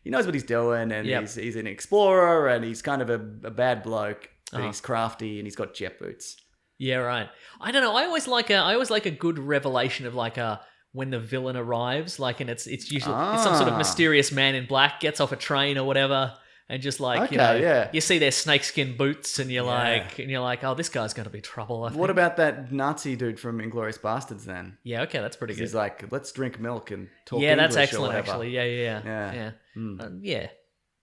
knows what he's doing, and he's an explorer, and he's kind of a bad bloke, but he's crafty, and he's got jet boots. Yeah, right. I don't know. I always like a good revelation of when the villain arrives, and it's usually it's some sort of mysterious man in black gets off a train or whatever. And just you see their snakeskin boots, and you're like, oh, this guy's gonna be trouble. I think. What about that Nazi dude from Inglourious Bastards then? Yeah, okay, that's pretty good. He's like, let's drink milk and talk. Yeah, English that's excellent. or Actually, yeah.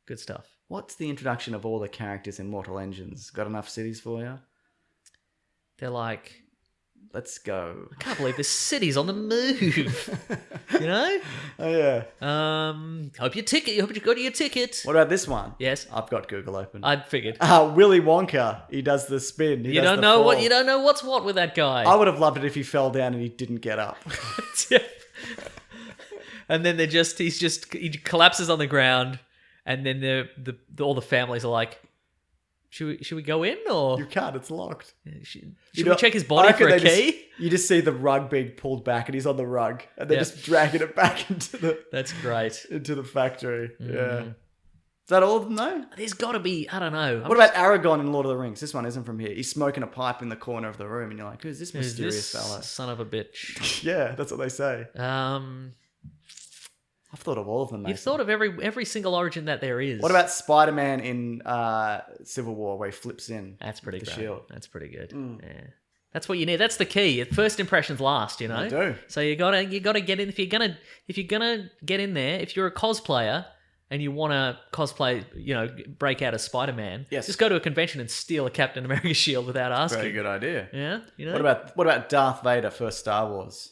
Good stuff. What's the introduction of all the characters in Mortal Engines? Got enough cities for you? They're like Let's go. I can't believe this city's on the move. You know? Oh, yeah. Hope you got your ticket. What about this one? Yes. I've got Google open. I figured. Willy Wonka. He does the spin. You don't know what's what with that guy. I would have loved it if he fell down and he didn't get up. And then he collapses on the ground, and then all the families are like, should we go in or You can't. It's locked. should we check his body for a key? You just see the rug being pulled back, and he's on the rug, and they're just dragging it back into the That's great. into the factory. Yeah. Is that all of them though? There's got to be, I don't know. What about Aragorn in Lord of the Rings? This one isn't from here. He's smoking a pipe in the corner of the room, and you're like, "Who's this mysterious fella?" Son of a bitch. Yeah, that's what they say. I've thought of all of them, Mason. You've thought of every single origin that there is. What about Spider-Man in Civil War, where he flips in? That's pretty the great. shield. That's pretty good. Yeah. That's what you need. That's the key. First impressions last, you know? I do. So you gotta get in. If you're gonna get in there, if you're a cosplayer and you want to cosplay, break out as Spider-Man, just go to a convention and steal a Captain America shield without asking. Very good idea. Yeah, What about Darth Vader, first Star Wars?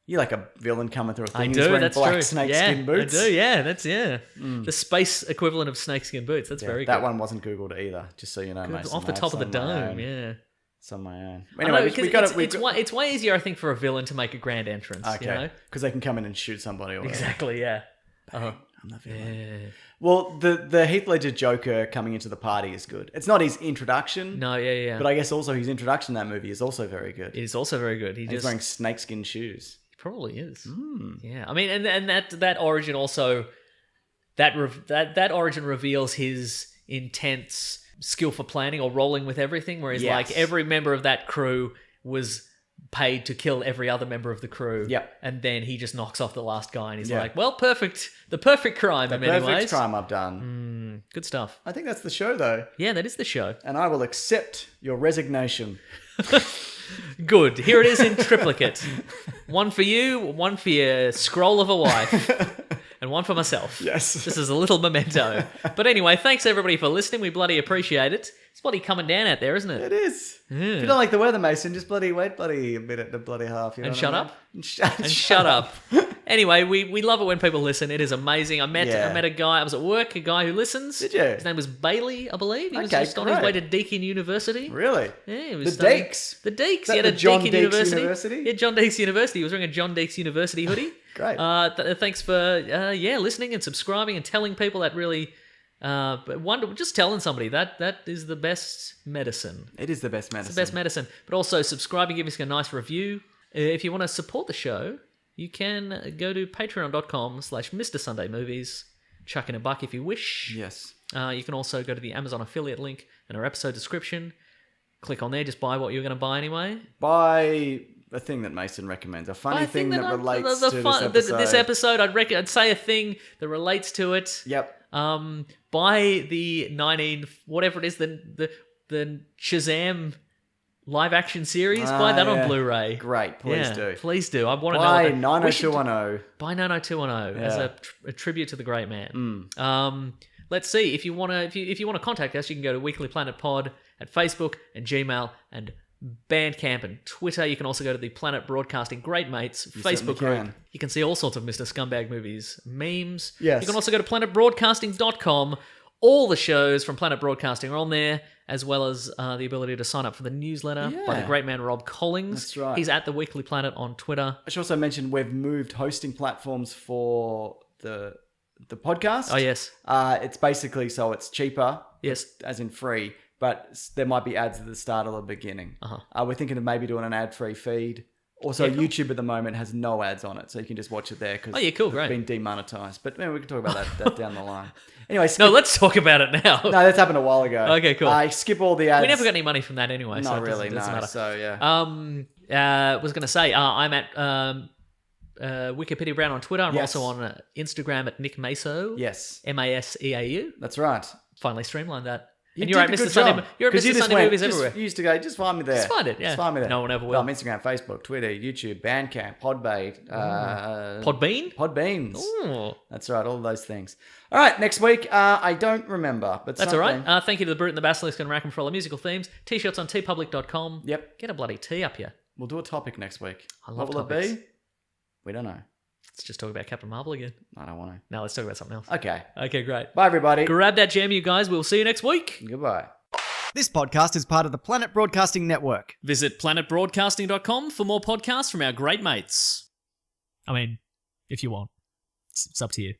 You like a villain coming through a thing. I He's do. wearing That's black true. snakeskin boots. I do. Yeah, the space equivalent of snakeskin boots. That's very good. That one wasn't Googled either. Just so you know, Mason. Off the top of the dome. Yeah. It's on my own. Anyway, it's way easier, I think, for a villain to make a grand entrance. Okay. Because they can come in and shoot somebody. Or exactly. Yeah. I'm the villain. Yeah. Well, the Heath Ledger Joker coming into the party is good. It's not his introduction. No, yeah. But I guess also his introduction in that movie is also very good. It is also very good. He's wearing snakeskin shoes. He probably is. Yeah. I mean, and that origin also that origin reveals his intense skill for planning or rolling with everything, where he's like every member of that crew was paid to kill every other member of the crew. Yep. And then he just knocks off the last guy and he's like, well, the perfect crime in many ways. The perfect crime I've done. Good stuff. I think that's the show, though. Yeah, that is the show. And I will accept your resignation. Good. Here it is in triplicate. One for you, one for your scroll of a wife, and one for myself. Yes. This is a little memento. But anyway, thanks everybody for listening. We bloody appreciate it. It's bloody coming down out there, isn't it? It is. Yeah. If you don't like the weather, Mason, just wait a minute and bloody half. You know and shut up. And shut up. Anyway, we love it when people listen. It is amazing. I met a guy. I was at work, a guy who listens. Did you? His name was Bailey, I believe. He was just on his way to Deakin University. Really? Yeah, he was the Deeks. The Deeks. He had a John Deakin Deeks University. Yeah, John Deeks University. He was wearing a John Deeks University hoodie. Great. Thanks for listening and subscribing and telling people that really. Just telling somebody that is the best medicine. It is the best medicine. It's the best medicine. But also subscribing, giving us a nice review. If you want to support the show, you can go to patreon.com/Mr. Sunday Movies. Chuck in a buck if you wish. Yes. You can also go to the Amazon affiliate link in our episode description. Click on there, just buy what you're going to buy anyway. Buy a thing that Mason recommends. A funny thing that relates to this episode. I'd say a thing that relates to it. Yep. Buy the whatever it is, the Shazam live action series. Buy that on Blu-ray. Great, please do. Please do. I want to know. Buy 90210. Buy 90210 as a tribute to the great man. Let's see if you want to contact us. You can go to Weekly Planet Pod at Facebook and Gmail and Bandcamp and Twitter. You can also go to the Planet Broadcasting Great Mates Facebook group. You can see all sorts of Mr. Scumbag Movies memes. Yes. You can also go to planetbroadcasting.com. All the shows from Planet Broadcasting are on there, as well as the ability to sign up for the newsletter by the great man Rob Collings. That's right. He's at the Weekly Planet on Twitter. I should also mention we've moved hosting platforms for the podcast. Oh, yes. It's basically so it's cheaper. Yes. As in free. But there might be ads at the start or the beginning. We're thinking of maybe doing an ad-free feed. Also, cool. YouTube at the moment has no ads on it, so you can just watch it there because great. it's been demonetized. But we can talk about that down the line. Anyway, no, let's talk about it now. No, that's happened a while ago. Okay, cool. Skip all the ads. We never got any money from that anyway. Not so really, it doesn't matter. So, yeah. Was going to say, I'm at Wikipedia Brown on Twitter. I'm also on Instagram at Nick Maso. Yes. Maseau. That's right. Finally streamlined that. You and you're at Mr. Sunday. You're at Mr. Sunday Movies everywhere. You used to go, just find me there. Just find it, yeah. Just find me there. No one ever will. I'm Instagram, Facebook, Twitter, YouTube, Bandcamp, Podbait. Podbean? Podbeans. Ooh. That's right, all of those things. All right, next week, I don't remember, but that's something. all right. Thank you to the Brute and the Basilisk and Rackham for all the musical themes. T-shirts on tpublic.com. Yep. Get a bloody tee up here. We'll do a topic next week. I love What will topics. it be? We don't know. Let's just talk about Captain Marvel again. I don't want No, let's talk about something else. to. Okay. Okay, great. Bye, everybody. Grab that gem, you guys. We'll see you next week. Goodbye. This podcast is part of the Planet Broadcasting Network. Visit planetbroadcasting.com for more podcasts from our great mates. I mean, if you want. It's up to you.